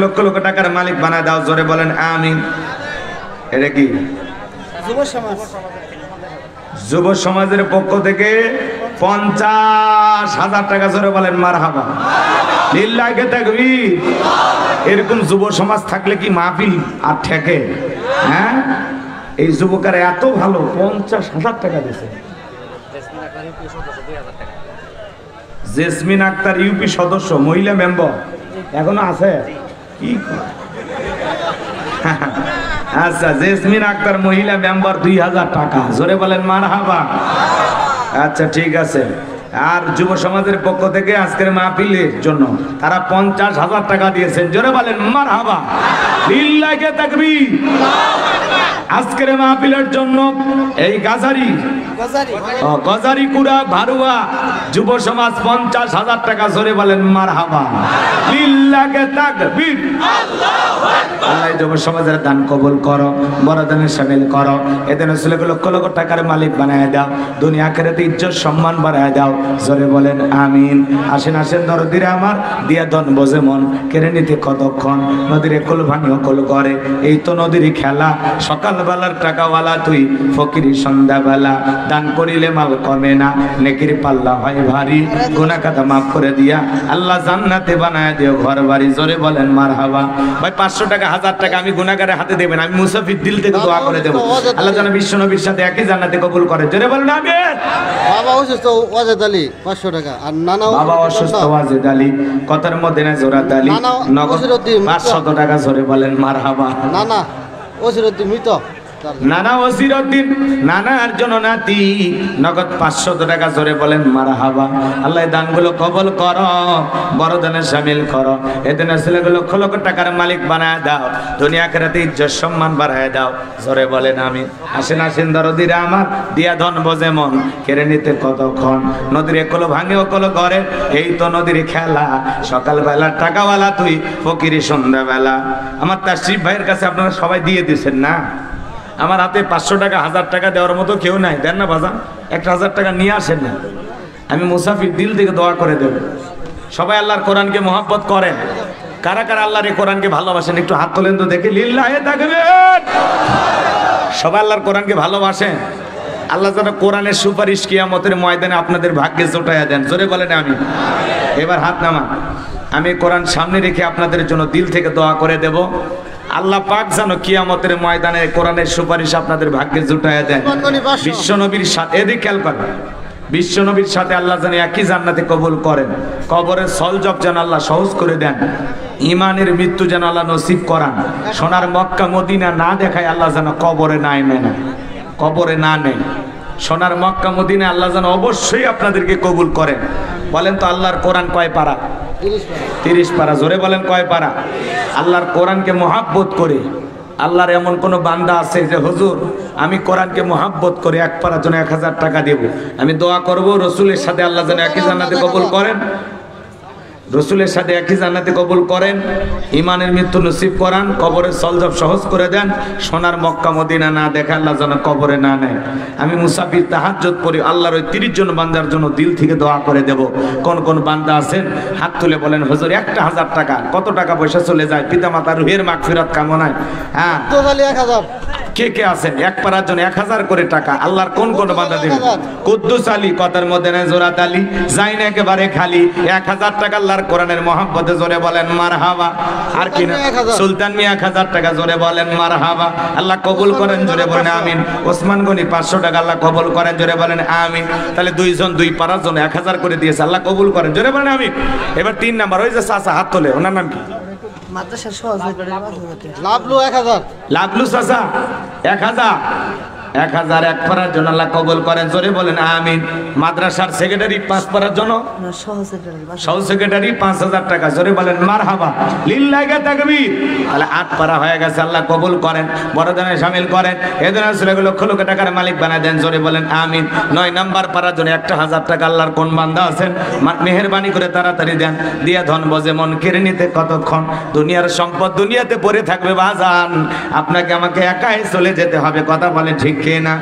লক্ষ লক্ষ টাকার মালিক বানায় দাও, জোরে বলেন আমিন। এটা কি যুব সমাজের পক্ষ থেকে 50,000 টাকা, জোরে বলেন মারহাবা। লিল্লাহি তাকবীর। এরকম যুব সমাজ থাকলে কি মাহফিল আর ঠেকে? হ্যাঁ, এই যুবকেরা এত ভালো, 50,000 টাকা দিয়েছে। জেসমিন আক্তার ইউপি সদস্য, মহিলা মেম্বার, এখনো আছে কি? আচ্ছা, জেসমিন আক্তার মহিলা মেম্বার 2000 টাকা, জোরে বলেন মারহাবা। আচ্ছা ঠিক আছে। আর যুব সমাজের পক্ষ থেকে আজকের মাহফিলের জন্য তারা 50,000 টাকা দিয়েছেন, জোরে বলেন মারহাবা। লিল্লাহি তাকবীর। আজকের মাহফিলের জন্য এই গজারিকুড়া ভারুয়া যুব সমাজ 50,000 টাকা, জোরে বলেন মারহাবা। লিল্লাহি তাকবীর। আল্লাহ যুব সমাজের দান কবুল করো, বড় দানে শামিল করো। এদিন লক্ষ লক্ষ টাকার মালিক বানায় দাও, দুনিয়া আখিরাতে ইজ্জত সম্মান বাড়ায় দাও, জোরে বলেন আমিন। আসেন আসেন দরদিরে আমার, দিয়া দন বোঝে মন, কেড়ে নিতে কতক্ষণ। নদীরে কোল ভাঙিও কোল করে, এই তো নদীর খেলা। সকালবেলার টাকাওয়ালা তুই, ফকিরি সন্ধ্যাবেলা। দান করিলে মাল কমে না, নেকির পাল্লা হয় ভারী। গুনাহ খাতা মাফ করে দিয়া আল্লাহ জান্নাতে বানায় দিও ঘর বাড়ি, জোরে বলেন মারহাবা। ভাই 500 টাকা 1000 টাকা আমি গুনাহগারের হাতে দেবেন, আমি মুসাফির দিল থেকে দোয়া করে দেব, আল্লাহ যেন বিশ্ব নবীর সাথে একই জান্নাতে কবুল করে, জোরে বলেন আমিন। বাবা অসুস্থ, ওয়াজেদ আলী 500 টাকা। আর নানা বাবা অসুস্থ, ওয়াজেদ আলী কথার মধ্যে না জোরাত আলী নগদ 500 টাকা, জোরে বলেন মারহাবা। নানা ওসিরউদ্দিন মৃত, নানা ওসিরউদ্দিন, নানার জন্য নাতি নগদ 500 টাকা, জোরে বলেন মারহাবা। আল্লাহ দানগুলো কবুল করো, বড় দানে শামিল করো। এদিন ছেলেগুলো লক্ষ লক্ষ টাকার মালিক বানায় দাও, দুনিয়া আখিরাতে ইজ্জত সম্মান বাড়ায় দাও, জোরে বলেন আমিন। আসেন আসেন দরদিরা আমার, দিয়া ধন বোঝে মন, কেড়ে নিতে কতক্ষণ। নদীর একলো ভাঙে ওকলো করে, এই তো নদীর খেলা। সকালবেলা টাকাওয়ালা তুই, ফকিরি সন্ধ্যাবেলা। আমার তাশরিফ ভাইয়ের কাছে আপনারা সবাই দিয়ে দিচ্ছেন না? আমার হাতে 500 টাকা 1000 টাকা দেওয়ার মতো কেউ নাই, দেন না বাজান? 1000 টাকা নিয়ে আসেন না, আমি মুসাফির দিল থেকে দোয়া করে দেব। সবাই আল্লাহর কোরআনকে মহব্বত করেন। কারা কারা আল্লাহর এই কোরআনকে ভালোবাসেন একটু হাত তোলেন তো দেখি। লিল্লাহি তাকবীর। সবাই আল্লাহর কোরআনকে ভালোবাসেন। আল্লাহ যেন কোরআনের সুপারিশ কিয়ামতের ময়দানে আপনাদের ভাগ্যে জোটায়া দেন, জোরে বলেন আমিন। এবার হাত নামান। আমি কোরআন সামনে রেখে আপনাদের জন্য দিল থেকে দোয়া করে দেব। আল্লাহ পাক যেন কিয়ামতের ময়দানে কোরআনের সুপারিশ আপনাদের ভাগ্যে জুটায়া দেন। বিশ্ব নবীর সাথে, এদিকে খেয়াল করবেন, বিশ্ব নবীর সাথে আল্লাহ যেন একই জান্নাতে কবুল করেন। কবরের সলজব যেন আল্লাহ সহজ করে দেন। ইমানের মৃত্যু যেন আল্লাহ নসিব করান। সোনার মক্কা মদিনা না দেখায় আল্লাহ যেন কবরে না নেন, কবরে না নেন। সোনার মক্কা মদিনা আল্লাহ যেন অবশ্যই আপনাদেরকে কবুল করেন। বলেন তো আল্লাহর কোরআন কয় পারা? 30 পারা। জোরে বলেন কয় পারা? আল্লাহর কোরআনকে মহাব্বত করে, আল্লাহর এমন কোন বান্দা আছে যে হুজুর আমি কোরআনকে মহাব্বত করে 1 পারার জন্য 1000 টাকা দেব, আমি দোয়া করব রসুলের সাথে আল্লাহ যেন একই জান্নাতে কবুল করেন, রসুলের সাথে একই জান্নাতে কবুল করেন, ইমানের মৃত্যু নসিব করান, কবরের সলজব সহজ করে দেন। সোনার মক্কা মদিনা না দেখা আল্লাহ যেন কবরে না নেয়। আমি মুসাফির তাহাজ্জুদ পড়ি, আল্লাহর ওই 30 জন বান্দার জন্য দিল থেকে দোয়া করে দেব। কোন কোন বান্দা আছেন হাত তুলে বলেন হুজুর 1000 টাকা, কত টাকা পয়সা চলে যায় পিতা মাতার রুহের মাগফিরাত কামনায়। হ্যাঁ 1000 কে কে আছেন? 1 পারার জন্য 1000 করে টাকা। আল্লাহর কোন কোন বান্দা দেবেন? কুদ্দুস আলী কথার মধ্যে না জোরাত আলী যাই না একেবারে খালি 1000 টাকা আল্লাহর কোরআনের মহব্বতে, জোরে বলেন মারহাবা। আর কি না সুলতান মিয়া 1000 টাকা, জোরে বলেন মারহাবা। আল্লাহ কবুল করেন, জোরে বলেন আমিন। ওসমান গনি 500 টাকা, আল্লাহ কবুল করেন, জোরে বলেন আমিন। তাহলে 2 জন 2 পারার জন্য 1000 করে দিয়েছে, আল্লাহ কবুল করেন, জোরে বলেন আমিন। এবার 3 নাম্বার, ওই যে চাচা হাত তোলে, ওনার নাম কি? মাদ্রাসার সহযোগী লাভলু 1000। লাভলু চাচা 1000। 1001 পারার জন্য আল্লাহ কবুল করেন, জোরে বলেন আমিন। মাদ্রাসার সেক্রেটারি 5 পারার জন্য, সহ সেক্রেটারি 5000 টাকা, জোরে বলেন মারহাবা। লিল্লাহি তাকবীর। তাহলে 8 পারা হয়ে গেছে, আল্লাহ কবুল করেন, বড়দানে শামিল করেন। এদের আসলে লক্ষ লক্ষ টাকার মালিক বানায় দেন, জোরে বলেন আমিন। 9 নাম্বার পারার জন্য 1000 টাকা আল্লাহর কোন বান্দা আছেন মেহেরবানি করে তাড়াতাড়ি দেন। দিয়া ধন বোঝে মন, কেড়ে নিতে কতক্ষণ। দুনিয়ার সম্পদ দুনিয়াতে পড়ে থাকবে বাজান, আপনাকে আমাকে একাই চলে যেতে হবে। কথা বলেন ঠিক কে না?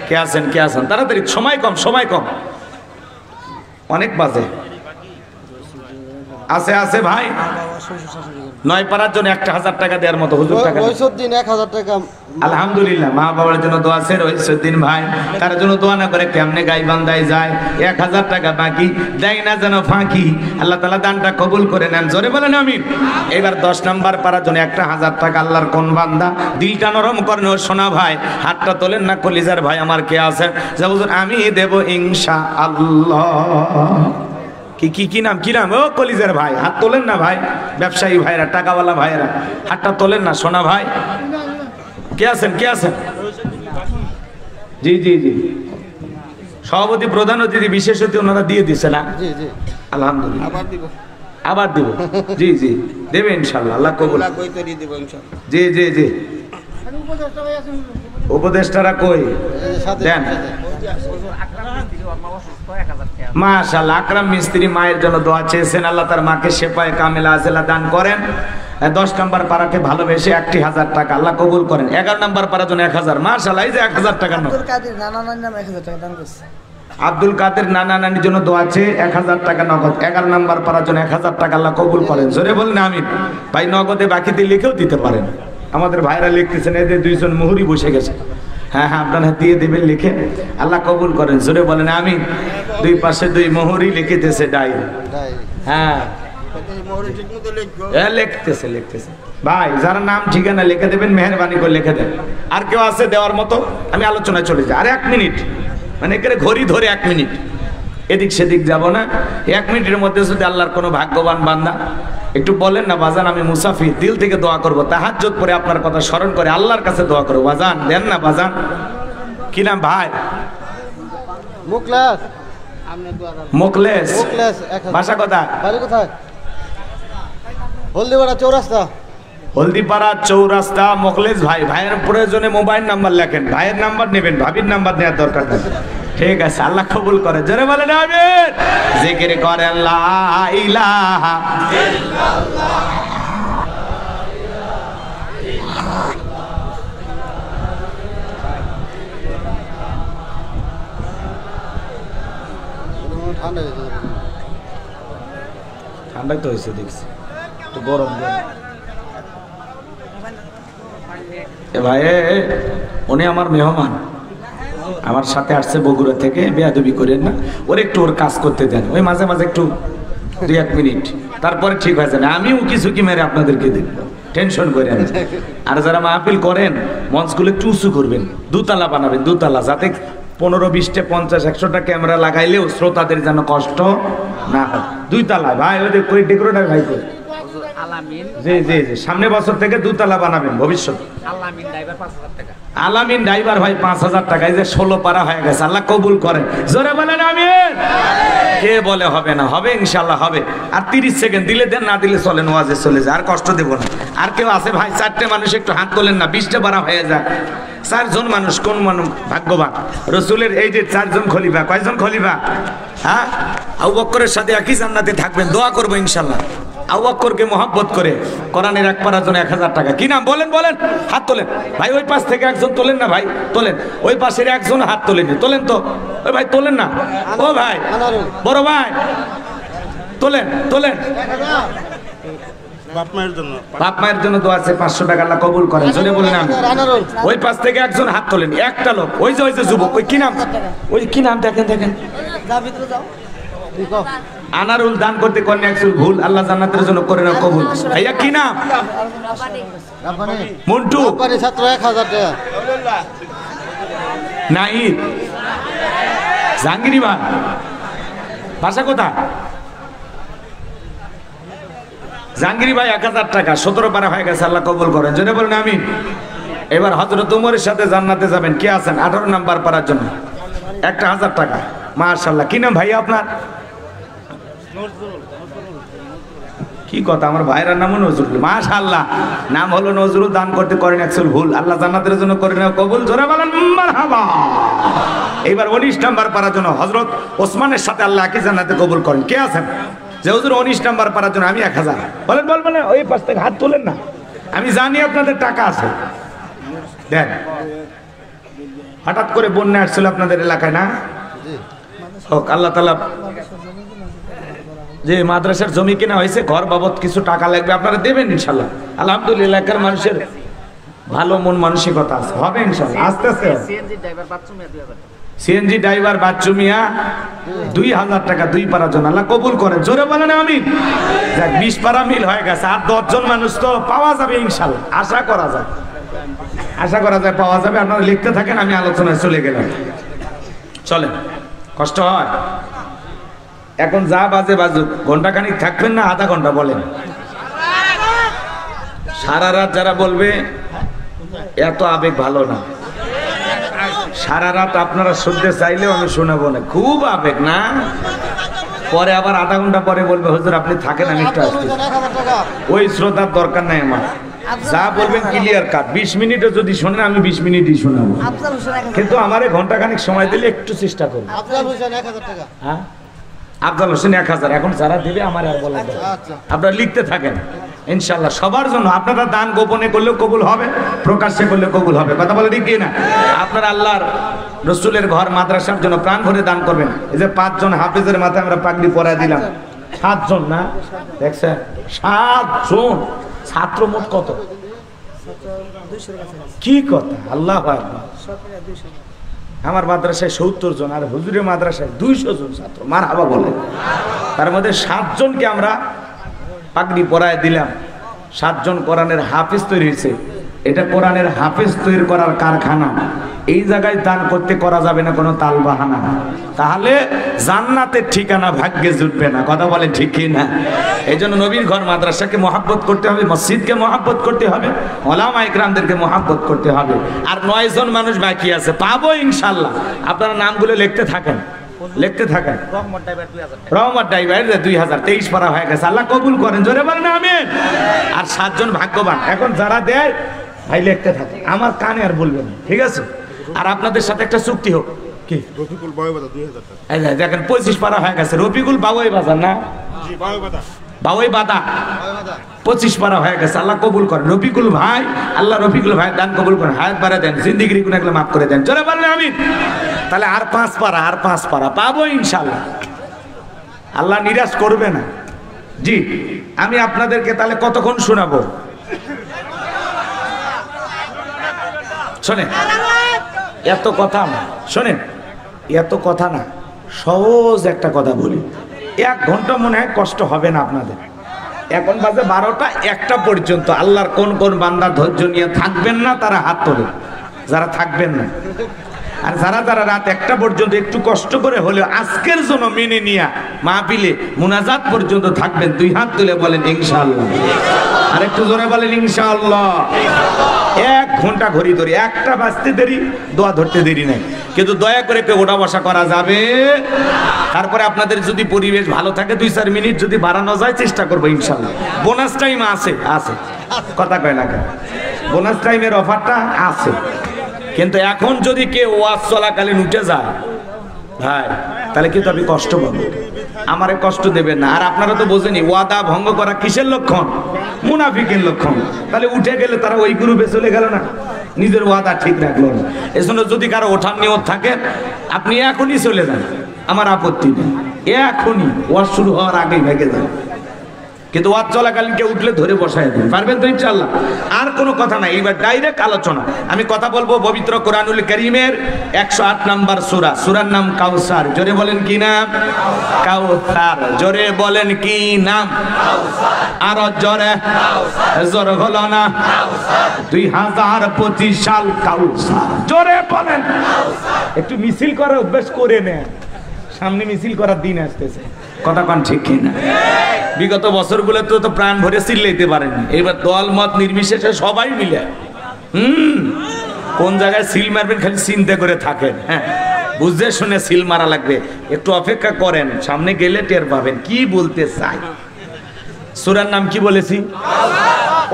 কে আছেন? কে আছেন? তাড়াতাড়ি, সময় কম, সময় কম, অনেক বাজে। আছে আছে ভাই, 9 পারার জন্য 1000 টাকা দেওয়ার মতো হুজুর টাকা দেন। ওইসুদ্দিন 1000 টাকা। আলহামদুলিল্লাহ, মা বাবার জন্য দোয়া আছে ওইসুদ্দিন ভাই, তার জন্য দোয়া না করে কেমনে গাইবান্ধায় যায়। 1000 টাকা বাকি দেয় না যেন ফাঁকি, আল্লাহ তাআলা দানটা কবুল করে নেন, জোরে বলেন আমিন। এবার 10 নাম্বার পারার জন্য 1000 টাকা। আল্লাহর কোন বান্দা দিলটা নরম করেন, ও সোনা ভাই হাতটা তোলেন না, কলিজার ভাই আমার কে আছে যে হুজুর আমি দেব ইনশাআল্লাহ। কি নাম কি নাম? ও কলিজার ভাই হাত তোলেন না ভাই, ব্যবসায়ী ভাইরা, টাকাওয়ালা ভাইরা হাতটা তোলেন না, সোনা ভাই কে আছেন কে আছেন? জি জি জি, সভাপতি প্রধান অতিথি বিশেষ অতিথি ওনারা দিয়ে দিছে না? জি জি, আলহামদুলিল্লাহ। আবার দিব? জি জি দেবে ইনশাআল্লাহ, আল্লাহ কবুল। জি জি জি, উপদেষ্টারা কই দেন? মাশাআল্লাহ, আকরাম মিস্ত্রি মায়ের জন্য দোয়া চেয়েছেন, আল্লাহ তার মাকে শেফায়ে কামিলা আজেলা দান করেন। 10 নম্বর পারাকে ভালোবেসে 1000 টাকা আল্লাহ কবুল করেন। 11 নম্বর পারার জন্য 1000। মাশাআল্লাহ, এই যে 1000 টাকা নয়। আব্দুল কাদের নানা নানির জন্য দোয়া আছে 1000 টাকা নগদ। 11 নম্বর পারার জন্য 1000 টাকা আল্লাহ কবুল করেন, জোরে বলেন আমিন। ভাই নগদে বাকিতে লিখেও দিতে পারেন, আমাদের ভাইরা লিখতেছেন, এদের 2 জন মুহুরি বসে গেছে। হ্যাঁ হ্যাঁ, আপনারা দিয়ে দেবেন লিখে, আল্লাহ কবুল করেন, জোরে বলেন আমিন। 2 পাশে 2 মুহুরি লিখিতেছে ডাইল। হ্যাঁ লিখতেছে লিখতেছে ভাই, যারা নাম ঠিকানা লিখে দেবেন মেহেরবানি করে লিখে দেন। আর কেউ আছে দেওয়ার মতো? আমি আলোচনায় চলে যাই, আর 1 মিনিট, মানে এখানে ঘড়ি ধরে 1 মিনিট এদিক সেদিক যাব না। 1 মিনিটের মধ্যে যদি আল্লাহর কোনো ভাগ্যবান বান্দা একটু বলেন না, বাজান আমি মুসাফির, দিল থেকে দোয়া করবো, তাহাজ্জুদ পরে আপনার কথা স্মরণ করে আল্লাহর কাছে দোয়া করবো, বাজান দেন না বাজান। কি নাম ভাই? মুখলেস। মুখলেস। ভাষা কথা? বাড়ি কোথায়? হলদিপাড়া চৌরাস্তা। হলদিপাড়া চৌরাস্তা। মুখলেস ভাই, ভাইয়ের প্রয়োজনে মোবাইল নাম্বার লেখেন, ভাইয়ের নাম্বার নেবেন, ভাবির নাম্বার নেওয়ার দরকার নেই। ঠিক আছে, আল্লাহ কবুল করে, জোরে বলেন আমিন। জিকির করেন লা ইলাহা ইল্লাল্লাহ। ঠান্ডাই তো হয়েছে দেখছি, একটু গরম এ ভাই, উনি আমার মেহমান, আমার সাথে আসছে বগুড়া থেকে, বেয়াদবি করেন না, ওর একটু ওর কাজ করতে দেন, ওই মাঝে মাঝে একটু 2-1 মিনিট, তারপরে ঠিক হয়ে যাবে। আমিও কিছু কি মেরে আপনাদেরকে দেব, টেনশন করেন। আর যারা মাহফিল করেন মঞ্চগুলো একটু উঁচু করবেন, 2 তলা বানাবেন, 2 তলা, যাতে 15-20টা 50-100টা ক্যামেরা লাগাইলেও শ্রোতাদের যেন কষ্ট না হয়। 2 তলা ভাই, ওই কই ডেকোরেটর ভাই কই? জি জি জি, সামনে বছর থেকে 2 তলা বানাবেন ভবিষ্যৎ। আলামিন ড্রাইভার 5000 টাকা। আলামিন ড্রাইভার ভাই 5000 টাকা, এই যে 16 পারা হয়ে গেছে, আল্লাহ কবুল করেন, জোরে বলেন আমিন। কে বলে হবে না? হবে ইনশাআল্লাহ হবে। আর 30 সেকেন্ড দিলে দেন, না দিলে চলেন, ওয়াজে চলে যায়, আর কষ্ট দেব না। আর কেউ আছে ভাই? 4টে মানুষ একটু হাত তোলেন না, 20টা পারা হয়ে যায়। 4 জন মানুষ, কোন মানুষ ভাগ্যবান? রসুলের এই যে 4 জন খলিফা, কয়জন খলিফা? হ্যাঁ, আবু বকরের সাথে একই জান্নাতে থাকবেন, দোয়া করবো ইনশাআল্লাহ। আবু বকরকে মহব্বত করে কোরআনের 1 পারার জন্য 1000 টাকা। কি নাম বলেন? বলেন, হাত তোলেন ভাই। ওই পাশ থেকে একজন তোলেন না ভাই, তোলেন। ওই পাশের একজন হাত তোলেন, তোলেন তো ওই ভাই, তোলেন না ও ভাই, বড় ভাই তোলেন তোলেন। বাপ মায়ের জন্য, বাপ মায়ের জন্য দোয়া আছে, 500 টাকা আল্লাহ কবুল করেন, জোরে বলেন আমি। ওই পাশ থেকে একজন হাত তোলেন, একটা লোক, ওই যে যুবক, ওই কি নাম? ওই কি নাম? দেখেন দেখেন, আনারুল দান করতে করেন একচুল ভুল, আল্লাহ জান্নাতের জন্য করে না কবুল। ভাইয়া কি নাম? মন্টু। ছাত্র 1000 টাকা। নাহিদ। জাহাঙ্গীরি ভাই, ভাষা কোথা? জাহাঙ্গীরি ভাই 1000 টাকা, 17 পারা হয়ে গেছে, আল্লাহ কবুল করেন, জোরে বলেন আমিন। এবার হযরত ওমরের সাথে জান্নাতে যাবেন, কে আছেন 18 নাম্বার পারার জন্য? 1000 টাকা। মাশাআল্লাহ। কি নাম ভাইয়া আপনার? কি কথা, আমার ভাইয়ের নামও নজরুল। মাশাআল্লাহ, নাম হলো নজরুল, দান করতে করেন একচুল ভুল, আল্লাহ জান্নাতের জন্য করে না কবুল, জোরে বলেন মারহাবা। এবার 19 নাম্বার পারার জন্য হযরত ওসমানের সাথে আল্লাহ কি জান্নাতে কবুল করেন, কে আছেন? যে হুজুর 19 নাম্বার পারার জন্য আমি 1000। বলেন বলবেন না, ওই পাশ থেকে হাত তোলেন না, আমি জানি আপনাদের টাকা আছে, দেন। হঠাৎ করে বন্যা আসছিল আপনাদের এলাকায় না? হোক, আল্লাহ তাআলা যে মাদ্রাসার জমি কেনা হয়েছে, ঘর বাবদ কিছু টাকা লাগবে, আপনারা দেবেন ইনশাল্লাহ। আলহামদুলিল্লাহ, এলাকার মানুষের ভালো মন মানসিকতা আছে, হবে ইনশাল্লাহ। আস্তে আস্তে সিএনজি ড্রাইভার বাচ্চু মিয়া 2000 টাকা 2 পাড়ার জন্য, আল্লাহ কবুল করেন, জোরে বলেন আমিন। 20 পাড়া মিল হয়ে গেছে, আর 10 জন মানুষ তো পাওয়া যাবে ইনশাল্লাহ, আশা করা যায়, আশা করা যায় পাওয়া যাবে। আপনারা লিখতে থাকেন, আমি আলোচনায় চলে গেলাম। চলেন, কষ্ট হয় এখন, যা বাজে বাজুক, ঘন্টাখানিক থাকবেন না আধা ঘন্টা বলেন? সারা রাত যারা বলবে এত আবেগ ভালো না, সারা রাত আপনারা শুনতে চাইলেও আমি শোনাবো না, খুব আবেগ না। পরে আবার আধা ঘন্টা পরে বলবে হুজুর আপনি থাকেন, আমি একটু আসছি। ওই শ্রোতার দরকার নাই আমার, যা বলবেন ক্লিয়ার কাট। 20 মিনিটও যদি শোনেন আমি 20 মিনিটই শোনাবো, কিন্তু আমারে ঘন্টাখানিক সময় দিলে একটু চেষ্টা করুন। হ্যাঁ, আফজাল হোসেন 1000। এখন যারা দেবে আমার আর বলা যায়, আপনারা লিখতে থাকেন ইনশাল্লাহ, সবার জন্য। আপনারা দান গোপনে করলেও কবুল হবে, প্রকাশ্যে করলেও কবুল হবে, কথা বলে ঠিক না? আপনারা আল্লাহর রসুলের ঘর মাদ্রাসার জন্য প্রাণ ভরে দান করবেন। এই যে 5 জন হাফেজের মাথায় আমরা পাগড়ি পরায় দিলাম, 7 জন না, দেখছেন 7 জন ছাত্র, মোট কত? কি কথা, আল্লাহ আকবার। আমার মাদ্রাসায় 70 জন, আর হুজুরের মাদ্রাসায় 200 জন ছাত্র, মারহাবা বলে। তার মধ্যে 7 জনকে আমরা পাগড়ি পরায় দিলাম। 7 জন কোরআনের হাফেজ তৈরি হয়েছে। এটা কোরআনের হাফেজ তৈরি করার কারখানা। এই জায়গায় দান করতে করা যাবে না কোনো তাল বাহানা, তাহলে জান্নাতের ঠিকানা ভাগ্যে জুটবে না, কথা বলে ঠিক কি না? এই জন্য নবীর ঘর মাদ্রাসাকে মহাব্বত করতে হবে, মসজিদকে মহাব্বত করতে হবে, ওলামা ইকরামদেরকে মহাব্বত করতে হবে। আর 9 জন মানুষ বাকি আছে, পাবো ইনশাল্লাহ। আপনারা নামগুলো লিখতে থাকেন, লিখতে থাকেন। রহমত ড্রাইভার 2000, 23 পারা হয়ে গেছে, আল্লাহ কবুল করেন, জোরে বলেন আমিন। আর 7 জন ভাগ্যবান, এখন যারা দেয় ভাই লিখতে থাকে, আমার কানে আর বলবেন, ঠিক আছে? আর আপনাদের সাথে একটা চুক্তি হোক, কি রফিকুল বাবুই বাজার 2000 টাকা, এই দেখেন 25 পারা হয়ে গেছে, রফিকুল বাবুই বাজার না, জি বাবুই বাদা 25 পারা হয়ে গেছে, আল্লাহ কবুল করেন। রফিকুল ভাই, আল্লাহ রফিকুল ভাই দান কবুল করেন, হায়াত বাড়া দেন, জিন্দেগির গুনাহগুলো মাফ করে দেন, জোরে বলেন আমিন। তাহলে আর 5 পারা, আর 5 পারা পাবো ইনশাআল্লাহ, আল্লাহ নিরাশ করবে না। জি, আমি আপনাদেরকে তাহলে কতক্ষণ শোনাবো? শোনেন, এত কথা না, শোনেন এত কথা না, সহজ একটা কথা বলি। 1 ঘন্টা মনে হয় কষ্ট হবে না আপনাদের। এখন বাজে 12টা, 1টা পর্যন্ত। আল্লাহর কোন কোন বান্দা ধৈর্য নিয়ে থাকবেন না তারা হাত তোলে, যারা থাকবেন না। আর যারা যারা রাত 1টা পর্যন্ত একটু কষ্ট করে হলেও আজকের জন্য মেনে নিয়ে মাহফিলে মুনাজাত পর্যন্ত থাকবেন, 2 হাত তুলে বলেন ইনশাআল্লাহ। আর একটু জোরে বলেন ইনশাআল্লাহ। 1 ঘন্টা ঘড়ি ধরে, 1টা বাজতে দেরি, দোয়া ধরতে দেরি নাই, কিন্তু দয়া করে কেউ ওঠা বসা করা যাবে। তারপরে আপনাদের যদি পরিবেশ ভালো থাকে 2-4 মিনিট যদি বাড়ানো যায় চেষ্টা করবো ইনশাআল্লাহ। বোনাস টাইম আছে, আছে, কথা কয় না কেন? বোনাস টাইমের অফারটা আছে, কিন্তু এখন যদি কেউ ওয়াজ চলাকালীন উঠে যায় ভাই, তাহলে কিন্তু আমি কষ্ট পাবো, আমারে কষ্ট দেবেন না। আর আপনারা তো বোঝেনি ওয়াদা ভঙ্গ করা কিসের লক্ষণ? মুনাফিকের লক্ষণ। তাহলে উঠে গেলে তারা ওই গ্রুপে চলে গেল না, নিজের ওয়াদা ঠিক রাখলো না। এজন্য যদি কারো ওঠার নিয়ত থাকে আপনি এখনই চলে যান, আমার আপত্তি নেই, এখনই, ওয়াজ শুরু হওয়ার আগেই ভেগে যান। কিন্তু ওয়াজ চলাকালীন কেউ উঠলে ধরে বসায় দেন, পারবেন তো ইনশাআল্লাহ? আর কোনো কথা নাই, এইবার ডাইরেক্ট আলোচনা। আমি কথা বলবো পবিত্র কোরআনুল কারীমের 108 নম্বর সূরা, সূরার নাম কাউসার। জোরে বলেন কি নাম? কাউসার। জোরে বলেন কি নাম? আর জোরে, জোর হলো না। 2025 সাল কাউসার। জোরে বলেন। একটু মিছিল করার অভ্যাস করে নেন, সামনে মিছিল করার দিন আসতেছে, কথা কোন ঠিক কিনা? বিগত বছরগুলো তো প্রাণ ভরে চিল্লাইতে পারেনি, এবার দল মত নির্বিশেষে সবাই মিলে কোন জায়গায় সিল মারবেন খালি চিন্তা করে থাকেন। হ্যাঁ, বুঝে শুনে সিল মারা লাগবে, একটু অপেক্ষা করেন, সামনে গেলে টের পাবেন কি বলতে চাই। সূরার নাম কি বলেছি?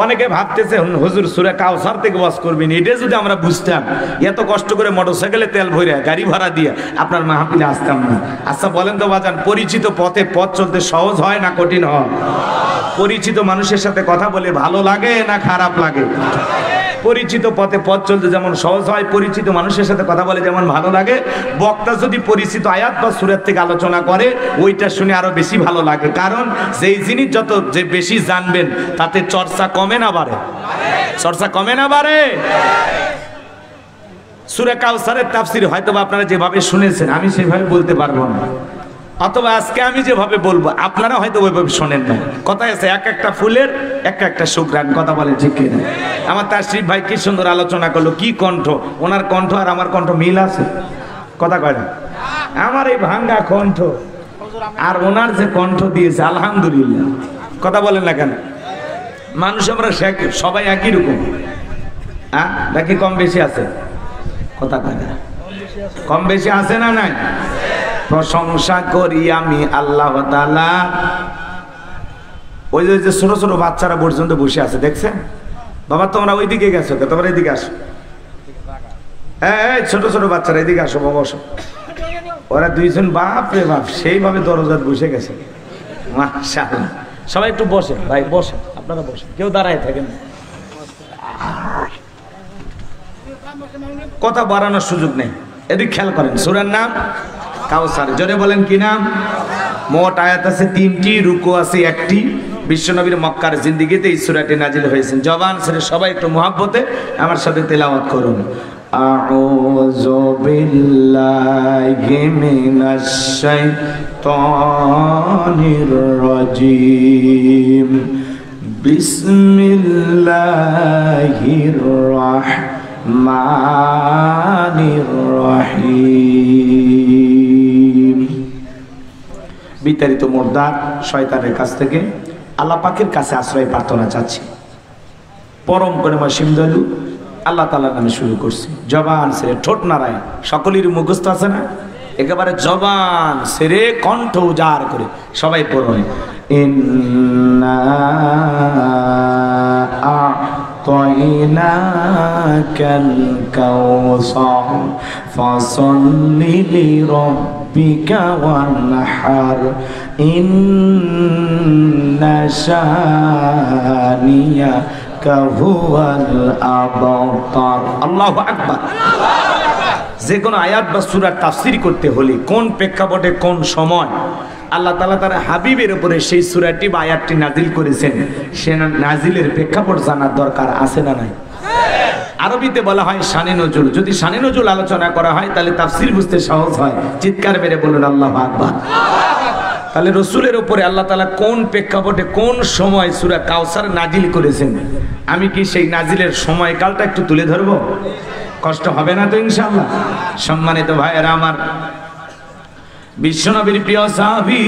অনেকে ভাবতেছে হুজুর সূরা কাউসার থেকে ওয়াজ করবেন, এটা যদি আমরা বুঝতাম, এত কষ্ট করে মোটরসাইকেলে তেল ভরে গাড়ি ভাড়া দিয়ে আপনার মাহফিলে আসতাম না। আচ্ছা বলেন তো বাজান, পরিচিত পথে পথ চলতে সহজ হয় না কঠিন হয়? পরিচিত মানুষের সাথে কথা বলে ভালো লাগে না খারাপ লাগে? পরিচিত পথে পথ চলতে যেমন সহজ হয়, পরিচিত মানুষের সাথে কথা বলে যেমন ভালো লাগে, বক্তা যদি পরিচিত আয়াত বা সূরার থেকে আলোচনা করে ওইটা শুনে আরো বেশি ভালো লাগে। কারণ যেই জিনিস যত যে বেশি জানবেন তাতে চর্চা কমে না বাড়ে? চর্চা কমে না বাড়ে? সূরা কাউসারের তাফসীর হয়তো আপনারা যেভাবে শুনেছেন আমি সেভাবে বলতে পারবো না, অথবা আজকে আমি যেভাবে বলবো আপনারা হয়তো ওইভাবে শোনেন না। কথা আছে এক একটা ফুলের এক একটা শুকরান, কথা বলেন ঠিক কিনা? আমার তাশরিফ ভাই কি সুন্দর আলোচনা করলো, কি কণ্ঠ, ওনার কণ্ঠ আর আমার কণ্ঠ মিল আছে? কথা কয় না? আমার এই ভাঙ্গা কণ্ঠ আর ওনার যে কণ্ঠ দিয়েছে আলহামদুলিল্লাহ, কথা বলেন না কেন? মানুষ আমরা সবাই একই রকম, হ্যাঁ নাকি কম বেশি আছে? কথা কয় না? কম বেশি আছে না নাই? প্রশংসা করি আমি আল্লাহ তাআলা। ওই যে ছোট ছোট বাচ্চারা পর্যন্ত বসে আছে দেখছেন? বাবা তোমরা ওইদিকে গেছো, তোমরা এদিকে আসো। হ্যাঁ ছোট ছোট বাচ্চারা এদিকে আসো, বাবা বসো। ওরা দুইজন বাপ রে বাপ সেইভাবে দরজায় বসে গেছে, মাশাআল্লাহ। সবাই একটু বসে ভাই, বসে আপনারা বসে, কেউ দাঁড়ায় থাকেন, কথা বাড়ানোর সুযোগ নেই। এদিক খেয়াল করেন, সূরার নাম কাউসার। জোরে বলেন কি নাম? মোট আয়াত আছে 3টি, রুকু আছে 1টি। বিশ্বনবীর মক্কার জিন্দেগিতে এই সূরাটি নাজিল হয়েছে। জবান ছেড়ে সবাই একটু মুহাব্বতে আমার সাথে তেলাওয়াত করুন। আউযু বিল্লাহি মিনাশ শাইতানির রাজীম। বিসমিল্লাহির রাহমানির রহিম। বিতাড়িত মুর্দার শয়তানের কাছ থেকে আল্লাহ পাকের কাছে আশ্রয় প্রার্থনা চাচ্ছি। পরম করুণাময় দয়ালু আল্লাহ তাআলার নামে শুরু করছি। জবান ছেড়ে ঠোঁট নাড়ায়, সকলের মুখস্থ আছে না? একেবারে জবান ছেড়ে কণ্ঠ উজাড় করে সবাই পড়ুন। ইন্না আ'তাইনাকাল কাউসার ফাসাল্লি লিরাব্বিকা ওয়ানহার ইন্না শানিয়াকা হুয়াল আবতার। আল্লাহু আকবার। যে কোনো আয়াত বা সূরার তাফসীর করতে হলে কোন প্রেক্ষাপটে কোন সময় আল্লাহ তাআলা তার হাবিবের উপরে সেই সূরাটি বা আয়াতটি নাজিল করেছেন, সে নাজিলের প্রেক্ষাপট জানার দরকার আছে না নাই? আরবিতে বলা হয় শানে নজুল। যদি শানে নজুল আলোচনা করা হয় তাহলে তাফসীর বুঝতে সহজ হয়। চিৎকার মেরে বলুন আল্লাহু আকবার। তাহলে রসুলের উপরে আল্লাহ তাআলা কোন প্রেক্ষাপটে কোন সময় সূরা কাউসার নাজিল করেছেন, আমি কি সেই নাজিলের সময়কালটা একটু তুলে ধরবো? কষ্ট হবে না তো ইনশাআল্লাহ? সম্মানিত ভাইয়েরা আমার, বিশ্বনবীর প্রিয় সাহাবী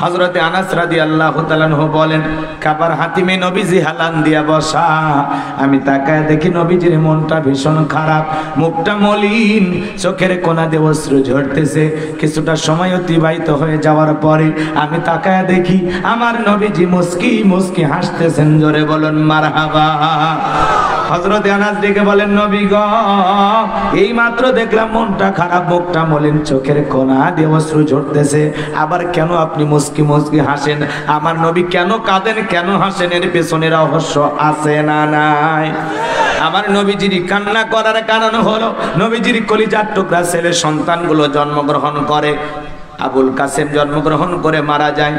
হযরতে আনাস রাদিয়াল্লাহু তাআলা আনহু বলেন, কাবার হাতিমে নবীজি হেলান দিয়া বসা, আমি তাকায় দেখি নবীজির মনটা ভীষণ খারাপ, মুখটা মলিন, চোখের কোণা দিয়ে অশ্রু ঝরতেছে। কিছুটা সময় অতিবাহিত হয়ে যাওয়ার পরে আমি তাকায় দেখি আমার নবীজি মুস্কি মুস্কি হাসতেছেন। জোরে বলুন মারহাবা। হযরতে আনাস ডেকে বলেন, নবী গো, এই মাত্র দেখলাম মনটা খারাপ, মুখটা মলিন, চোখের কোণা দিয়ে অশ্রু ঝরতেছে, আবার কেন আপনি মুস্কি মুস্কি হাসেন? আমার নবী কেন কাঁদেন, কেন হাসেন? এর পেছনে রহস্য আছে না নাই? আমার নবীজির কান্না করার কারণ হলো নবীজির কলিজার টুকরা ছেলে সন্তানগুলো জন্মগ্রহণ করে। আবুল কাসেম জন্মগ্রহণ করে মারা যায়,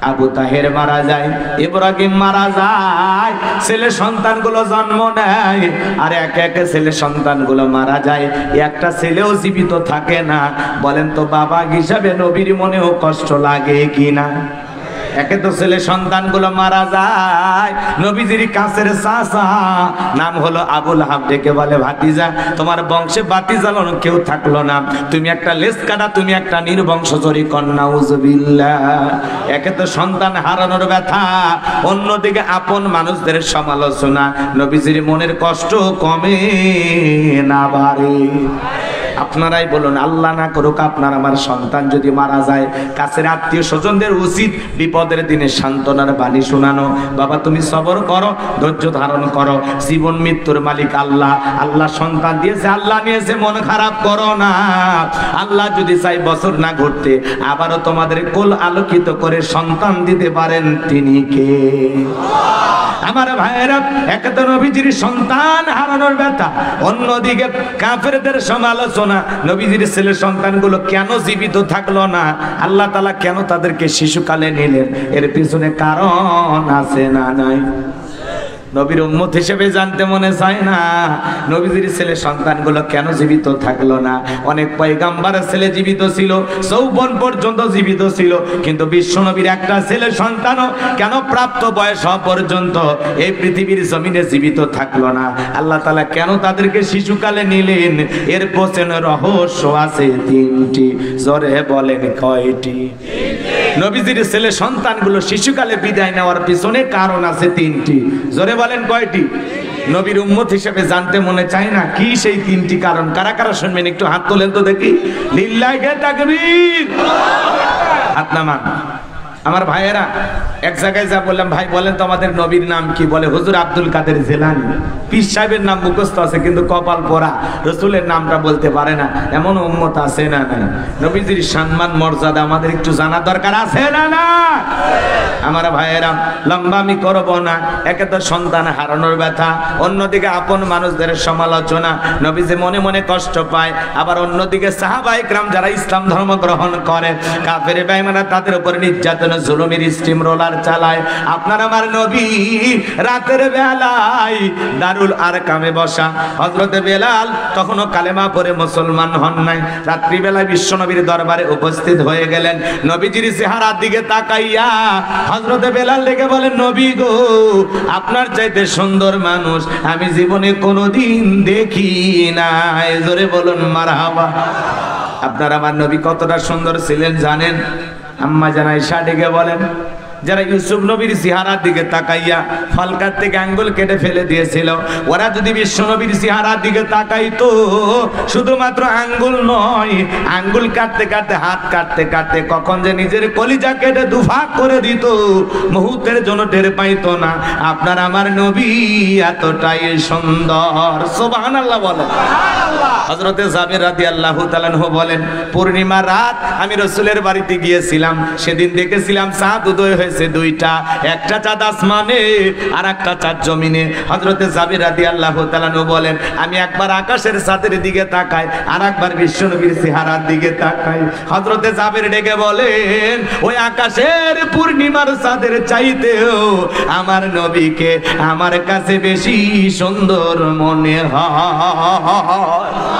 আবু তাহের মারা যায়, ইব্রাহিম মারা যায়, ছেলে সন্তানগুলো জন্ম নেয়, আর একে একে ছেলে সন্তানগুলো মারা যায়, একটা ছেলেও জীবিত থাকে না। বলেন তো বাবা হিসাবে নবীর মনেও কষ্ট লাগে কিনা? একে তো ছেলে সন্তানগুলো মারা যায়, নবীজির কাছের চাচা নাম হলো আবুল আহাব ডেকে বলে, ভাতিজা তোমার বংশে বাতিজালন কেউ থাকলো না, তুমি একটা লেজ কাটা, তুমি একটা নির্বংশচরী কন্যা। উযবিল্লাহ। একে তো সন্তান হারানোর ব্যথা, অন্যদিকে আপন মানুষদের সমালোচনা, নবীজির মনের কষ্ট কমে না বাড়ে। আপনারাই বলুন, আল্লাহ না করুক আপনার আমার সন্তান যদি মারা যায়, কাছের আত্মীয় স্বজনদের উচিত বিপদের দিনে সান্ত্বনার বাণী শোনানো। বাবা তুমি সবর করো, ধৈর্য ধারণ করো, জীবন মৃত্যুর মালিক আল্লাহ। আল্লাহ সন্তান দিয়েছে, আল্লাহ নিয়েছে, মন খারাপ করো না। আল্লাহ যদি চাই বছর না ঘুরতে আবারও তোমাদের কোল আলোকিত করে সন্তান দিতে পারেন, তিনি কে? আমার ভাইয়েরা, এক তো নবীজির সন্তান হারানোর ব্যথা, অন্যদিকে কাফেরদের সমালোচনা। নবীজির ছেলে সন্তানগুলো কেন জীবিত থাকলো না? আল্লাহ তাআলা কেন তাদেরকে শিশুকালে নিলেন? এর পিছনে কারণ আছে না নাই? নবীর উম্মত হিসেবে জানতে মনে চায় না নবীজির ছেলে সন্তানগুলো কেন জীবিত থাকলো না? অনেক পয়গাম্বরের ছেলে জীবিত ছিল, যৌবন পর্যন্ত জীবিত ছিল, কিন্তু বিশ্ব নবীর একটা ছেলে সন্তানও কেন প্রাপ্ত বয়স হওয়া পর্যন্ত এই পৃথিবীর জমিনে জীবিত থাকলো না? আল্লাহ তাআলা কেন তাদেরকে শিশুকালে নিলেন? এর পেছনে রহস্য আছে তিনটি। জোরে বলেন কয়টি? নবীজির ছেলে সন্তানগুলো শিশুকালে বিদায় নেওয়ার পিছনে কারণ আছে তিনটি। জোরে বলেন কয়টি? নবীর উম্মত হিসেবে জানতে মনে চায় না কি সেই তিনটি কারণ? কারা কারা শুনবেন একটু হাত তোলেন তো দেখি। লিল্লাহি তাকবীর, হাত নামান। আমার ভাইয়েরা, এক জায়গায় যা বললাম, ভাই বলেন তো আমাদের নবীর নাম কি? বলে হুজুর আব্দুল কাদের জিলানী। পীর সাহেবের নাম মুখস্থ আছে কিন্তু কপাল পোড়া, রসুলের নামটা বলতে পারে না। এমন উম্মত আছে না নাই? নবীজির সম্মান মর্যাদা আমাদের একটু জানা দরকার আছে না না? আমার ভাইয়েরা, লম্বা আমি করব না। একে তো সন্তান হারানোর ব্যথা, অন্যদিকে আপন মানুষদের সমালোচনা, নবীজি মনে মনে কষ্ট পায়। আবার অন্যদিকে সাহাবায়ে কেরাম যারা ইসলাম ধর্ম গ্রহণ করে, কাফের বেঈমানরা তাদের উপর নির্যাতন জুলুমের স্টিম রোলার চালায়। আপনার আমার নবী রাতের বেলায় দারুল আরকামে বসা, হযরতে বেলাল তখনও কালেমা পড়ে মুসলমান হন নাই। রাত্রি বেলায় বিশ্ব নবীর দরবারে উপস্থিত হয়ে গেলেন। নবীজির চেহারার দিকে তাকাইয়া হযরতে বেলাল ডেকে বলেন, নবী গো, আপনার চাইতে সুন্দর মানুষ আমি জীবনে কোনোদিন দেখি নাই। জোরে বলুন মারহাবা। আপনার আমার নবী কতটা সুন্দর ছিলেন জানেন? আম্মা জান আয়েশা ডেকে বলেন, যারা ইউসুফ নবীর চেহারার দিকে তাকাইয়া ফালকার থেকে আঙ্গুল কেটে ফেলে দিয়েছিল, ওরা যদি বিশ্ব নবীর চেহারার দিকে তাকাইতো, শুধুমাত্র আঙ্গুল নয়, আঙ্গুল কাটতে কাটতে, হাত কাটতে কাটতে কখন যে নিজের কলিজা কেটে দুভাগ করে দিত, মুহূর্তের জন্য টের পাইতো না। আপনার আমার নবী এতটাই সুন্দর। সুবহানাল্লাহ বলেন। হযরতে জাবের রাদিয়াল্লাহু তাআলা আনহু বলেন, পূর্ণিমা রাত আমি রাসূলের বাড়িতে গিয়েছিলাম, সেদিন দেখেছিলাম চাঁদ উদয় হয়েছে দুইটা, একটা চাঁদ আসমানে আর একটা চাঁদ জমিনে। হযরতে জাবের রাদিয়াল্লাহু তাআলা আনহু বলেন, আমি একবার আকাশের চাঁদের দিকে তাকাই, আর একবার বিশ্বনবীর চেহারার দিকে তাকাই। হযরতে জাবের ডেকে বলেন, ওই আকাশের পূর্ণিমার চাঁদের চাইতেও আমার নবীকে আমার কাছে বেশি সুন্দর মনে হয়।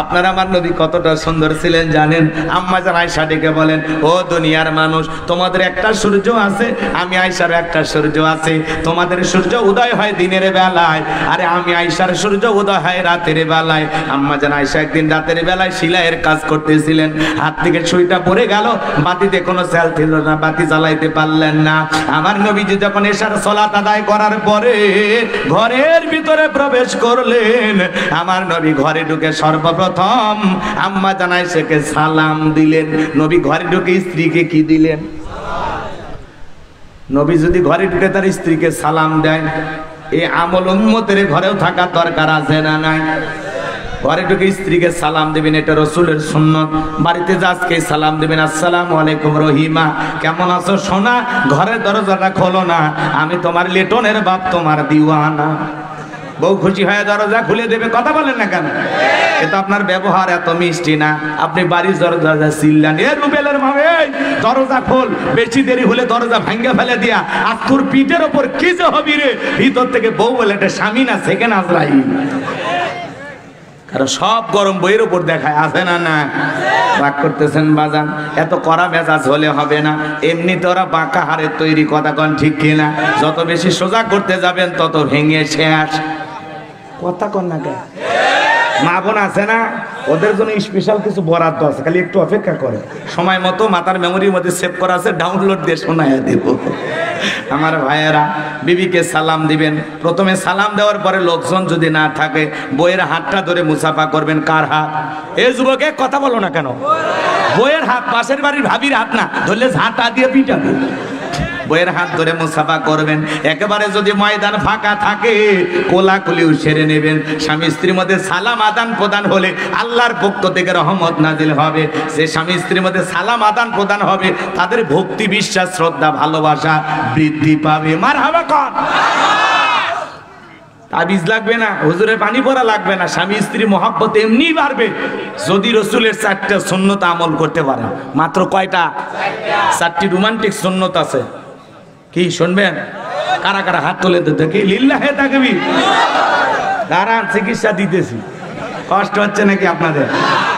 আপনার আমার নবী কতটা সুন্দর ছিলেন জানেন? আম্মা জান আয়েশা ডেকে বলেন, ও দুনিয়ার মানুষ, তোমাদের একটা সূর্য আছে, আমি আয়েশার একটা সূর্য আছে। তোমাদের সূর্য উদয় হয় দিনের বেলায়, আরে আমি আয়েশার সূর্য উদয় হয় রাতের বেলায়। আম্মা জান আয়েশা একদিন রাতের বেলায় সেলাইয়ের কাজ করতেছিলেন, হাত থেকে সুইটা পড়ে গেল, বাতিতে কোনো সেল ছিল না, বাতি জ্বালাইতে পারলেন না। আমার নবীজি যখন এশার সালাত আদায় করার পরে ঘরের ভিতরে প্রবেশ করলেন, আমার নবী ঘরে ঢুকে সর্বপ্রথম আম্মা জান আয়েশাকে সালাম দিলেন। নবী ঘরে ঢুকে স্ত্রীকে কি দিলেন? নবী যদি ঘরে ঢুকে তার স্ত্রীকে সালাম দেয়, এই আমল উম্মতের ঘরেও থাকা দরকার আছে না নাই? ঘরে ঢুকে স্ত্রীকে সালাম দিবেন, এটা রাসূলের সুন্নাত। বাড়িতে আজকে সালাম দিবেন, আসসালামু আলাইকুম রহিমা, কেমন আছো সোনা? ঘরের দরজাটা খোলো না, আমি তোমার লিটনের বাপ, তোমার দিওয়ানা। বউ খুশি হয়ে দরজা খুলে দেবে, কথা বলেন না কেন? এটা আপনার ব্যবহার এত মিষ্টি না। আপনি বাড়ির দরজা চিল্লান, এ রুবেলের মা, এই দরজা খোল, বেশি দেরি হলে দরজা ভাঙ্গে ফেলে দিয়া আর তোর পিঠের ওপর কি যে হবি রে। ভিতর থেকে বউ বলে, এটা স্বামী না সেকেন্ড আজরাইল। কারণ সব গরম বইয়ের উপর দেখায়, আছে না না? রাগ করতেছেন বাজান, এত কড়া মেজাজ হলে হবে না। এমনিতে ওরা বাঁকা হাড়ের তৈরি, কথা কন ঠিক কিনা? যত বেশি সোজা করতে যাবেন তত ভেঙে শেষ। কথা কন না কেন? মা বোন আছে না, ওদের জন্য স্পেশাল কিছু বরাদ্দ আছে, খালি একটু অপেক্ষা করে, সময় মতো মাথার মেমোরির মধ্যে সেভ করা আছে, ডাউনলোড দিয়ে শোনাইয়া দেব। আমার ভাইয়েরা, বিবিকে সালাম দিবেন। প্রথমে সালাম দেওয়ার পরে লোকজন যদি না থাকে, বইয়ের হাতটা ধরে মুসাফা করবেন। কার হাত? এই যুবকে কথা বলো না কেন? বইয়ের হাত, পাশের বাড়ির ভাবির হাত না, ধরলে ঝাঁটা দিয়ে পিটাবে। বইয়ের হাত ধরে মুসাফা করবেন। একেবারে যদি ময়দান ফাঁকা থাকে, কোলাকুলিও সেরে নেবেন। স্বামী স্ত্রীর মধ্যে সালাম আদান প্রদান হলে আল্লাহর পক্ষ থেকে রহমত নাজিল হবে। যে স্বামী স্ত্রীর মধ্যে সালাম আদান প্রদান হবে, তাদের ভক্তি, বিশ্বাস, শ্রদ্ধা, ভালোবাসা বৃদ্ধি পাবে। মারহাবা কর। তাবিজ লাগবে না, হুজুরের পানি পড়া লাগবে না। স্বামী স্ত্রী মহব্বত এমনি বাড়বে যদি রসুলের 4টা সুন্নত আমল করতে পারেন। মাত্র কয়টা? 4টি রোমান্টিক সুন্নত আছে। কি শুনবেন? কারা কারা হাত তুলে দেখি। লিল্লাহে তাকবীর। দাঁড়ান, চিকিৎসা দিতেছি। কষ্ট হচ্ছে নাকি আপনাদের?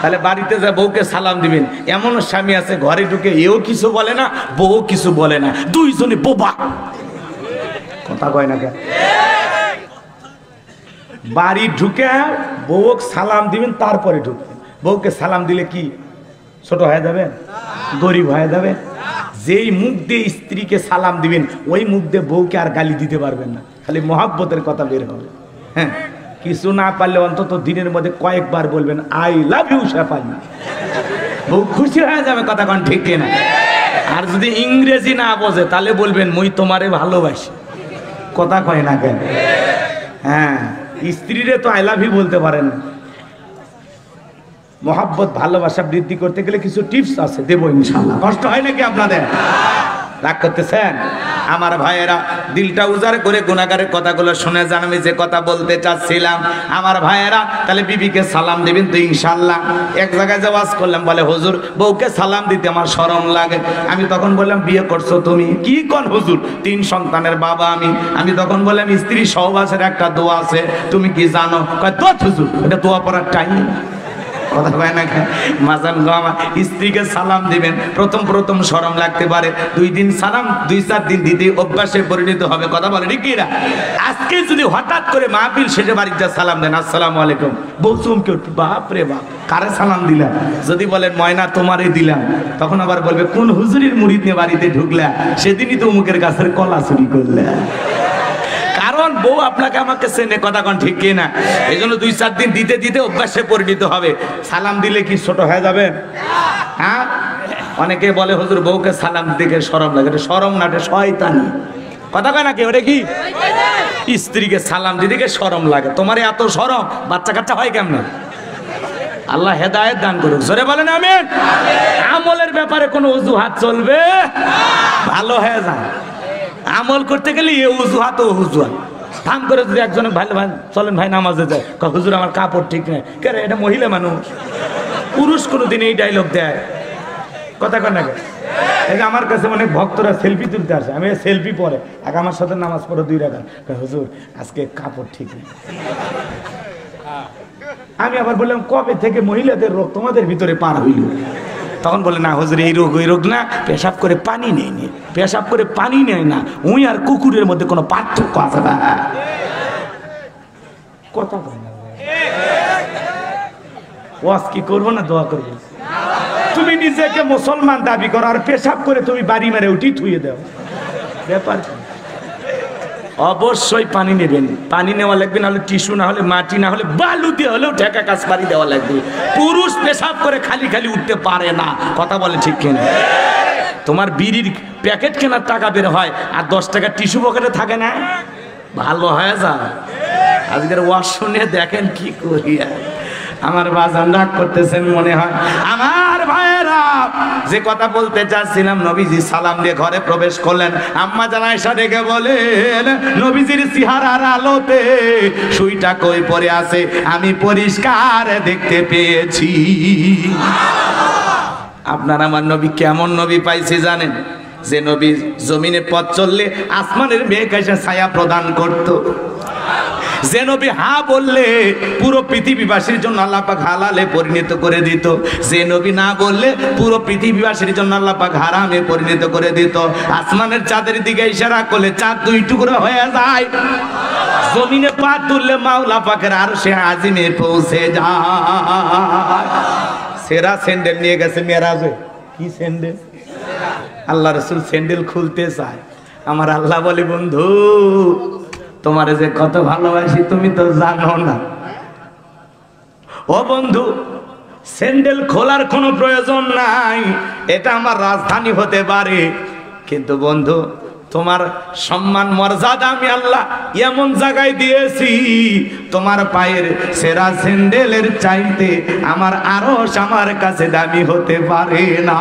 তাহলে বাড়িতে যা বউকে সালাম দিবেন। এমন স্বামী আছে ঘরে ঢুকে এও কিছু বলে না, বউ কিছু বলে না, দুইজনে বোবা। কথা কয় না কেন? বাড়ি ঢুকে বউকে সালাম দিবেন, তারপরে ঢুকবেন। বউকে সালাম দিলে কি ছোট হয়ে যাবে? গরিব হয়ে যাবে? যেই মুখ দিয়ে স্ত্রীকে সালাম দিবেন, ওই মুখ দিয়ে বউকে আর গালি দিতে পারবেন না, খালি মহাব্বতের কথা বের হবে। হ্যাঁ, কিছু না পারলে অন্তত দিনের মধ্যে কয়েকবার বলবেন আই লাভ ইউ শেফালি। বউ খুশি হয়ে যাবে। কথা কোন ঠিক কিনা? আর যদি ইংরেজি না বোঝে, তাহলে বলবেন মুই তোমারে ভালোবাসি। কথা কয় না কেন? হ্যাঁ, স্ত্রীরে তো আই লাভ ইউ বলতে পারেন না। মহাব্বত, ভালোবাসা বৃদ্ধি করতে গেলে কিছু টিপস আছে, দেবো ইনশাআল্লাহ। কষ্ট হয় নাকি আপনাদের? রাগ করতেছেন? আমার ভাইয়েরা, দিলটা উজাড় করে গুনাহগারের কথাগুলো শুনে যান আমি যে কথা বলতে চাচ্ছিলাম। আমার ভাইয়েরা, তাহলে বিবিকে সালাম দিবেন তো ইনশাআল্লাহ। এক জায়গায় যে ওয়াজ করলাম, বলে হুজুর বউকে সালাম দিতে আমার শরম লাগে। আমি তখন বললাম বিয়ে করছো তুমি? কি কোন হুজুর, 3 সন্তানের বাবা আমি। আমি তখন বললাম স্ত্রী সহবাসের একটা দোয়া আছে, তুমি কি জানো? কয় দোয়া হুজুর, এটা দোয়া পড়ার টাইম। কথা কয় না কেন? মাজান গো, আমার স্ত্রীকে সালাম দিবেন। প্রথম শরম লাগতে পারে, 2 দিন সালাম, 2-4 দিন দিতে অভ্যাসে পরিণত হবে। কথা বলে ঠিক কিনা? আজকে যদি হঠাৎ করে মাহফিল শেষে বাড়িতে সালাম দেন, আসসালামু আলাইকুম, বউ চমকে উঠবে, বাপ রে বাপ, কারে সালাম দিলাম? যদি বলেন ময়না তোমারই দিলাম, তখন আবার বলবে কোন হুজুরির মুরিদ নিয়ে বাড়িতে ঢুকলা, সেদিনই তো মুখের গাছের কলা চুরি করলে। কারণ বউ আপনাকে আমাকে চেনে। কথা কোন ঠিক কিনা? এই জন্য 2-4 দিন দিতে দিতে অভ্যাসে পরিণত হবে। সালাম দিলে কি ছোট হয়ে যাবে? হ্যাঁ, অনেকে বলে হুজুর বউকে সালাম দিকে শরম লাগে। এটা শরম না, এটা শয়তানি। কথা কয় নাকি? ওটা কি? স্ত্রীকে সালাম দিতে শরম লাগে। তোমার এত শরম, বাচ্চা কাচ্চা হয় কেমনে? আল্লাহ হেদায়েত দান করুক। জোরে বলেন আমিন। আমলের ব্যাপারে কোনো অজুহাত চলবে? ভালো হয়ে যায়। আমল করতে গেলে এ অজুহাত ও অজুহাত। থাম করে যদি একজনে ভাই চলেন ভাই নামাজে যায়, হুজুর আমার কাপড় ঠিক নেই। কেন? এটা মহিলা মানুষ। পুরুষ কোনোদিন এই ডায়লগ দেয়? কথা কয় না? এই যে আমার কাছে অনেক ভক্তরা সেলফি তুলতে আসে, আমি সেলফি পরে এক আমার সাথে নামাজ পড়ে 2 রাকাত, হুজুর আজকে কাপড় ঠিক নেই। আমি আবার বললাম কবে থেকে মহিলাদের রোগ তোমাদের ভিতরে পার হইল? তখন বলে না হুজুর এই রোগ ওই রোগ না, পেশাব করে পানি নেই নি, পেশাব করে পানি নেয় না, উই আর কুকুরের মধ্যে কোনো পার্থক্য আছে না। কথা বলে না, ওয়াজ কি করবো না দোয়া করবো? তুমি নিজেকে মুসলমান দাবি করো আর পেশাব করে তুমি বাড়ি মেরে উঠি থুয়ে দাও, ব্যাপার? অবশ্যই পানি নেবেন, পানি নেওয়া লাগবে, না হলে টিস্যু, না হলে মাটি, না হলে বালু দিয়ে হলেও ঠেকা কাজ পানি দেওয়া লাগবে। পুরুষ পেশাব করে খালি খালি উঠতে পারে না। কথা বলে ঠিক কিনা? তোমার বিড়ির প্যাকেট কেনার টাকা বের হয় আর 10 টাকা টিস্যু পকেটে থাকে না, ভালো হয়ে যায়। আজকের ওয়াজ শুনে দেখেন কি করিয়া। আমার বাজান রাগ করতেছেন মনে হয়। আমার ভাইয়েরা, যে কথা বলতে চাচ্ছিলাম, নবীজি সালাম দিয়ে ঘরে প্রবেশ করলেন। আম্মা জান আয়েশা ডেকে বলেন, নবীজির চেহারার আলোতে সুইটা কই পড়ে আছে আমি পরিষ্কার দেখতে পেয়েছি। আপনার আমার নবী কেমন নবী পাইছে জানেন? যে নবী জমিনে পথ চললে আসমানের মেঘ এসে ছায়া প্রদান করত। যে নবী হা বললে পুরো পৃথিবীবাসীর জন্য আল্লাহ পাক হালালে পরিণত করে দিত। যে নবী না বললে পুরো পৃথিবীবাসীর জন্য আল্লাহ পাক হারামে পরিণত করে দিত। আসমানের চাঁদের দিকে ইশারা করলে চাঁদ 2 টুকরো হয়ে যায়। জমিনে পা তুললে মাওলা পাকের আরশে আজিমে পৌঁছে যায়। সেরা স্যান্ডেল নিয়ে গেছে মেরাজে। কি স্যান্ডেল? আল্লাহ রাসূল স্যান্ডেল খুলতে চায়, আমার আল্লাহ বলে বন্ধু তোমারে যে কত ভালোবাসি তুমি তো জানো না। ও বন্ধু স্যান্ডেল খোলার কোনো প্রয়োজন নাই, এটা আমার রাজধানী হতে পারে, কিন্তু বন্ধু তোমার সম্মান মর্যাদা আমি আল্লাহ এমন জায়গায় দিয়েছি, তোমার পায়ের সেরা স্যান্ডেলের চাইতে আমার আরশ আমার কাছে দামি হতে পারে না।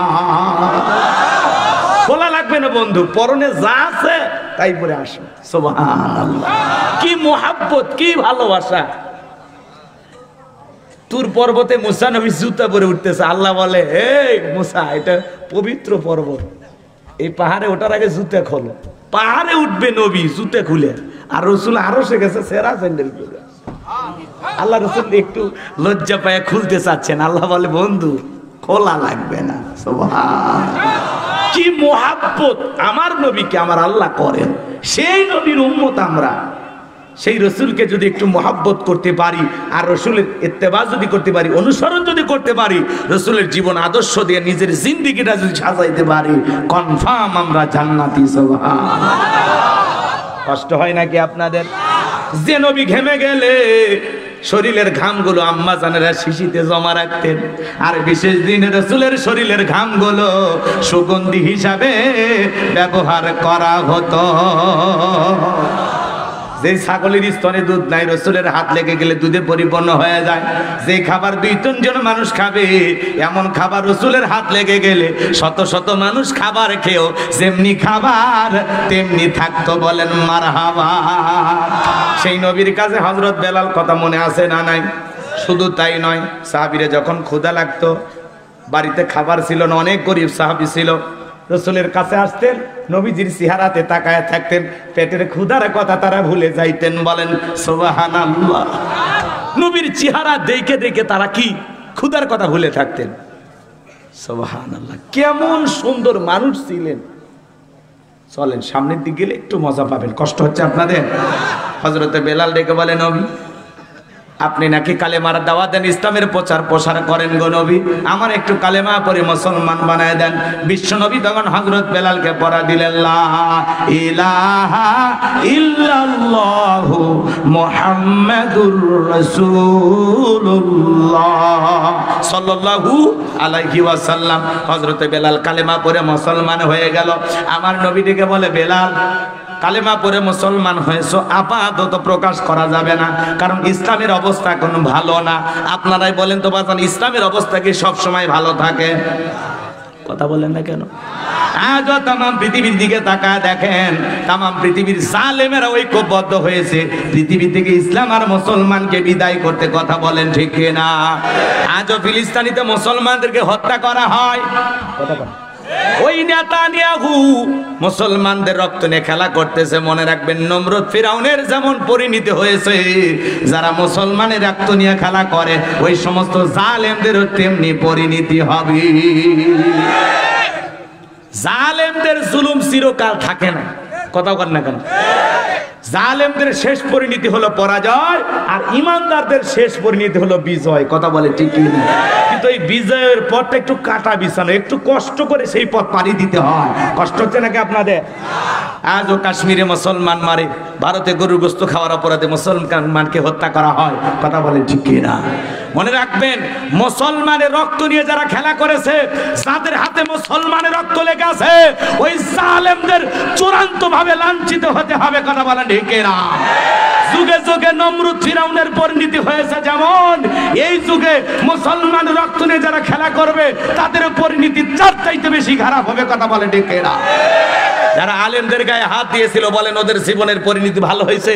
খোলা লাগবে না বন্ধু, পরনে যা আছে তাই পরে আসো। সুবহানাল্লাহ, কি মোহাব্বত, কি ভালোবাসা। তুর পর্বতে মুসা নবী জুতা পরে উঠতেছে, আল্লাহ বলে এই মুসা এটা পবিত্র পর্বত, এই পাহাড়ে ওঠার আগে জুতা খোলো। পাহাড়ে উঠবে নবী জুতা খুলে, আর রসুল আরো সে গেছে সেরা স্যান্ডেল খুলে। আল্লাহ রসুল একটু লজ্জা পায়ে খুলতে চাচ্ছেন, আল্লাহ বলে বন্ধু খোলা লাগবে না। সুবহানাল্লাহ, কি মোহাব্বত আমার নবীকে আমার আল্লাহ করেন। সেই নবীর উম্মত আমরা, সেই রসুলকে যদি একটু মোহাব্বত করতে পারি আর রসুলের ইত্তেবা যদি করতে পারি, অনুসরণ যদি করতে পারি, রসুলের জীবন আদর্শ দিয়ে নিজের জিন্দেগিটা যদি সাজাইতে পারি, কনফার্ম আমরা জান্নাতি। সুবহানাল্লাহ, কষ্ট হয় নাকি আপনাদের? যে নবী ঘেমে গেলে শরীরের ঘামগুলো আম্মা জানেরা শিশিতে জমা রাখতেন, আর বিশেষ দিনে রসুলের শরীরের ঘামগুলো সুগন্ধি হিসাবে ব্যবহার করা হতো। যে ছাগলের স্তনে দুধ নাই, রসুলের হাত লেগে গেলে দুধে পরিপূর্ণ হয়ে যায়। যে খাবার 2-3 জন মানুষ খাবে, এমন খাবার রসুলের হাত লেগে গেলে শত শত মানুষ খাবার খেয়েও যেমনি খাবার তেমনি থাকতো। বলেন মারহাবা। সেই নবীর কাছে হযরত বেলাল কথা মনে আছে না নাই? শুধু তাই নয়, সাহাবীরা যখন ক্ষুধা লাগতো, বাড়িতে খাবার ছিল না, অনেক গরিব সাহাবী ছিল, রসুলের কাছে আসতেন, নবীজির চেহারাতে তাকায় থাকতেন, পেটের ক্ষুধার কথা তারা ভুলে যাইতেন। বলেন সুবহানাল্লাহ, নবীর চেহারা দেখে দেখে তারা কি ক্ষুধার কথা ভুলে থাকতেন। সুবহানাল্লাহ, কেমন সুন্দর মানুষ ছিলেন। চলেন সামনের দিকে গেলে একটু মজা পাবেন। কষ্ট হচ্ছে আপনাদের? হযরতে বেলাল ডেকে বলে নবী আপনি নাকি কালেমার দাওয়াত দেন, ইসলামের প্রচার প্রসার করেন গো নবী, আমার একটু কালেমা পড়ে মুসলমান বানায় দেন। বিশ্ব নবী তখন হযরত বেলালকে পড়া দিলেন, লা ইলাহা ইল্লাল্লাহু মুহাম্মাদুর রাসূলুল্লাহ সাল্লাল্লাহু আলাইহি ওয়াসাল্লাম। হযরত বেলাল কালেমা পড়ে মুসলমান হয়ে গেল। আমার নবী ডেকে বলে, বেলাল কালেমা পড়ে মুসলমান হয়েছো, আপাতত প্রকাশ করা যাবে না, কারণ ইসলামের অবস্থা কোনো ভালো না। আপনারাই বলেন তো বাজান, ইসলামের অবস্থা কি সব সময় ভালো থাকে? কথা বলেন না কেন? আজও তাম পৃথিবীর দিকে তাকায় দেখেন, তাম পৃথিবীর জালেমেরা ঐক্যবদ্ধ হয়েছে পৃথিবী থেকে ইসলাম আর মুসলমানকে বিদায় করতে। কথা বলেন ঠিক না? আজও ফিলিস্তিনিতে মুসলমানদেরকে হত্যা করা হয়। কথা বলেন, ওই নেতানিয়াহু মুসলমানদের রক্ত নিয়ে খেলা করতেছে। মনে রাখবেন, নমরুদ ফিরাউনের যেমন পরিণতি হয়েছে, যারা মুসলমানের রক্ত নিয়ে খেলা করে ওই সমস্ত জালেমদেরও তেমনি পরিণতি হবে। জালেমদের জুলুম চিরকাল থাকে না। কথা বলেন না কেন? জালেমদের শেষ পরিণতি হলো পরাজয়, আর ইমানদারদের শেষ পরিণতি হলো বিজয়। কথা বলে ঠিক কি না? কিন্তু এই বিজয়ের পথটা একটু কাটা বিছানো, একটু কষ্ট করে সেই পথ পাড়ি দিতে হয়। কষ্ট হচ্ছে নাকি আপনাদের? আজও কাশ্মীরে মুসলমান মারে, ভারতে গরুর গোশত খাওয়ার অপরাধে মুসলমানকে হত্যা করা হয়। কথা বলে ঠিক কি না? মনে রাখবেন, মুসলমানের রক্ত নিয়ে যারা খেলা করেছে, যাদের হাতে মুসলমানের রক্ত লেগে আছে, ওই জালেমদের চূড়ান্ত ভাবে লাঞ্ছিত হতে হবে। কথা বলেন ঠিক না? যুগে যুগে নমরুদ ফিরাউনের পরিণতি হয়েছে যেমন, এই যুগে মুসলমানের রক্ত নিয়ে যারা খেলা করবে তাদের পরিণতি চার চাইতে বেশি খারাপ হবে। কথা বলেন ঠিক না? যারা আলেমদের গায়ে হাত দিয়েছিল, বলেন ওদের জীবনের পরিণতি ভালো হয়েছে?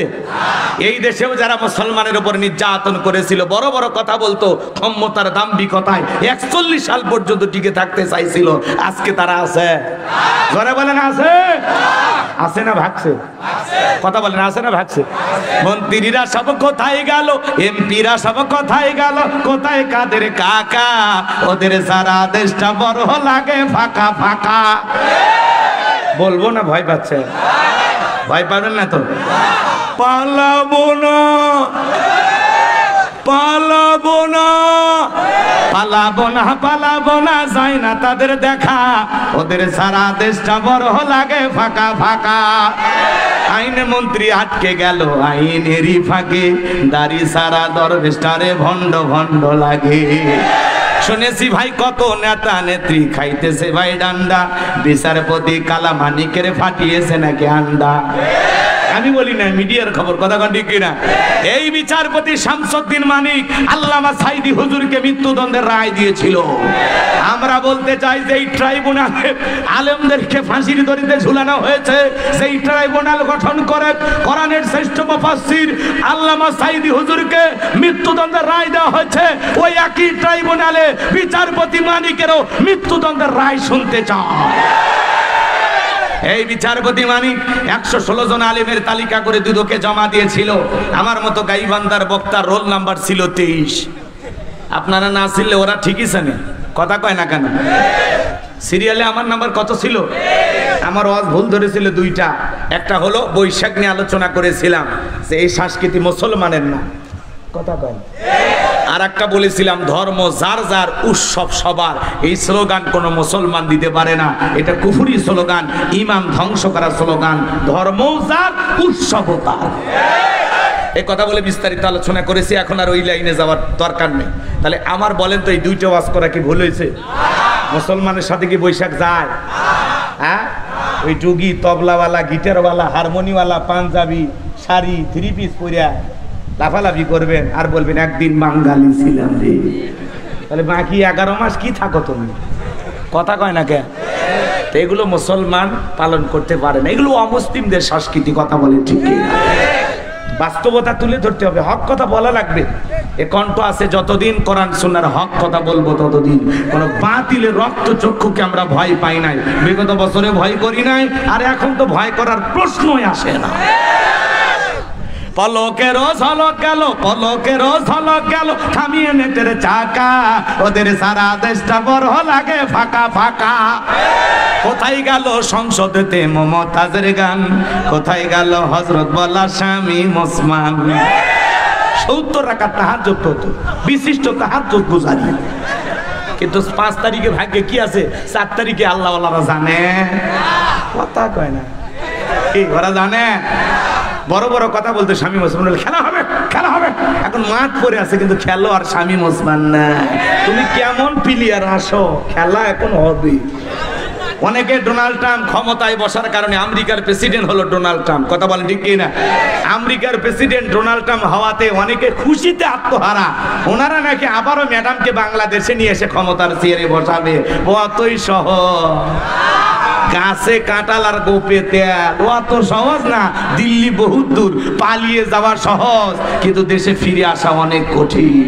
এই দেশেও যারা মুসলমানের উপর নির্যাতন করেছিল, বড় বড় কথা বলতো, ক্ষমতার দাম্ভিকতায় 41 সাল পর্যন্ত টিকে থাকতে চাইছিল, আজকে তারা আছে? জোরে বলেন আছে? আছে না ভাগছে? কথা বলেন আছে না ভাগছে? মন্ত্রীরা সব কোথায় গেল, এমপিরা সব কোথায় গেল, কোথায় কাদের কাকা, ওদের সারা দেশটা বড় লাগে ফাঁকা ফাঁকা। বলবো না ভয় পাচ্ছে? ভয় পাবেন না তো? পালাবো না, পালাবো না, পালাবো না যায় না তাদের দেখা, ওদের সারা দেশটা বড় লাগে ফাঁকা ফাঁকা। আইন মন্ত্রী আটকে গেল আইনেরই ফাঁকে, দাড়ি সারা দরবেশটারে ভণ্ড ভণ্ড লাগে। শুনেছি ভাই কত নেতা নেত্রী খাইতেছে ভাই ডান্ডা, বিচারপতি কালামানিকের ফাটিয়েছে নাকি আন্ডা। আমি বলি না, মিডিয়ার খবর, কথা ঠিক কিনা? এই বিচারপতি শামসুদ্দিন মানিক আল্লামা সাইদি হুজুরকে মৃত্যুদণ্ডের রায় দিয়েছিল। আমরা বলতে চাই যে এই ট্রাইব্যুনালে আলেমদেরকে ফাঁসির দড়িতে ঝুলানো হয়েছে, সেই ট্রাইব্যুনাল গঠন করে কোরআনের শ্রেষ্ঠ মুফাসসির আল্লামা সাইদি হুজুরকে মৃত্যুদণ্ডের রায় দেওয়া হয়েছে। ওই একই ট্রাইব্যুনালে বিচারপতি মানিকেরও মৃত্যুদণ্ডের রায় শুনতে চায়। এই বিচারপতি মানিক 116 জন আলেমের তালিকা করে দুদকে জমা দিয়েছিল। আমার মতো গাইবান্দার বক্তার রোল নাম্বার ছিল 23। আপনারা না ছিলে ওরা ঠিকই জানে, কথা কয় না কেন? সিরিয়ালে আমার নাম্বার কত ছিল? আমার ওয়াজ ভুল ধরেছিল দুইটা। একটা হলো বৈশাখ নিয়ে আলোচনা করেছিলাম যে এই সংস্কৃতি মুসলমানের না, কথা কয়। আর একটা বলেছিলাম ধর্ম যার যার উৎসব সবার, এই স্লোগান কোনো মুসলমান দিতে পারে না, এটা কুফরি স্লোগান, ইমান ধ্বংস করা স্লোগান। ধর্ম যার উৎসব তার, এই কথা বলে বিস্তারিত আলোচনা করেছি। এখন আর ওই লাইনে যাওয়ার দরকার নেই। তাহলে আমার বলেন তো, এই দুইটা ওয়াজ করা কি ভুল হয়েছে? মুসলমানের সাথে কি বৈশাখ যায়? হ্যাঁ, ওই টুগি তবলাওয়ালা, গিটারওয়ালা, হারমোনিওয়ালা, পাঞ্জাবি শাড়ি, 3 পিস পরিয়া লাফালাফি করবেন আর বলবেন একদিন বাঙালি ছিলাম রে। তাহলে বাকি 11 মাস কি থাকো তুমি, কথা কয় না কে? তো এগুলো মুসলমান পালন করতে পারে না, এগুলো অমুসলিমদের সংস্কৃতি, কথা বলে ঠিক কি? বাস্তবতা তুলে ধরতে হবে, হক কথা বলা লাগবে। এ কণ্ঠ আছে যতদিন কোরআন সুন্নাহর হক কথা বলবো ততদিন। কোন বাতিলের রক্ত চক্ষুকে আমরা ভয় পাই নাই, বিগত বছরে ভয় করি নাই, আর এখন তো ভয় করার প্রশ্নই আসে না। পলকেরও ঝলক গেল, পলকেরও ঝলক গেল, থামিয়ে নেটের চাকা, ওদের সারা দেশটা বড় লাগে ফাঁকা ফাঁকা। কোথায় গেল সংসদেতে মমতাজের গান, কোথায় গেল হযরত বলা স্বামী ওসমান। 70 রাকাত তাহাজ্জুদ হতো, বিশিষ্ট তাহাজ্জুদ গুজারি। কিন্তু 5 তারিখে ভাগ্যে কি আছে, 4 তারিখে আল্লাহ ওয়ালারা জানে, কথা কয় না, এই ওরা জানে। বড় বড় কথা বলতে স্বামী ওসমান খেলা হবে, খেলা হবে, এখন মাঠ পড়ে আছে কিন্তু খেলো আর স্বামী ওসমান না। তুমি কেমন প্লেয়ার আসো, খেলা এখন হবে। অনেকে ডোনাল্ড ট্রাম্প ক্ষমতায় বসার কারণে, আমেরিকার প্রেসিডেন্ট হলো ডোনাল্ড ট্রাম্প, কথা বলেন ঠিক কি না? আমেরিকার প্রেসিডেন্ট ডোনাল্ড ট্রাম্প হওয়াতে অনেকে খুশিতে আত্মহারা। ওনারা নাকি আবারও ম্যাডামকে বাংলাদেশে নিয়ে এসে ক্ষমতার চেয়ারে বসাবে, অতই সহজ। গাছে কাঁঠাল আর গোপে তেল, ও তো সহজ না। দিল্লি বহুত দূর, পালিয়ে যাওয়া সহজ, কিন্তু দেশে ফিরে আসা অনেক কঠিন।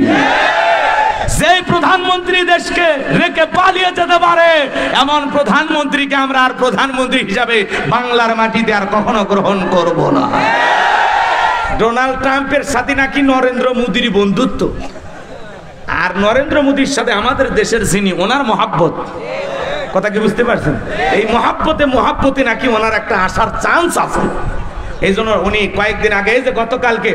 যে প্রধানমন্ত্রী দেশকে রেখে পালিয়ে যেতে পারে, এমন প্রধানমন্ত্রীকে আমরা আর প্রধানমন্ত্রী হিসাবে বাংলার মাটিতে আর কখনো গ্রহণ করব না। ডোনাল্ড ট্রাম্পের সাথে নাকি নরেন্দ্র মোদীর বন্ধুত্ব, আর নরেন্দ্র মোদীর সাথে আমাদের দেশের যিনি, ওনার মহাব্বত, কথা কি বুঝতে পারছেন? এই মহাব্বতে নাকি ওনার একটা আসার চান্স আছে। এই জন্য উনি কয়েকদিন আগে, যে গতকালকে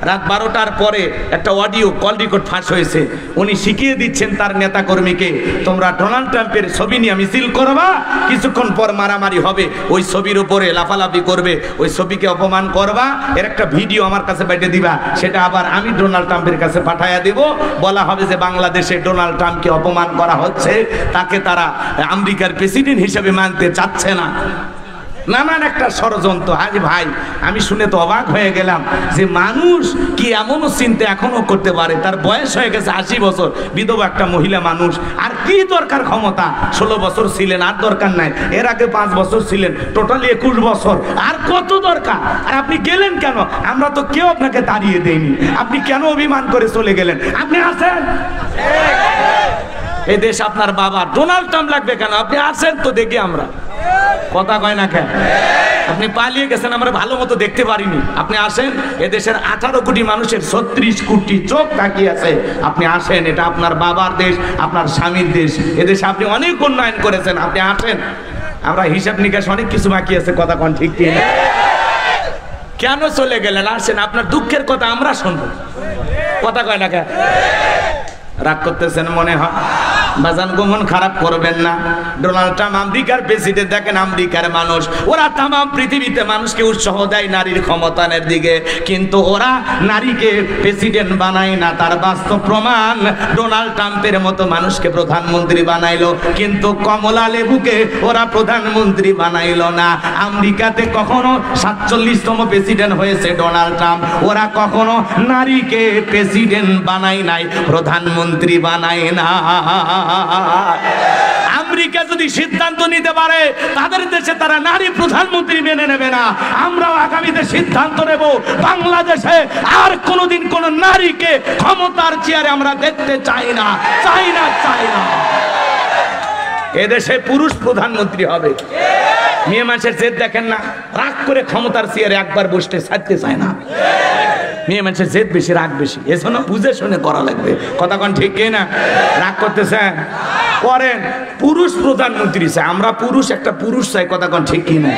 রাত 12টার পরে একটা অডিও কল রেকর্ড ফাঁস হয়েছে, উনি শিখিয়ে দিচ্ছেন তার নেতা কর্মীকে, তোমরা ডোনাল্ড ট্রাম্পের ছবি নিয়ে মিছিল করবা, কিছুক্ষণ পর মারামারি হবে, ওই ছবির উপরে লাফালাফি করবে, ওই ছবিকে অপমান করবা, এর একটা ভিডিও আমার কাছে পাঠিয়ে দিবা, সেটা আবার আমি ডোনাল্ড ট্রাম্পের কাছে পাঠাইয়া দেব। বলা হবে যে বাংলাদেশে ডোনাল্ড ট্রাম্পকে অপমান করা হচ্ছে, তাকে তারা আমেরিকার প্রেসিডেন্ট হিসেবে মানতে চাচ্ছে না। নানান একটা ষড়যন্ত্র। আজ ভাই আমি শুনে তো অবাক হয়ে গেলাম যে মানুষ কি এমনও চিন্তা এখনো করতে পারে। তার বয়স হয়ে গেছে 80 বছর, বিধবা একটা মহিলা মানুষ, আর কি দরকার ক্ষমতা? 16 বছর ছিলেন, আর দরকার নাই। এর আগে 5 বছর ছিলেন, টোটালি 21 বছর, আর কত দরকার? আর আপনি গেলেন কেন? আমরা তো কেউ আপনাকে তাড়িয়ে দেয়নি, আপনি কেন অভিমান করে চলে গেলেন? আপনি আছেন, এই দেশ আপনার বাবা, ডোনাল্ড ট্রাম্প লাগবে কেন? আপনি আছেন তো দেখি আমরা, কথা কয় না কেন? আপনি পালিয়ে গেছেন, আমরা ভালো মতো দেখতে পারিনি। আপনি আসেন, এদেশের 18 কোটি মানুষের 36 কোটি চোখ তাকিয়ে আছে, আপনি আসেন। এটা আপনার বাবার দেশ, আপনার স্বামীর দেশ, এদেশে আপনি অনেক উন্নয়ন করেছেন, আপনি আসেন। আমরা হিসাব নিকাশ অনেক কিছু বাকি আছে, কথা কন ঠিক কি? কেন চলে গেলেন? আসেন, আপনার দুঃখের কথা আমরা শুনবো, কথা কয় না কেন? রাগ করতেছেন মনে হয়। বাজান গোমন খারাপ করবেন না। ডোনাল্ড ট্রাম্প আমেরিকার প্রেসিডেন্ট, দেখেন আমেরিকার মানুষ ওরা তাম পৃথিবীতে মানুষকে উৎসাহ দেয় নারীর ক্ষমতায়নের দিকে, কিন্তু ওরা নারীকে প্রেসিডেন্ট বানায় না। তার বাস্তব প্রমাণ, ডোনাল্ড ট্রাম্পের মতো মানুষকে প্রধানমন্ত্রী বানাইলো, কিন্তু কমলা লেবুকে ওরা প্রধানমন্ত্রী বানাইলো না। আমেরিকাতে কখনো 47তম প্রেসিডেন্ট হয়েছে ডোনাল্ড ট্রাম্প, ওরা কখনো নারীকে প্রেসিডেন্ট বানায় নাই, প্রধানমন্ত্রী বানায় না। আমেরিকা যদি সিদ্ধান্ত নিতে পারে তাদের দেশে তারা নারী প্রধানমন্ত্রী মেনে নেবে না, আমরাও আগামীতে সিদ্ধান্ত নেব বাংলাদেশে আর কোনোদিন কোন নারীকে ক্ষমতার চেয়ারে আমরা দেখতে চাই না, চাই না, চাই না। এদেশে পুরুষ প্রধানমন্ত্রী হবে। মেয়ে মানুষের জেদ দেখেন না, রাগ করে ক্ষমতার চেয়ারে একবার বসতে ছাড়তে চায় না। মেয়ে মানুষের জেদ বেশি, রাগ বেশি, এজন্য বুঝে শুনে করা লাগবে। কথা কোন ঠিক না? রাগ করতেছেন করেন, পুরুষ প্রধানমন্ত্রী চাই আমরা, পুরুষ একটা পুরুষ চাই। কথা কোন ঠিক না?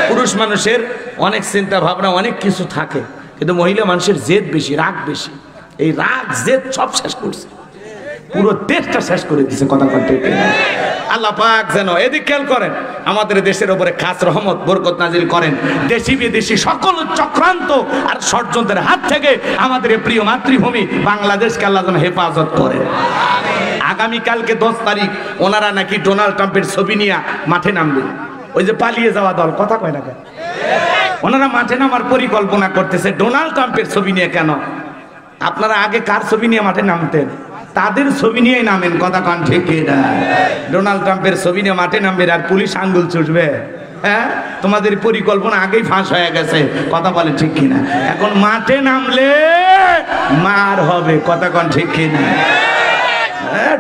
পুরুষ মানুষের অনেক চিন্তা ভাবনা, অনেক কিছু থাকে, কিন্তু মহিলা মানুষের জেদ বেশি, রাগ বেশি। এই রাগ জেদ সব শেষ করছে, পুরো দেশটা শেষ করে দিচ্ছে। কথা কোন ঠিক না? আল্লাহ পাক যেন এদিক খেয়াল করেন, আমাদের দেশের উপরে খাস রহমত বরকত নাজিল করেন। দেশি বিদেশি সকল চক্রান্ত আর ষড়যন্ত্রের হাত থেকে আমাদের প্রিয় মাতৃভূমি বাংলাদেশকে আল্লাহ যেন হেফাজত করেন। আগামীকালকে 10 তারিখ ওনারা নাকি ডোনাল্ড ট্রাম্পের ছবি নিয়ে মাঠে নামবে। ওই যে পালিয়ে যাওয়া দল, কথা কয় না কেন? ওনারা মাঠে নামার পরিকল্পনা করতেছে ডোনাল্ড ট্রাম্পের ছবি নিয়ে। কেন? আপনারা আগে কার ছবি নিয়ে মাঠে নামতেন? তাদের ছবি নিয়ে নামেন। কথা কান ঠিক না? ডোনাল্ড ট্রাম্পের ছবি নিয়ে মাঠে নামবে আর পুলিশ আঙ্গুল ছুটবে। হ্যাঁ, তোমাদের পরিকল্পনা আগেই ফাঁস হয়ে গেছে। কথা বলে ঠিক কিনা? এখন মাঠে নামলে মার হবে। কথা কান ঠিক কিনা?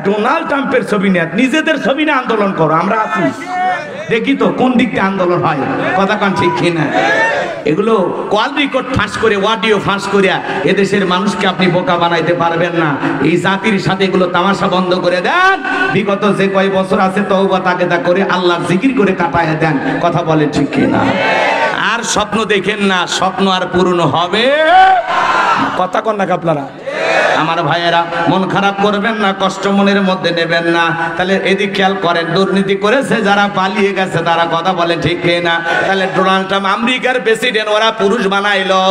ডোনাল্ড ট্রাম্পের ছবি নিয়ে নিজেদের ছবি নিয়ে আন্দোলন করো, আমরা আছি, দেখি তো কোন দিক থেকে আন্দোলন হয়। কথা কান ঠিক কিনা? এগুলো কল রেকর্ড ফাঁস করে, অডিও ফাঁস করিয়া এদেশের মানুষকে আপনি বোকা বানাইতে পারবেন না। এই জাতির সাথে এগুলো তামাশা বন্ধ করে দেন। বিগত যে কয় বছর আছে তওবা তাকেদা করে আল্লাহর জিকির করে কাটায় দেন। কথা বলে ঠিক কিনা? আর স্বপ্ন দেখেন না, স্বপ্ন আর পূরণ হবে। কথা কন না আপনারা? আমার ভাইয়েরা, মন খারাপ করবেন না, কষ্ট মনের মধ্যে নেবেন না। তাহলে এদিক খেয়াল করেন, দুর্নীতি করেছে যারা, পালিয়ে গেছে তারা। কথা বলে ঠিক না? তাহলে ডোনাল্ড ট্রাম্প আমেরিকার প্রেসিডেন্ট, ওরা পুরুষ বানাইলো,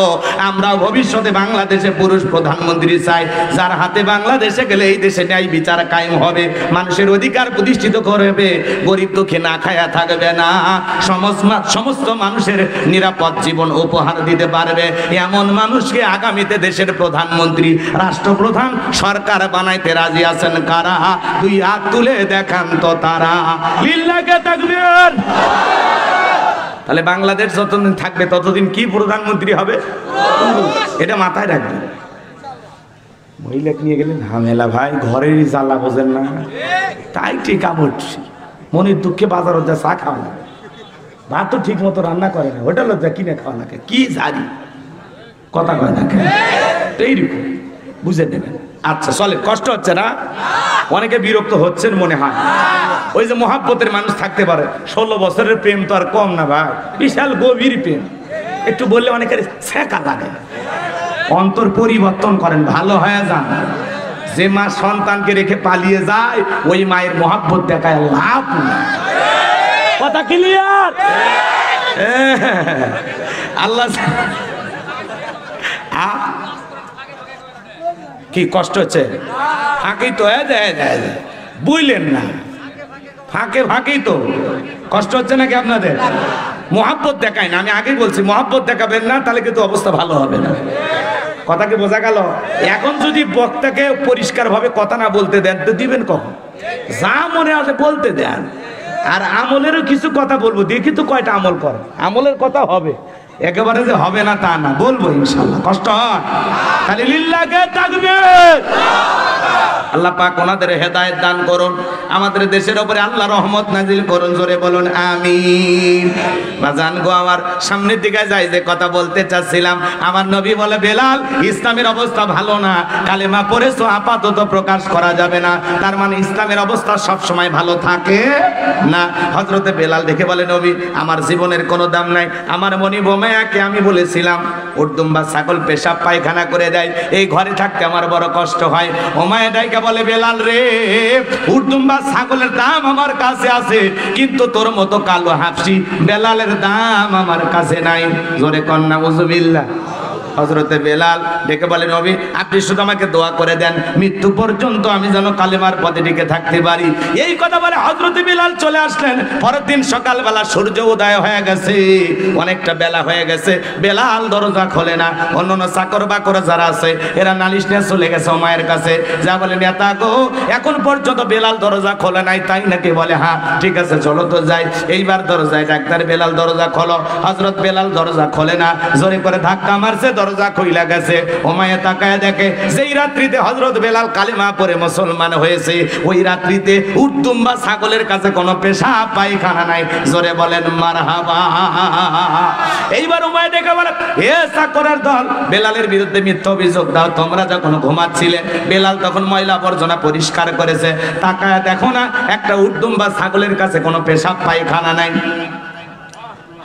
আমরাও ভবিষ্যতে বাংলাদেশে পুরুষ প্রধানমন্ত্রী চাই, যার হাতে বাংলাদেশে গেলে এই দেশে ন্যায় বিচার কায়েম হবে, মানুষের অধিকার প্রতিষ্ঠিত করবে, গরিব দুঃখী না খায়া থাকবে না, সমস্ত মানুষের নিরাপদ জীবন উপহার দিতে পারবে, এমন মানুষকে আগামীতে দেশের প্রধানমন্ত্রী, রাষ্ট্রপ্রধান, সরকার বানাইতে রাজি আছেন কারা? 2 হাত তুলে দেখান তো তারা। লিল্লাহে তাকবীর। তাহলে বাংলাদেশ যতদিন থাকবে ততদিন কি প্রধানমন্ত্রী হবে? এটা মাথায় রাখবেন। মহিলা নিয়ে গেলেন ঝামেলা ভাই, ঘরেরই জ্বালা বোঝেন না, তাই ঠিক আমছি। মনের দুঃখে বাজারও যা চা খাওয়া লাগে, ভাত তো ঠিক মতো রান্না করে না, হোটেলে যা কিনে খাওয়া লাগে, কি জানি কথা কয় না কেন? এইরকম বুঝে নেবেন। আচ্ছা চলে, কষ্ট হচ্ছে না? অনেকে বিরক্ত হচ্ছেন মনে হয়। ওই যে মহাব্বতের মানুষ থাকতে পারে, 16 বছরের প্রেম তো আর কম না ভাই, বিশাল গভীর প্রেম। একটু বললে অনেকের ছেঁকা লাগে। অন্তর পরিবর্তন করেন, ভালো হয়ে যান। যে মা সন্তানকে রেখে পালিয়ে যায়, ওই মায়ের মহাব্বত দেখায় লাভ নাই। কথা ক্লিয়ার? আল্লাহ কি কষ্ট হচ্ছে? ফাঁকি তো বুঝলেন না, ফাঁকে ফাঁকেই তো কষ্ট হচ্ছে নাকি আপনাদের? মহাব্বত দেখায় না, আমি আগেই বলছি মহাব্বত দেখাবেন না, তাহলে কিন্তু অবস্থা ভালো হবে না। কথা কি বোঝা গেল? এখন যদি বক্তাকে পরিষ্কার ভাবে কথা না বলতে দেন তো দিবেন কখন? যা মনে আছে বলতে দেন। আর আমলেরও কিছু কথা বলবো, দেখি তো কয়টা আমল করে। আমলের কথা হবে, একেবারে যে হবে না তা না, বলবো ইনশাআল্লাহ। কষ্ট হয় খালি লিল্লাহে তাকবীর। আল্লাহ পাক ওনাদের হেদায়েত দান করুন, আমাদের দেশের উপরে আল্লাহ রহমত নাজিল করুন। জোরে বলুন আমিন। বাজান গো, আমার সামনের দিকে যাই, যে কথা বলতে চাচ্ছিলাম, আমার নবী বলে, বেলাল, ইসলামের অবস্থা ভালো না, কালেমা পড়েছো আপাতত প্রকাশ করা যাবে না, তার মানে ইসলামের অবস্থা সব সময় ভালো থাকে না। হযরতে বেলাল দেখে বলে, নবী, আমার জীবনের কোনো দাম নাই, আমার মনি বোমায়াকে আমি বলেছিলাম উর্দুম্বা ছাগল পেশাব পায়খানা করে দেয়, এই ঘরে থাকতে আমার বড় কষ্ট হয়। ওমায়া ওমায় ডাইকা বলে বেলাল রে, উর্দুম্বা ছাগলের দাম আমার কাছে আছে, কিন্তু তোর মতো কালো হাফসি বেলালের দাম আমার কাছে নাই। জোরে কন্যা উযুবিল্লাহ। হযরতে বেলাল ডেকে বলেন নবী আপনি শুধু আমাকে দোয়া করে দেন, মৃত্যু পর্যন্ত আমি যেন কালেমার পথে টিকে থাকতে পারি। এই কথা বলে হযরতে বেলাল চলে আসলেন। পরের দিন সকালবেলা সূর্য উদয় হয়ে গেছে, অনেকটা বেলা হয়ে গেছে। বেলাল দরজা খোলে না। অন্যান্য চাকর বাকর যারা আছে এরা নালিশ নিয়ে চলে গেছে ওমায়ের কাছে, যা বলে নেতা গো এখন পর্যন্ত বেলাল দরজা খোলে নাই, তাই নাকি? বলে হ্যাঁ ঠিক আছে চলো তো যাই। এইবার দরজায় ডাক্তার বেলাল দরজা খোলো। হযরত বেলাল দরজা খোলে না, জোরে করে ধাক্কা মারছে, দরজা খুইলা গেছে। ওমায়ে তাকায় দেখে যেই রাত্রিতে হযরত বেলাল কালেমা পড়ে মুসলমান হয়েছে, ওই রাত্রিতে উর্দুম্বা ছাগলের কাছে কোনো পেশাব পায়খানা নাই। জোরে বলেন মারহাবা। এইবার ওমায়ে দেখে বলে হে চাকরের দল, বেলালের বিরুদ্ধে মিথ্যা অভিযোগ দাও। তোমরা যখন ঘুমাচ্ছিলে বেলাল তখন ময়লা আবর্জনা পরিষ্কার করেছে, তাকায় দেখো না একটা উর্দুম্বা ছাগলের কাছে কোনো পেশাব পায়খানা নাই।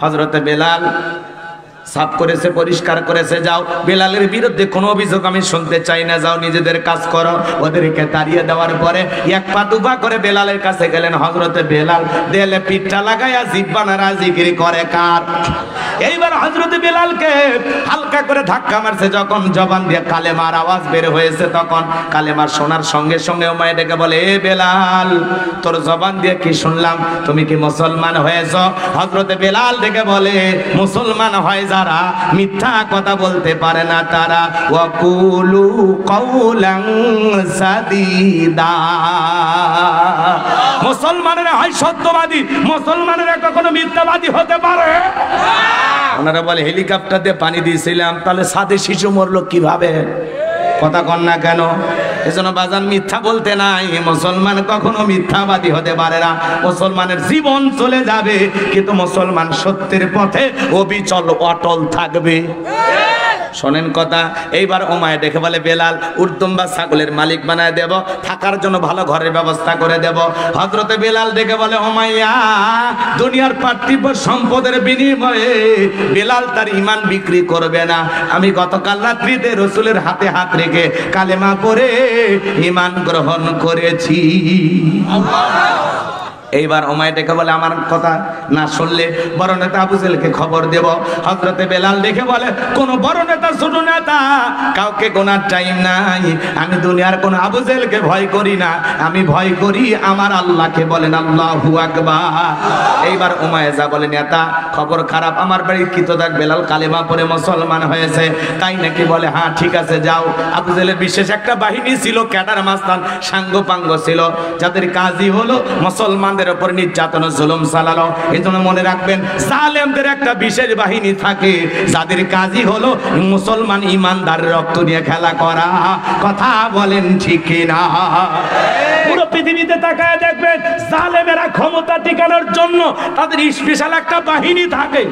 হযরতে বেলাল সাফ করেছে, পরিষ্কার করেছে। যাও, বেলালের বিরুদ্ধে কোনো অভিযোগ আমি শুনতে চাই না, যাও নিজেদের কাজ করো। ওদেরকে তাড়িয়ে দেওয়ার পরে এক পা দুপা করে বেলালের কাছে গেলেন। হযরতে বেলাল দেলে পিঠটা লাগাইয়া জিহ্বা নাড়া জিকির করে কার? এইবার হযরতে বেলালকে হালকা করে ধাক্কা মারছে। যখন জবান দিয়ে কালেমার আওয়াজ বের হয়েছে, তখন কালেমার শোনার সঙ্গে সঙ্গে ওমায়ে ডেকে বলে এ বেলাল তোর জবান দিয়ে কি শুনলাম, তুমি কি মুসলমান হয়েছো? হযরতে বেলাল ডেকে বলে মুসলমান হয় যারা মিথ্যা কথা বলতে পারে না তারা, ওয়াকুলু কাওলান সাদীদা। মুসলমানেরা হয় সত্যবাদী, মুসলমানেরা কখনো মিথ্যাবাদী হতে পারে? ওনারা বলে হেলিকপ্টার দিয়ে পানি দিয়েছিলাম, তাহলে সাথে শিশু মরলো কিভাবে? কথা কন না কেন? এজন্য বাজান মিথ্যা বলতে নাই। মুসলমান কখনো মিথ্যাবাদী হতে পারে না। মুসলমানের জীবন চলে যাবে, কিন্তু মুসলমান সত্যের পথে অবিচল অটল থাকবে। শোনেন কথা। এইবার ওমায়ে দেখে বলে বেলাল উর্দুম্বা ছাগলের মালিক বানায় দেব, থাকার জন্য ভালো ঘরের ব্যবস্থা করে দেব। হযরতে বেলাল দেখে বলে ওমাইয়া দুনিয়ার পার্থিব সম্পদের বিনিময়ে বেলাল তার ঈমান বিক্রি করবে না। আমি গতকাল রাত্রিতে রাসূলের হাতে হাত রেখে কালেমা পড়ে ঈমান গ্রহণ করেছি। এইবার ওমায়ে ডেকে বলে আমার কথা না শুনলে বড় নেতা আবু জেহেলকে খবর দেব। হযরতে বেলাল দেখে বলে কোন বড় নেতা ছোট নেতা কাউকে গোনার টাইম নাই। আমি দুনিয়ার কোন আবু জেহেলকে ভয় করি না, আমি ভয় করি আমার আল্লাহকে। বলেন আল্লাহু আকবার। এইবার ওমায়ে যা বলে নেতা খবর খারাপ, আমার বাড়ির কৃতদাস বেলাল কালেমা পড়ে মুসলমান হয়েছে। তাই নাকি? বলে হ্যাঁ ঠিক আছে যাও। আবু জেহেলের বিশেষ একটা বাহিনী ছিল, ক্যাডার মাস্তান সাঙ্গপাঙ্গ ছিল, যাদের কাজই হলো মুসলমানদের উপর নির্যাতন জুলুম চালানো। এজন্য মনে রাখবেন জালেমদের একটা বিশেষ বাহিনী থাকে, যাদের কাজই হলো মুসলমান ইমানদারের রক্ত নিয়ে খেলা করা। কথা বলেন ঠিক কিনা? পুরো পৃথিবীতে তাকায় দেখবেন জালেমেরা ক্ষমতা টিকানোর জন্য তাদের স্পেশাল একটা বাহিনী থাকে।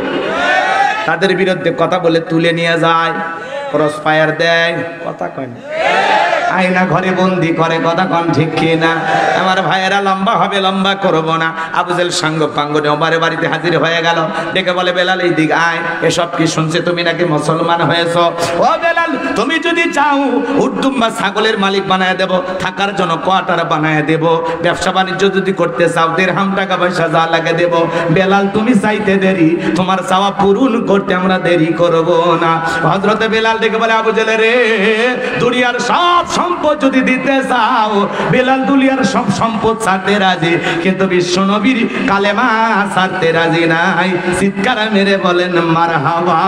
তাদের বিরুদ্ধে কথা বলে তুলে নিয়ে যায়, ক্রস ফায়ার দেয়। কথা কয় না? আয়না ঘরে বন্দি করে। কথা কন ঠিক কিনা? আমার ভাইয়েরা লম্বা হবে, লম্বা করব না। আবু জেহেল সাঙ্গ পাঙ্গ ওমারের বাড়িতে হাজির হয়ে গেল। ডেকে বলে বেলাল এই দিক আয়, এসব কি শুনছে তুমি নাকি মুসলমান হয়েছো? ও বেলাল তুমি যদি চাও উর্দুম্বা ছাগলের মালিক বানায় দেব, থাকার জন্য কোয়ার্টার বানায় দেব, ব্যবসা বাণিজ্য যদি করতে চাও দিরহাম টাকা পয়সা যা লাগে দেব। বেলাল তুমি চাইতে দেরি, তোমার চাওয়া পূরণ করতে আমরা দেরি করব না। হযরতে বেলাল ডেকে বলে আবু জেহেল রে দুনিয়ার সব সম্পদ যদি দিতে চাও, বেলাল দুনিয়ার সব সম্পদ ছাড়তে রাজি, কিন্তু বিশ্ব নবীর কালেমা ছাড়তে রাজি নাই। চিৎকার মেরে বলেন মারহাবা।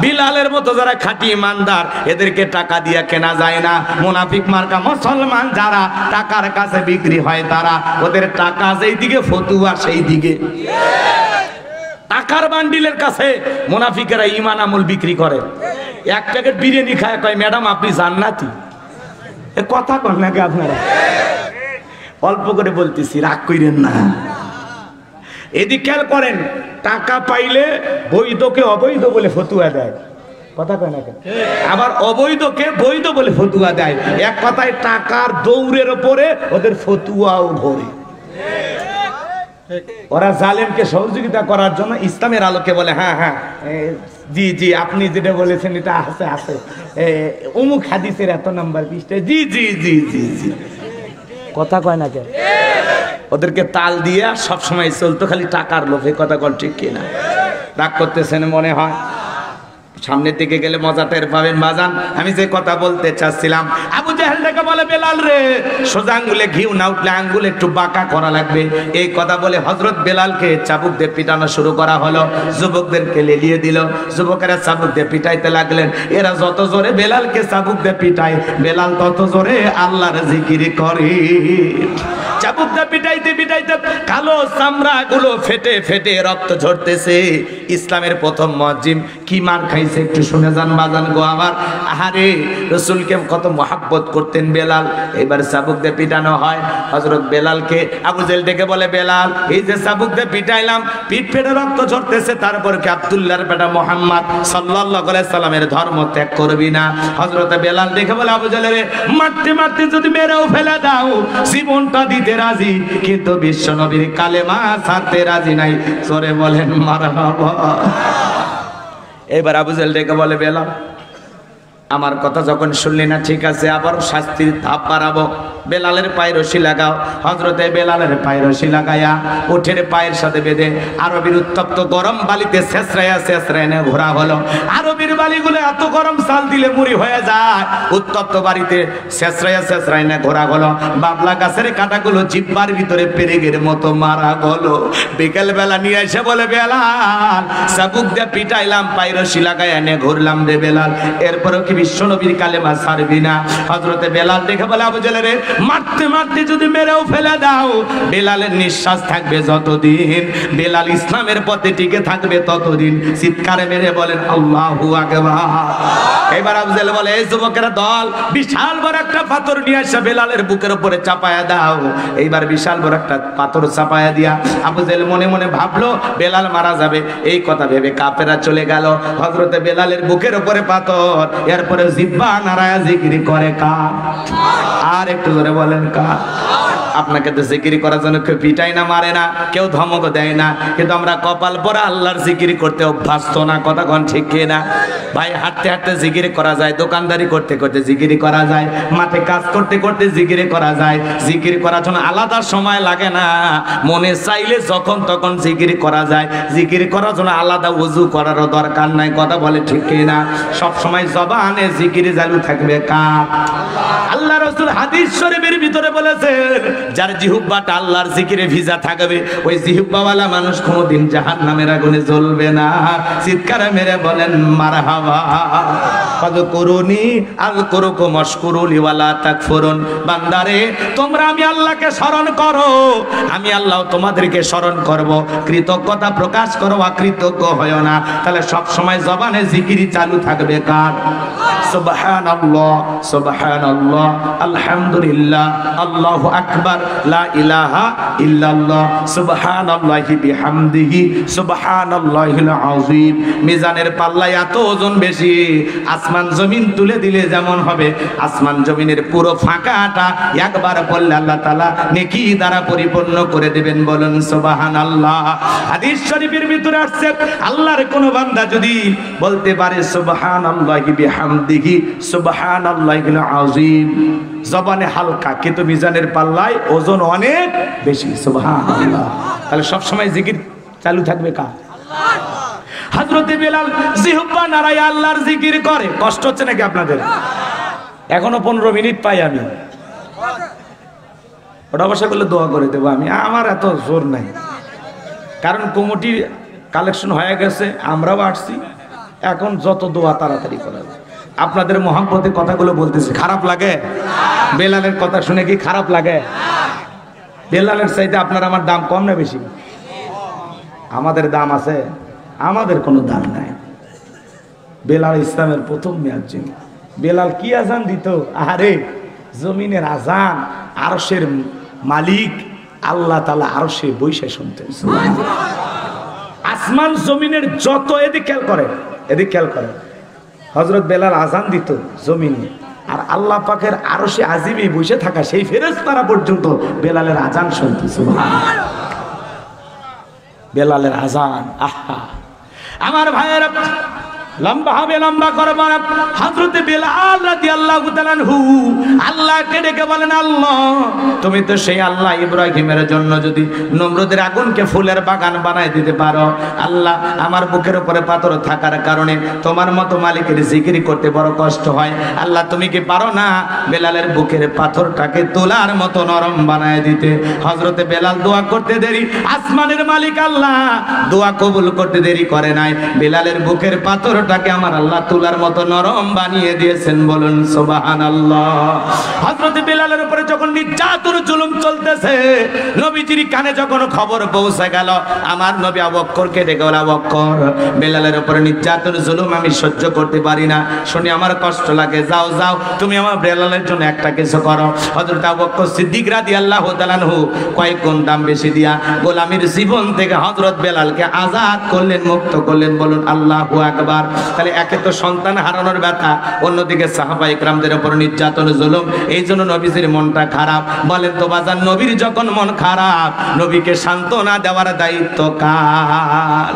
বিলালের মতো যারা খাঁটি ইমানদার এদেরকে টাকা দিয়ে কেনা যায় না। মুনাফিক মার্কা মুসলমান যারা টাকার কাছে বিক্রি হয়, তারা ওদের টাকা যেই দিকে ফতুয়া সেই দিকে। টাকার বান্ডিলের কাছে মুনাফিকেরা ঈমান আমল বিক্রি করে। এক প্যাকেট বিরিয়ানি খায়, কয় ম্যাডাম আপনি জান্নাতি। এ কথা কন নাকি আপনারা? অল্প করে বলতেছি, রাগ কইরেন না। এদিক খেয়াল করেন, টাকা পাইলে বৈধকে অবৈধ বলে ফতুয়া দেয়। কথা কয় না? আবার অবৈধকে বৈধ বলে ফতুয়া দেয়। এক কথায় টাকার দৌড়ের ওপরে ওদের ফতুয়াও ভরে। ওরা জালেমকে সহযোগিতা করার জন্য ইসলামের আলোকে বলে হ্যাঁ হ্যাঁ জি জি, আপনি যেটা বলেছেন এটা আছে আছে, অমুক হাদিসের এত নাম্বার পৃষ্ঠায়, জি জি জি জি জি। কথা কয় না কে? ওদেরকে তাল দিয়ে সবসময় চলতো খালি টাকার লোভে, কথা কল ঠিক কিনা? রাগ করতেছেন মনে হয়? সামনের দিকে গেলে মজা টের পাবেন বাজান। আমি যে কথা বলতে চাচ্ছিলাম, আবু জাহেল ডেকে বলে বেলাল রে, সোজা আঙ্গুলে ঘিউ না উঠলে আঙ্গুল একটু বাঁকা করা লাগবে। এই কথা বলে হযরত বেলালকে চাবুক দিয়ে পিটানো শুরু করা হলো। যুবকদেরকে লেলিয়ে দিল, যুবকেরা চাবুক দিয়ে পিটাইতে লাগলেন। এরা যত জোরে বেলালকে চাবুক দিয়ে পিটায়, বেলাল তত জোরে আল্লাহর জিকির করে। চাবুক দিয়ে পিটাইতে পিটাইতে কালো চামড়া গুলো ফেটে ফেটে রক্ত ঝরতেছে। ইসলামের প্রথম মুয়াজ্জিন কি মার খাইছে একটু শুনে যান বাজান গো আমার। আহারে, রাসূলকে কত মহব্বত করতেন বেলাল। এবার চাবুক দিয়ে পিটানো হয় হযরত বেলালকে। আবু জেহেল ডেকে বলে বেলাল, এই যে চাবুক দিয়ে পিটাইলাম, পিঠ ফেটে রক্ত ঝরতেছে, তারপর কি আব্দুল্লাহর বেটা মুহাম্মদ সাল্লাল্লাহু আলাইহি সাল্লামের ধর্ম ত্যাগ করবি না? হযরত বেলাল দেখে বলে আবু জেহেল রে, মারতে মারতে যদি মেরেও ফেলে দাও, জীবনটা দিতে রাজি, কিন্তু বিশ্ব নবীর কালেমা ছাড়তে রাজি নাই। জোরে বলেন মারহাবা। এবার আবু জেহেল ডেকে বলে বেলাল, আমার কথা যখন শুনলি না, ঠিক আছে, আবার শাস্তির ধাপ বাড়াবো। বেলালের পায়ে রশি লাগাও। হযরতে বেলালের পায়ে রশি লাগাইয়া উঠের পায়ের সাথে বেঁধে আরবির উত্তপ্ত গরম বালিতে ছেঁচড়াইয়া ছেঁচড়াইয়া ঘোরা হলো। আরবির বালিগুলো এত গরম, চাল দিলে মুড়ি হয়ে যায়। উত্তপ্ত বাড়িতে ছেঁচড়াইয়া ছেঁচড়াইয়া ঘোরা হলো। বাবলা গাছের কাঁটাগুলো জিব্বার ভিতরে পেরেগের মতো মারা হলো। বিকেল বেলা নিয়ে এসে বলে বেলাল, চাবুক দিয়ে পিটাইলাম, পায়ে রশি লাগাইয়া নিয়ে ঘুরলাম রে বেলাল, এরপরও কি বিশ্ব নবীর কালেমা ছাড়বি না? হযরতে বেলাল দেখে বলে আবু জেহেল রে, মারতে মারতে যদি মেরেও ফেলে দাও, বেলালের নিঃশ্বাস থাকবে যতদিন, বেলাল ইসলামের পথে টিকে থাকবে ততদিন। চিৎকারে মেরে বলেন আল্লাহু আকবার। এবার আবু জেহেল বলে, এই যুবকেরা দল, বিশাল বড় একটা পাথর নিয়ে এসে বেলালের বুকের উপরে চাপায়া দাও। এইবার বিশাল বড় একটা পাথর চাপায়া দিয়া আবু জেহেল মনে মনে ভাবলো বেলাল মারা যাবে। এই কথা ভেবে কাফেরা চলে গেল। হযরতে বেলালের বুকের উপরে পাথর, এরপরে জিহ্বা নাড়ায়া জিকির করে কার? আর একটু জোরে বলেন কার? আপনাকে তো জিকির করার জন্য কেউ পিটাই না, মারে না, কেউ ধমক দেয় না, কিন্তু আমরা কপাল পরা আল্লাহর জিকির করতে অভ্যস্ত না। কথা কোন ঠিক না ভাই? হাঁটতে হাঁটতে জিকির করা যায়, দোকানদারি করতে করতে জিকির করা যায়, মাঠে কাজ করতে করতে জিকির করা যায়। জিকির করার জন্য আলাদা সময় লাগে না, মনে চাইলে যখন তখন জিকির করা যায়। জিকির করার জন্য আলাদা ওযু করারও দরকার নাই। কথা বলে ঠিক না? সব সময় জবানে জিকির চালু থাকবে কার? আল্লাহ রাসূল হাদিস শরীফের ভিতরে বলেছেন, যার জিহ্বাটা আল্লাহর জিকিরে ভিজা থাকবে, ওই জিহ্বাওয়ালা মানুষ কোনোদিন জাহান্নামের আগুনে জ্বলবে না। চিৎকারে মেরে বলেন মারহাবা। ফাযকুরুনি আযকুরুকুম ওয়াশকুরুলি ওয়ালা তাকফুরুন। বান্দারে, তোমরা আমি আল্লাহকে স্মরণ করো, আমি আল্লাহ তোমাদেরকে স্মরণ করব। কৃতজ্ঞতা প্রকাশ করো, অকৃতজ্ঞ হয়ো না। তাহলে সব সময় জবানে জিকির চালু থাকবে কার? সুবহানাল্লাহ, সুবহানাল্লাহ, আলহামদুলিল্লাহ, আল্লাহু আকবার, লা ইলাহা ইল্লাল্লাহ, সুবহানাল্লাহি বিহামদিহি, সুবহানাল্লাহিল আযীম। মিজানের পাল্লায় এত ওজন বেশি, আসমান জমিন তুলে দিলে যেমন হবে, আসমান জমিনের পুরো ফাঁকাটা একবার পড়লে আল্লাহ তাআলা নেকি দ্বারা পরিপূর্ণ করে দিবেন। বলুন সুবহানাল্লাহ। হাদিস শরীফের ভিতরে আসছে, আল্লাহর কোন বান্দা যদি বলতে পারে সুবহানাল্লাহি বিহামদিহি, সুবহানাল্লাহিল আযীম, জবানে হালকা কিন্তু মিজানের পাল্লায় ওজন অনেক বেশি। সুবহানাল্লাহ। তাহলে সব সময় জিকির চালু থাকবে কার? হযরতে বেলাল জিহ্বা নাড়ায় আল্লাহর জিকির করে। কষ্ট হচ্ছে নাকি আপনাদের? এখনো 15 মিনিট পাই আমি, ওটা বসা করলে দোয়া করে দেবো আমি। আমার এত জোর নাই, কারণ কমিটি কালেকশন হয়ে গেছে, আমরাও আসছি। এখন যত দোয়া তাড়াতাড়ি করা যায়। আপনাদের মহব্বতে কথাগুলো বলতেছে, খারাপ লাগে? বেলালের কথা শুনে কি খারাপ লাগে? বেলালের চাইতে আপনার আমার দাম কম না বেশি? আমাদের দাম আছে? আমাদের কোনো দাম নাই। বেলাল ইসলামের প্রথম মুয়াজ্জিন। বেলাল কি আজান দিত? আরে জমিনের আজান, আরশের মালিক আল্লাহ তাআলা আরশে বসে শুনতেন। আসমান জমিনের যত, এদিক খেয়াল করে, এদিক খেয়াল করে, হযরত বেলাল আজান দিত জমিনে, আর আল্লাহ পাকের আরশে আজিমে বসে থাকা সেই ফেরেশতারা পর্যন্ত বেলালের আজান শুনতো। সুবহানাল্লাহ। বেলালের আজান, আহা আমার ভাইয়েরা, লম্বা হবে, লম্বা করব না। হযরতে বেলাল রাদিয়াল্লাহু তাআলা আনহু আল্লাহকে ডেকে বলেন, আল্লাহ তুমি তো সেই আল্লাহ, ইব্রাহিমের জন্য যদি নমরুদের আগুনকে ফুলের বাগান বানায় দিতে পারো, আল্লাহ আমার বুকের উপরে পাথর থাকার কারণে তোমার মতো মালিকের জিকির করতে বড় কষ্ট হয়, আল্লাহ তুমি কি পারো না বেলালের বুকের পাথরটাকে তোলার মতো নরম বানায় দিতে? হযরতে বেলাল দোয়া করতে দেরি, আসমানের মালিক আল্লাহ দোয়া কবুল করতে দেরি করে নাই, বেলালের বুকের পাথরটাকে আমার আল্লাহ তোলার মতো নরম বানিয়ে দিয়েছেন। বলুন সুবহানাল্লাহ। হযরতে বেলালের উপরে যখন নির্যাতন জুলুম চলতেছে, নবীজির কানে যখন খবর পৌঁছে গেল, আমার নবী আবু বকরকে ডেকে বলে, আবু বকর বেলালের উপরে নির্যাতন জুলুম আমি সহ্য করতে পারি না, শুনে আমার কষ্ট লাগে, যাও যাও তুমি আমার বেলালের জন্য একটা কিছু করো। হযরত আবু বকর সিদ্দিক রাদিয়াল্লাহু তাআলা আনহু কয়েক গুণ দাম বেশি দিয়া গোলামীর জীবন থেকে হযরত বেলালকে আজাদ করলেন, মুক্ত করলেন। বলুন আল্লাহু আকবার। তাহলে একে তো সন্তান হারানোর ব্যথা, অন্যদিকে সাহাবা ইকরামদের উপর নির্যাতন জুলুম, এই জন্য নবীজির মনটা খারাপ। বলেন তো বাজার, নবীর যখন মন খারাপ, নবীকে সান্ত্বনা দেওয়ার দায়িত্ব কার?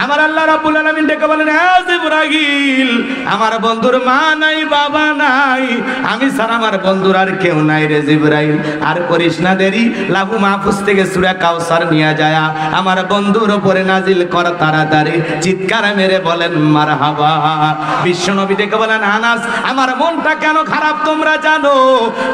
আমার আল্লাহ রাব্বুল আলামিন ডেকে বলেন, হে জিবরাইল আমার বন্ধুর মা নাই, বাবা নাই, আমি ছাড়া আমার বন্ধুর আর কেউ নাই রে জিবরাইল, আর করিস না দেরি, লাহু মাহফুজ থেকে সূরা কাউসার নিয়ে যায় আমার বন্ধুর উপরে নাজিল কর তাড়াতাড়ি। চিৎকার মেরে বলেন মারহাবা। বিশ্বনবী ডেকে বলেন, আনাস আমার মনটা কেন খারাপ তোমরা জানো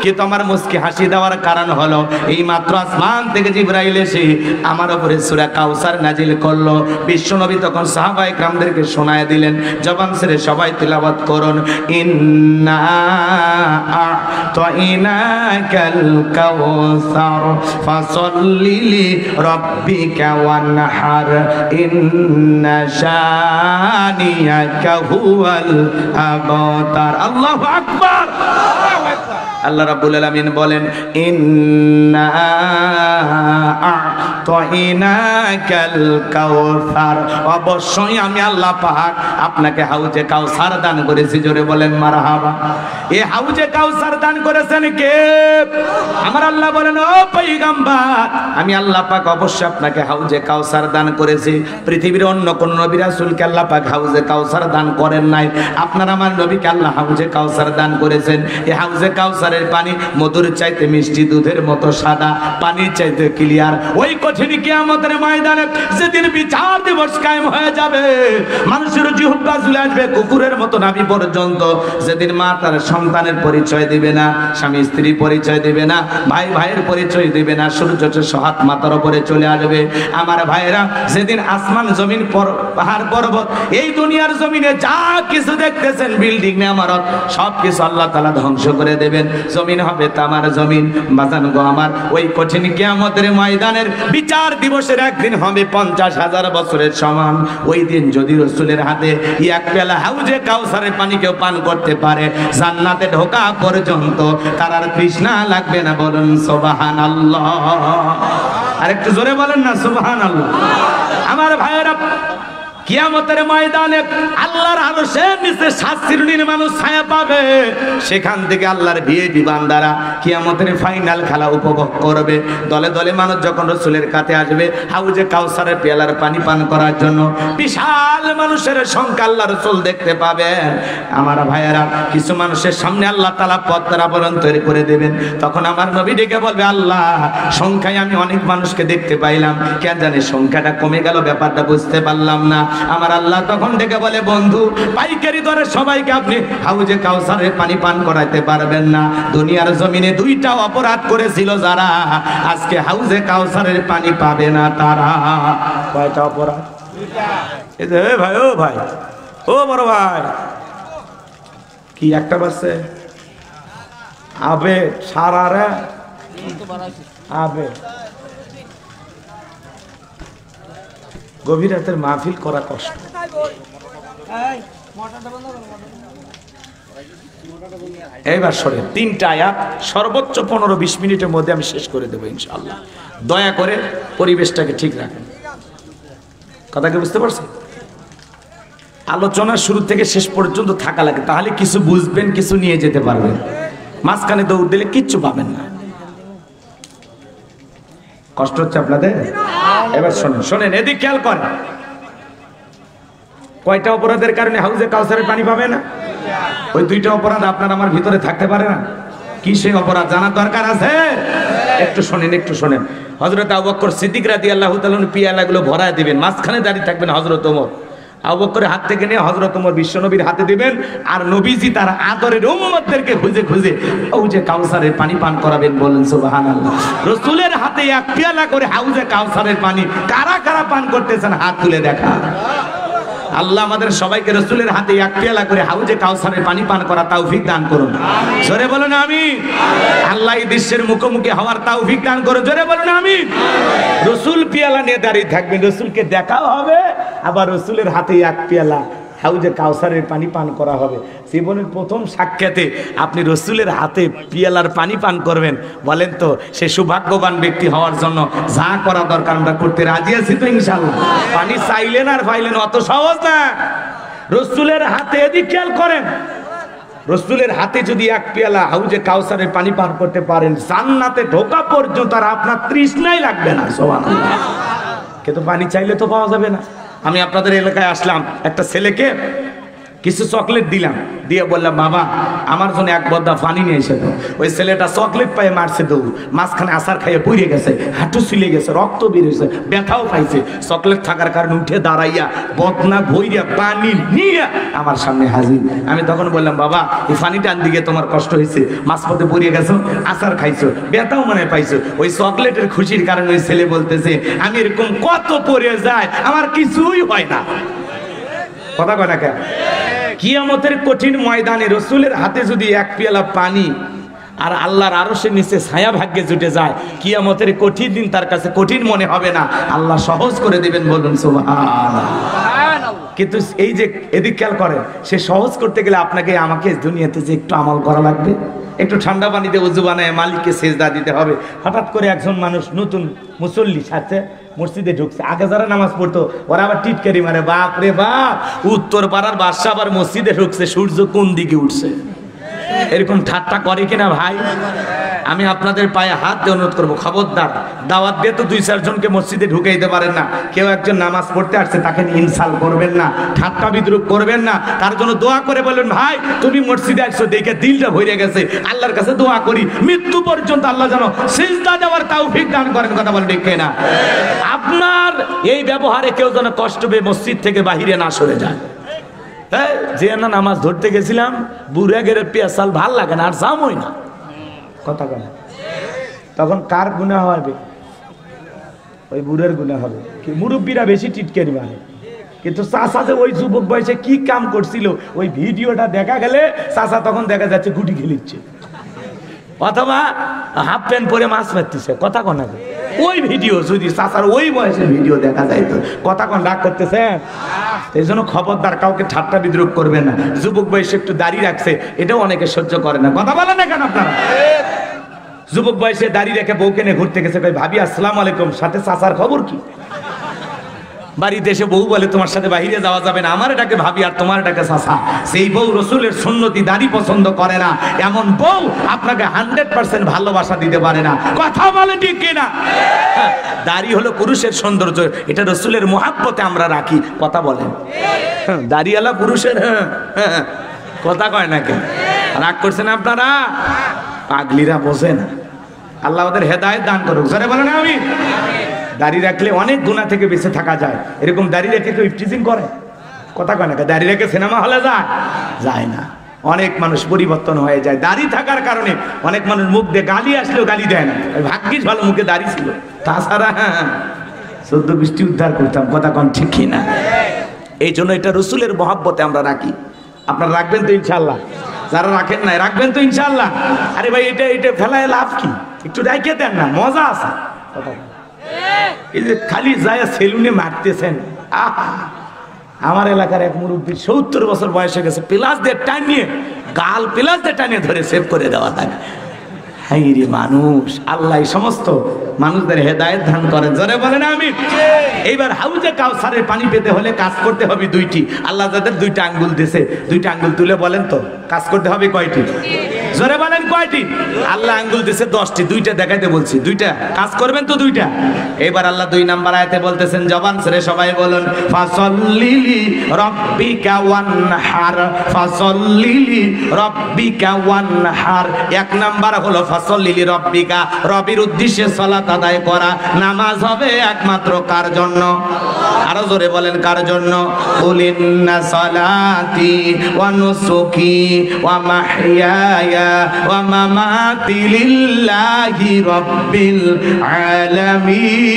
কি? তোমার মুস্কি হাসি দেওয়ার কারণ হলো এই মাত্র আসমান থেকে জিবরাইল এসে আমার উপরে সূরা কাউসার নাজিল করলো। বিশ্বনবী তখন সাহাবা ইকরামদেরকে শোনায় দিলেন, জবান ছেড়ে সবাই তিলাওয়াত করুন, ইন্না আ'তাইনাকাল কাউসার ফাসাল্লি লিরাব্বিকা ওয়ানহার ইন্না শানিয়াকা হুয়াল আবতার। আল্লাহু আকবার। আল্লাহ রাব্বুল আলামিন বলেন, ইন্না আ'তাইনাকাল কাউসার, অবশ্যই আমি আল্লাহ পাক আপনাকে হাউজে কাউসার দান করেছি। জোরে বলেন মারহাবা। এই হাউজে কাউসার দান করেছেন কে? আমার আল্লাহ বলেন, ও পয়গম্বর আমি আল্লাহ পাক অবশ্যই আপনাকে হাউজে কাউসার দান করেছি। পৃথিবীর অন্য কোন নবী রাসূলকে আল্লাহ পাক হাউজে কাউসার দান করেন নাই, আপনার আমার নবীকে আল্লাহ হাউজে কাউসার দান করেছেন। এই হাউজে কাউসারের পানি মধুর চাইতে মিষ্টি, দুধের মতো সাদা, পানির চাইতে ক্লিয়ার। ওই কঠিন কিয়ামতের ময়দানে যেদিন বিচার দিবস কায়েম হয়ে যাবে, মানুষের জিহ্বা ঝুলে আসবে কুকুরের মতো নাভি পর্যন্ত, যেদিন মা তার সন্তানের পরিচয় দিবে না, স্বামী স্ত্রী পরিচয় দিবে না, ভাই ভাইয়ের পরিচয় দিবে না, সূর্য সহাত মাথার উপরে চলে আসবে। আমার ভাইয়েরা, যেদিন আসমান জমিন পাহাড় পর্বত এই দুনিয়ার জমিনে যা কিছু দেখতেছেন, বিল্ডিং ইমারত সব কিছু আল্লাহ তাআলা ধ্বংস করে দেবেন। জমিন হবে তামার জমিন। বাজান গো আমার, ওই কঠিন কিয়ামতের ময়দানের বিচার দিবসের একদিন হবে 50,000 বছরের সমান। ওই দিন যদি রাসূলের হাতে এক পেলা হাউজে কাউসারের পানি কেউ পান করতে পারে, জান্নাতে ঢোকা পর্যন্ত তার আর তৃষ্ণা লাগবে না। বলুন সুবহানাল্লাহ। আরেকটু জোরে বলেন না সুবহানাল্লাহ। আমার ভাইয়েরা, কিয়ামতের ময়দানে আল্লাহর আরশের নিচে 7 শ্রেণীর মানুষ ছায়া পাবে। সেখান থেকে আল্লাহর ভিআইপি বান্দারা কিয়ামতের ফাইনাল খেলা উপভোগ করবে। দলে দলে মানুষ যখন রাসূলের কাছে আসবে হাউজে কাউসারের পেয়ালার পানি পান করার জন্য, বিশাল মানুষের সংখ্যা আল্লাহ রাসূল দেখতে পাবেন। আমার ভাইয়েরা, কিছু মানুষের সামনে আল্লাহ তাআলা পথের আবরণ তৈরি করে দেবেন। তখন আমার নবী ডেকে বলবে, আল্লাহ সংখ্যায় আমি অনেক মানুষকে দেখতে পাইলাম, কেন জানি সংখ্যাটা কমে গেল, ব্যাপারটা বুঝতে পারলাম না। আমার আল্লাহ তখন ডেকে বলে, বন্ধু পাইকারি দরে সবাইকে আপনি হাউজে কাউসারের পানি পান করাইতে পারবেন না। দুনিয়ার জমিনে 2টা অপরাধ করেছিল যারা, আজকে হাউজে কাউসারের পানি পাবে না তারা। কয়টা অপরাধ? 2টা। এই ভাই, ও ভাই, ও বড় ভাই, কি একটা বাসে আবে সারা রে আবে গভীর রাতের মাহফিল করা কষ্ট। এইবার শোনেন, 3টা আয়াত সর্বোচ্চ 15-20 মিনিটের মধ্যে আমি শেষ করে দেবো ইনশাআল্লাহ। দয়া করে পরিবেশটাকে ঠিক রাখেন। কথা কি বুঝতে পারছেন? আলোচনা শুরু থেকে শেষ পর্যন্ত থাকা লাগে, তাহলে কিছু বুঝবেন, কিছু নিয়ে যেতে পারবেন। মাঝখানে দৌড় দিলে কিচ্ছু পাবেন না। কষ্ট হচ্ছে আপনাদের? এবার শোনেন, শোনেন, এদিকে খেয়াল করেন। কয়টা অপরাধের কারণে হাউজে কাউসারের পানি পাবে না? ওই দুইটা অপরাধ আপনার আমার ভিতরে থাকতে পারে না? কি সেই অপরাধ জানার দরকার আছে? একটু শোনেন, একটু শোনেন। হযরত আবু বকর সিদ্দিক রাদিয়াল্লাহু তাআলা পিয়ালাগুলো ভরায় দিবেন, মাঝখানে দাঁড়িয়ে থাকবেন হযরত ওমর। আবু বকরের হাত থেকে নিয়ে হযরত ওমর বিশ্বনবীর হাতে দিবেন, আর নবীজি তার আদরের উম্মতদেরকে খুঁজে খুঁজে হাউজে কাউসারের পানি পান করাবেন। বলেন সুবহানাল্লাহ। রাসূলের হাতে এক পেয়ালা করে হাউজে কাউসারের পানি কারা কারা পান করতেছেন হাত তুলে দেখা। আল্লাহ আমাদের সবাইকে রাসূলের হাতে এক পেয়ালা করে হাউজে কাউসারের পানি পান করা তৌফিক দান করুন। জোরে বলুন আমিন। আল্লাহ এই দৃশ্যের মুখোমুখি হওয়ার তৌফিক দান করুন। জোরে বলুন আমিন। রাসূল পেয়ালা নিয়ে দাঁড়িয়ে থাকবেন, রাসূলকে দেখাও হবে, আবার রাসূলের হাতে এক পেয়ালা হাউজে কাউসারের পানি পান করা হবে। জীবনের প্রথম সাক্ষাতে আপনি রাসূলের হাতে পেয়ালার পানি পান করবেন। বলেন তো সে সৌভাগ্যবান ব্যক্তি হওয়ার জন্য যা করা দরকার আমরা করতে রাজি আছি তো ইনশাআল্লাহ? পানি চাইলেন আর পাইলেন অত সহজ না। রাসূলের হাতে এদিকে খেয়াল করেন, রাসূলের হাতে যদি এক পেয়ালা হাউজে কাউসারের পানি পান করতে পারেন, জান্নাতে ঢোকা পর্যন্ত আর আপনার তৃষ্ণাই লাগবে না। সুবহানাল্লাহ। কিন্তু পানি চাইলে তো পাওয়া যাবে না। আমি আপনাদের এলাকায় আসলাম, একটা ছেলেকে কিছু চকলেট দিলাম, দিয়ে বললাম বাবা আমার জন্য এক বদ্দা পানি নিয়ে এসে দাও। ওই ছেলেটা চকলেট পায়ে মারছে দৌড়, মাঝখানে আসার খাইয়ে পড়ে গেছে, হাঁটু ছিলে গেছে, রক্ত বেরিয়েছে, ব্যথাও পাইছে। চকলেট থাকার কারণে উঠে দাঁড়াইয়া বদনা ভইয়া পানি নিয়ে আমার সামনে হাজির। আমি তখন বললাম বাবা এই পানিটা দিকে তোমার কষ্ট হয়েছে, মাঝপথে পড়ে গেছো, আসার খাইছো, ব্যথাও মনে পাইছো। ওই চকলেটের খুশির কারণে ওই ছেলে বলতেছে আমি এরকম কত পড়ে যায় আমার কিছুই হয় না। কথা কয় না কেন? কিয়ামতের কঠিন ময়দানে রাসূলের হাতে যদি এক পেয়ালা পানি আর আল্লাহর আরশের নিচে ছায়া ভাগ্যে জুটে যায়, কিয়ামতের কঠিন দিন তার কাছে কঠিন মনে হবে না, আল্লাহ সহজ করে দিবেন। বলুন সুবহানাল্লাহ। কিন্তু এই যে এদিক খেয়াল করেন, সে সহজ করতে গেলে আপনাকে আমাকে দুনিয়াতে যে একটু আমল করা লাগবে, একটু ঠান্ডা পানিতে ওযু বানায় মালিককে সেজদা দিতে হবে। হঠাৎ করে একজন মানুষ নতুন মুসল্লি সাথে মসজিদে ঢুকছে, আগে যারা নামাজ পড়তো ওরা আবার টিটকারি মারে, বাপ রে বাপ উত্তর পাড়ার বাদশা আবার মসজিদে ঢুকছে, সূর্য কোন দিকে উঠছে। এরকম ঠাট্টা করে কিনা ভাই? আমি আপনাদের পায়ে হাত দিয়ে অনুরোধ করবো, খবরদার দাওয়াত দিয়ে তো 2-4 জনকে মসজিদে ঢুকে দিতে পারেন না। কেউ একজন নামাজ পড়তে আসছে তাকে ইনসাল্ট করবেন না, ঠাট্টা বিদ্রুপ করবেন না, তার জন্য দোয়া করে বলবেন ভাই তুমি মসজিদে আসছো দেখে দিলটা ভরে গেছে, আল্লাহর কাছে দোয়া করি মৃত্যু পর্যন্ত আল্লাহ যেন সিজদা দেওয়ার তৌফিক দান করেন। কথা বলেন ঠিক না? আপনার এই ব্যবহারে কেউ যেন কষ্ট পেয়ে মসজিদ থেকে বাহিরে না সরে যায়। যে না নামাজ ধরতে গেছিলাম বুড়া গেরে পেঁচাল ভাল লাগে না আর জামই না, কথা বলে তখন কার গুনাহ হবে? ওই বুড়ের গুনাহ হবে। কি মুরব্বীরা বেশি টিটকারি মারে, কিন্তু চাচা যে ওই যুবক বয়সে কি কাম করছিল ওই ভিডিওটা দেখা গেলে চাচা তখন দেখা যাচ্ছে গুটি খেলিচ্ছে, অথবা হাফ প্যান্ট পরে মাছ মারতেছে। কথা কন আগে ওই ভিডিও যদি চাচার ওই বয়সের ভিডিও দেখা যায় তো কথা কন রাগ করতেছে। এই জন্য খবরদার কাউকে ঠাট্টা বিদ্রুপ করবে না। যুবক বয়সে একটু দাড়ি রাখছে এটাও অনেকে সহ্য করে না, কথা বলে না কেন আপনারা? যুবক বয়সে দাড়ি রেখে বউকে নিয়ে ঘুরতে গেছে, কই ভাবি আসসালামু আলাইকুম, সাথে চাচার খবর কি? বাড়িতে এসে বউ বলে তোমার সাথে বাইরে যাওয়া যাবে না, আমার এটাকে ভাবি আর তোমার এটাকে চাচা। সেই বউ রাসূলের সুন্নতি দাড়ি পছন্দ করে না, এমন বউ আপনাকে 100% ভালোবাসা দিতে পারে না। কথা বলে ঠিক কিনা? দাড়ি হলো পুরুষের সৌন্দর্য, এটা রাসূলের মুহাব্বতে আমরা রাখি। কথা বলেন দাড়িওয়ালা পুরুষের কথা কয় না কেন? রাগ করছেন আপনারা? পাগলিরা বোঝে না। আল্লাহ আমাদের হেদায়েত দান করুক। জোরে বলেন আমিন। দাড়ি রাখলে অনেক গুনাহ থেকে বেঁচে থাকা যায়। এরকম দাড়ি রেখে কেউ ইফটিজিং করে? কথা কয় না? দাড়ি রেখে সিনেমা হলে যায় না। অনেক মানুষ পরিবর্তন হয়ে যায় দাড়ি থাকার কারণে। অনেক মানুষ মুখ দিয়ে গালি আসলেও গালি দেয় না, ভাগ্যিস ভালো মুখে দাড়ি ছিল, তাছাড়া 14 বৃষ্টি উদ্ধার করতাম। কথা কন ঠিক কিনা? এই জন্য এটা রাসূলের মহব্বতে আমরা রাখি। আপনারা রাখবেন তো ইনশাআল্লাহ? যারা রাখেন না রাখবেন তো ইনশাআল্লাহ? আরে ভাই এটা ফেলায় লাভ কি? একটু রাইখে দেন না, মজা আছে। কথা এই যে খালি যায় সেলুনে মারতেছেন। আমার এলাকার এক মুরব্বী 70 বছর বয়স হয়ে গেছে, প্লাস দিয়ে টানিয়ে গাল প্লাস দিয়ে টানিয়ে ধরে সেভ করে দেওয়া থাকে। হাই রে মানুষ, আল্লাহ সমস্ত মানুষদের হেদায়েত দান করেন। জোরে বলেন আমিন। এইবার হাউজে কাউসারের পানি পেতে হলে কাজ করতে হবে 2টি। আল্লাহ যাদের 2টা আঙ্গুল দিয়েছে 2টা আঙ্গুল তুলে বলেন তো কাজ করতে হবে কয়টি? জোরে বলেন কয়টি? আল্লাহ আঙ্গুল দিছে 10টি, 2টা দেখাইতে বলছি, 2টা কাজ করবেন তো 2টা। এবার আল্লাহ 2 নাম্বার আয়াতে বলতেছেন, জবান ছেড়ে সবাই বলুন, ফাসাল্লিলি রাব্বিকা ওয়ানহার, ফাসাল্লিলি রাব্বিকা ওয়ানহার। 1 নাম্বার হলো ফাসাল্লিলি রাব্বিকা, রবের উদ্দেশ্যে সালাত আদায় করা। নামাজ হবে একমাত্র কার জন্য? আরো জোরে বলেন কার জন্য? কুলিন্না সালাতি ওয়া নুসুকি ওয়া মাহইয়ায়া ওয়া মামাতি লিল্লাহি রাব্বিল আলামিন।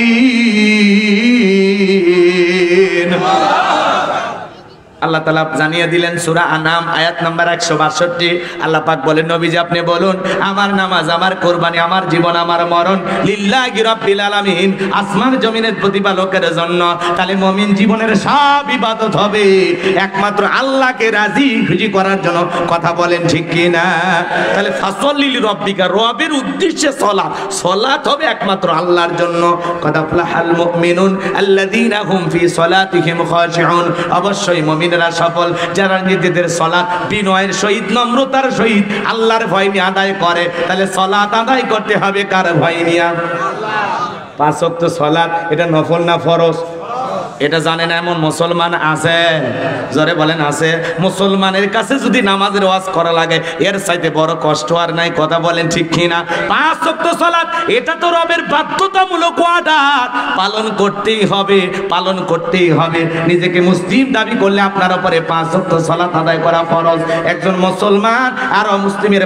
আল্লাহ তাআলা জানিয়ে দিলেন সূরা আনাম আয়াত নাম্বার 162। আল্লাহ পাক বলেন, নবীজি আপনি বলুন, আমার নামাজ, আমার কুরবানি, আমার জীবন, আমার মরণ লিল্লাহি রাব্বিল আলামিন, আসমান জমিনের প্রতিপালকের জন্য। তাহলে মুমিন জীবনের সব ইবাদত হবে একমাত্র আল্লাহকে রাজি খুশি করার জন্য। কথা বলেন ঠিক কি না? তাহলে ফাসাল্লি রাব্বিকা, রবের উদ্দেশ্যে সালাত, সালাত হবে একমাত্র আল্লাহর জন্য। কদ আফলাহাল মুমিনুন আল্লাযীনা হুম ফি সালাতিহিম খাশিউন। অবশ্যই মুমিন সফল যারা নিজেদের সালাত বিনয়ের সহিত, নম্রতার সহিত আল্লাহর ভয় নিয়ে আদায় করে। তাহলে সালাত আদায় করতে হবে কার ভয় নিয়ে? 5 ওয়াক্ত সালাত, এটা নফল না ফরজ? এটা জানেন এমন মুসলমান আছে? জোরে বলেন আছে? মুসলমানের কাছে যদি নামাজের ওয়াজ করা লাগে এর চাইতে বড় কষ্ট আর নাই। কথা বলেন ঠিক কিনা? 5 ওয়াক্ত সালাত এটা তো রবের বাধ্যতামূলক অর্ডার, পালন করতেই হবে, পালন করতেই হবে। নিজেকে মুসলিম দাবি করলে আপনার উপরে 5 ওয়াক্ত সালাত আদায় করা ফরজ। একজন মুসলমান আর অমুসলিমের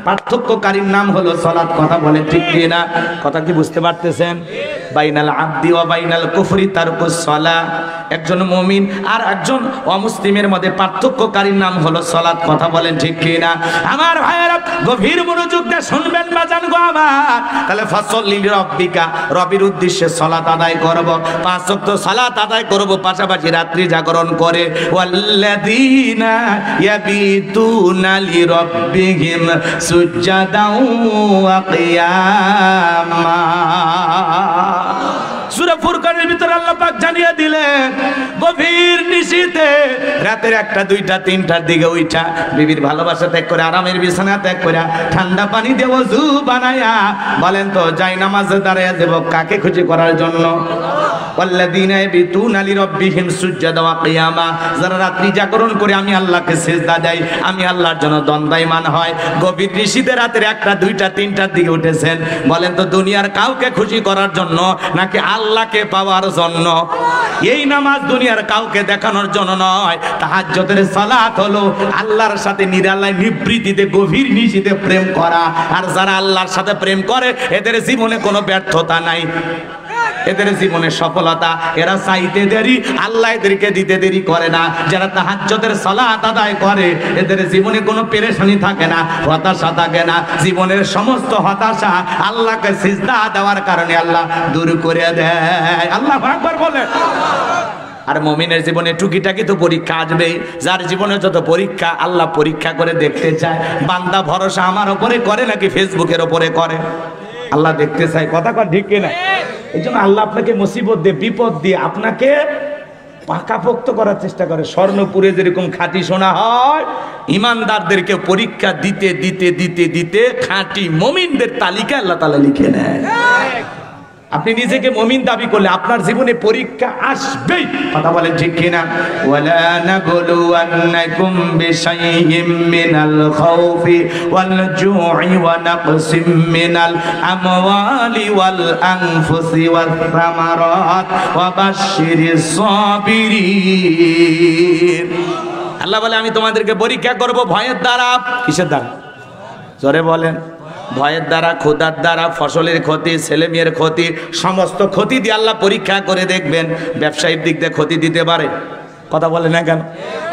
পার্থক্যকারীর নাম হলো সালাত। কথা বলেন ঠিক কিনা? কথা কি বুঝতে পারতেছেন? বাইনাল আবদি ওয়া বাইনাল কুফরি তারকুস সালাত। একজন মুমিন আর একজন অমুসলিমের মধ্যে পার্থক্যকারীর নাম হলো সালাত। কথা বলেন ঠিক কি না? আমার ভাইয়েরা গভীর মনোযোগ দিয়ে শুনবেন বাজান গো আমার। তাহলে ফাসাল্লি রাব্বিকা, রবের উদ্দেশ্যে সালাত আদায় করব, 5 ওয়াক্ত সালাত আদায় করব, পাশাপাশি রাত্রি জাগরণ করে। ওয়াল্লাযীনা ইয়াবিতুনা লিরাব্বিহিম সুজদাও ওয়া কিয়ামা। সূরা ফুরকানের ভিতরে আল্লাহ পাক জানিয়ে দিলেন, গভীর নিশীথে রাতের 1টা 2টা 3টার দিকে উঠা বিবির ভালোবাসা ত্যাগ করে, আরামের বিছানা ত্যাগ করে, ঠান্ডা পানি দিয়ে ওযু বানায়া বলেন তো যাই নামাজে দাঁড়ায়া দেব কাকে খুশি করার জন্য? ওয়াল্লাযীনা ইয়াবিতুনা লিরাব্বিহিম সুজদাও ওয়া কিয়ামা। যারা রাত্রি জাগরণ করে আমি আল্লাহকে সিজদা দেয়, আমি আল্লাহর জন্য দণ্ডায়মান হয়। গভীর নিশীথে রাতের 1টা 2টা 3টার দিকে উঠেছেন, বলেন তো দুনিয়ার কাউকে খুশি করার জন্য নাকি আল্লাহকে পাওয়ার জন্য? এই নামাজ দুনিয়ার কাউকে দেখানোর জন্য নয়। তাহাজ্জুদের সালাত হলো আল্লাহর সাথে নিরালায় নিবৃত্তিতে গভীর নিশীথে প্রেম করা। আর যারা আল্লাহর সাথে প্রেম করে এদের জীবনে কোনো ব্যর্থতা নাই, এদের জীবনে সফলতা। এরা চাইতে দেরি, আল্লাহ এদেরকে দিতে দেরি করে না। যারা তাহাজ্জুদের সালাত আদায় করে এদের জীবনে কোনো পেরেশানি থাকে না, হতাশা থাকে না। জীবনের সমস্ত হতাশা আল্লাহকে সিজদা দেওয়ার কারণে আল্লাহ দূর করে দেয়। আল্লাহু আকবার বলেন। আর মুমিনের জীবনে টুকিটাকি তো পরীক্ষা আসবে। যার জীবনে যত পরীক্ষা আল্লাহ পরীক্ষা করে দেখতে চায় বান্দা ভরসা আমার উপরে করে নাকি ফেসবুকের উপরে করে। আল্লাহ দেখতে চায়। কথা কর ঠিক কিনা? এই জন্য আল্লাহ আপনাকে মুসিবত দিয়ে, বিপদ দিয়ে আপনাকে পাকাপোক্ত করার চেষ্টা করে। স্বর্ণপুরে যেরকম খাঁটি সোনা হয়, ইমানদারদেরকে পরীক্ষা দিতে দিতে দিতে দিতে খাঁটি মুমিনদের তালিকা আল্লাহ তাআলা লিখে নেয়। আপনি নিজেকে মুমিন দাবি করলে আপনার জীবনে পরীক্ষা আসবেই। কথা বলেন ঠিক কিনা? ওয়ালা নাবলুওয়ান্নাকুম বিশাইইম মিনাল খাউফি ওয়াল জু'i ওয়া নাকসিম মিনাল আমওয়ালি ওয়াল আনফুসি ওয়াস সামারাত ওয়া বাশশিরিস সাবিরিন। আল্লাহ বলে আমি তোমাদেরকে পরীক্ষা করব ভয়ের দ্বারা। কিসের দ্বারা? জোরে বলেন। ভয়ের দ্বারা, ক্ষুধার দ্বারা, ফসলের ক্ষতি, ছেলে মেয়ের ক্ষতি, সমস্ত ক্ষতি দিয়ে আল্লাহ পরীক্ষা করে দেখবেন। ব্যবসায়িক দিক দিয়ে ক্ষতি দিতে পারে। কথা বলে না কেন?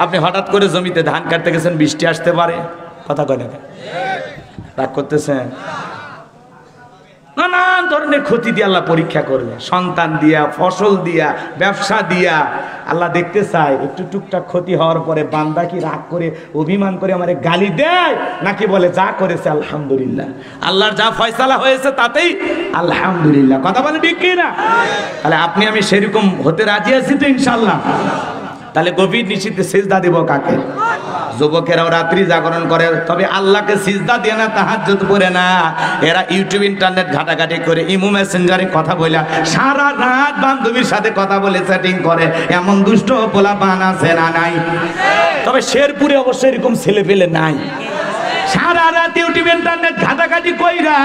আপনি হঠাৎ করে জমিতে ধান কাটতে গেছেন, বৃষ্টি আসতে পারে। কথা কয় না কেন? রাগ করতেছেন? নানান ধরনের ক্ষতি দিয়ে আল্লাহ পরীক্ষা করবে। সন্তান দিয়া, ফসল দিয়া, ব্যবসা দিয়া। আল্লাহ দেখতে চায় একটু টুকটাক ক্ষতি হওয়ার পরে বান্দা কি রাগ করে অভিমান করে আমারে গালি দেয় নাকি বলে যা করেছে আলহামদুলিল্লাহ, আল্লাহর যা ফয়সালা হয়েছে তাতেই আলহামদুলিল্লাহ। কথা বলে ঠিক কি না? তাহলে আপনি আমি সেরকম হতে রাজি আছি তো ইনশাআল্লাহ। তাহলে গভীর নিশীথে সিজদা দেব কাকে? যুবকেরাও রাত্রি জাগরণ করে, তবে আল্লাহকে সিজদা দিয়ে না, তাহাজ্জুদ পড়ে না। এরা ইউটিউব ইন্টারনেট ঘাটাঘাটি করে, ইমো মেসেঞ্জারে কথা বলে সারা রাত বান্ধবীর সাথে কথা বলে চ্যাটিং করে, এমন দুষ্ট পোলাপান আছে না নাই? তবে শেরপুরে অবশ্য এরকম ছেলে পেলে নাই। সারা রাত ইউটিউব ইন্টারনেট ঘাটাঘাটি কইরা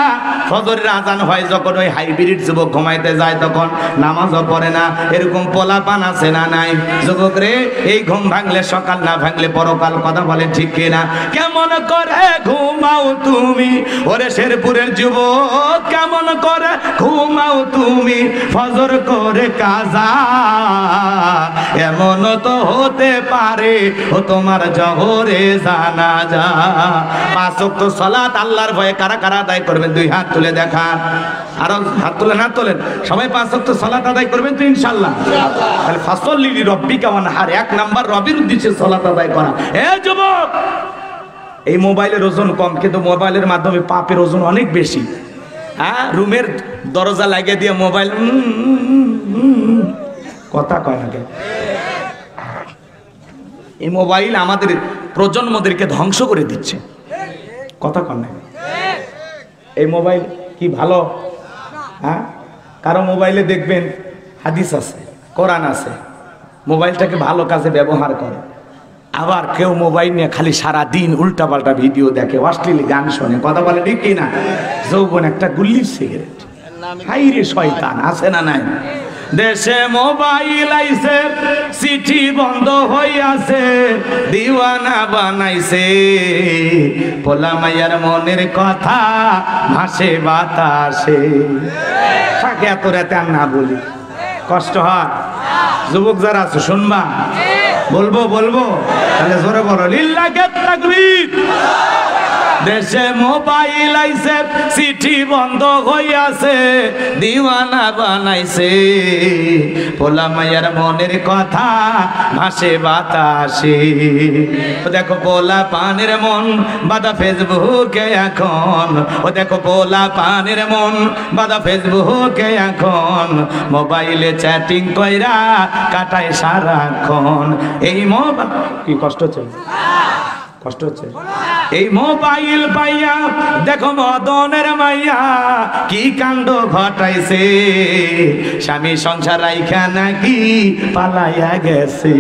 ফজরের আজান হয় যখন, ওই হাইব্রিড যুবক ঘুমাইতে যায় তখন নামাজও পড়ে না, এরকম পোলাপান আছে না নাই? যুবক রে, এই ঘুম ভাঙলে সকাল, না ভাঙলে পরকাল, কথা বলে ঠিক কিনা? কেমন করে ঘুমাও তুমি ওরে শেরপুরের যুবক, কেমন করে ঘুমাও তুমি ফজর করে কাজা? এমন তো হতে পারে ও তোমার জহরে জানাজা। 5 ওয়াক্ত সালাত আল্লাহর ভয়ে কারা কারা আদায় করবেন? 2 হাত তুলে দেখান। আরো হাত তুলেন, হাত তোলেন। সবাই 5 ওয়াক্ত সালাত আদায় করবেন তো ইনশাআল্লাহ? তাহলে ফাসল্লি লিরাব্বিকা ওয়ানহার, 1 নাম্বার রবির উদ্দেশ্যে সালাত আদায় করা। এ যুবক, এই মোবাইলের ওজন কম, কিন্তু মোবাইলের মাধ্যমে পাপের ওজন অনেক বেশি। হ্যাঁ, রুমের দরজা লাগিয়ে দিয়ে মোবাইল কথা কয় না। এই মোবাইল আমাদের প্রজন্মদেরকে ধ্বংস করে দিচ্ছে, কথা কন না। এই মোবাইল কি ভালো? হ্যাঁ, কারো মোবাইলে দেখবেন হাদিস আছে, কোরআন আছে, মোবাইলটাকে ভালো কাজে ব্যবহার করে। আবার কেউ মোবাইল নিয়ে খালি সারা দিন উল্টাপাল্টা ভিডিও দেখে, অশ্লীল গান শোনে, কথা বলে ঠিক কিনা? যৌবন একটা গুল্লির সিগারেট, হাই রে শয়তান, আছে না নাই? দেশে মোবাইল আইছে, চিঠি বন্ধ হইয়াছে, দিওয়ানা বানাইছে, পোলা মাইয়ার মনের কথা ভাসে বাতাসে। থাকে এত রাতে আর না বলি, কষ্ট হয়। যুবক যারা আছে শুনবা, বলবো বলবো, তাহলে জোরে বলো লিল্লাহি তাকবীর। দেশে মোবাইল আইছে, চিঠি বন্ধ হইয়াছে, দিওয়ানা বানাইছে, পোলা মাইয়ার মনের কথা ভাসে বাতাসে। দেখো পোলা পানের মন বাদা ফেসবুকে এখন, ও দেখো পোলা পানের মন বাদা ফেসবুকে এখন, মোবাইলে চ্যাটিং কইরা কাটায় সারাক্ষণ। এই মোবাইল কি কষ্ট হচ্ছে? কষ্ট হচ্ছে? এই মোবাইল পাইয়া দেখো মদনের মাইয়া কি কাণ্ড ঘটাইছে, স্বামী সংসার রাইখা নাকি পালাইয়া গেছে।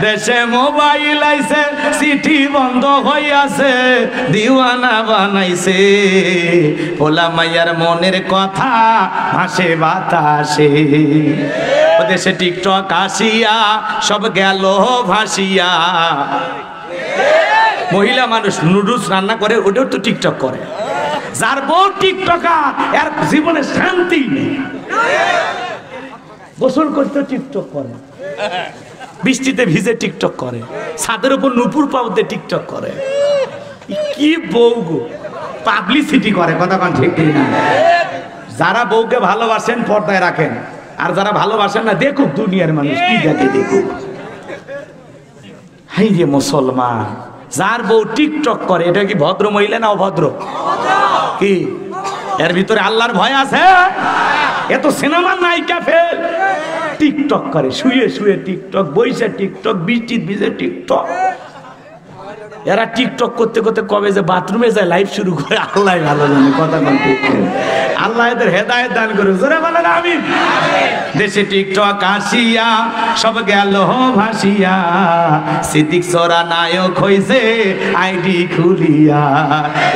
দেশে মোবাইল আইছে, চিঠি বন্ধ হইয়াছে, দিওয়ানা বানাইছে, পোলা মাইয়ার মনের কথা ভাসে বাতাসে। ও দেশে টিকটক আসিয়া সব গেল ভাসিয়া। মহিলা মানুষ নুডলস রান্না করে, ওটাও তো টিকটক করে। যার বউ টিকটকার, এর জীবনে শান্তি নেই। গোসল করতে টিকটক করে, বৃষ্টিতে ভিজে টিকটক করে, ছাদের উপর নুপুর পাউতে টিকটক করে। কি বউ গো, পাবলিসিটি করে, কথা কোন ঠিক না? যারা বউকে ভালোবাসেন পর্দায় রাখেন, আর যারা ভালোবাসেন না দেখুক দুনিয়ার মানুষ কি দেখে, দেখুক। হাই রে মুসলমান, যার বউ টিকটক করে, এটা কি ভদ্র মহিলা না অভদ্র? কি এর ভিতরে আল্লাহর ভয় আছে? এত সিনেমার নায়িকা ফেল, টিকটক করে, শুয়ে শুয়ে টিকটক, বইসে টিকটক, বৃষ্টি ভিজে টিকটক। এরা টিকটক করতে করতে কবে যে বাথরুমে যায় লাইভ শুরু করে আল্লাহ ভালো জানে, কথা বল ঠিক। আল্লাহ এদের হেদায়েত দান করে, জোরে বলেন আমিন। দেশে টিকটক আসিয়া সব গেল ভাসিয়া, সিদ্দিক সোরা নায়ক হইছে আইডি খুলিয়া।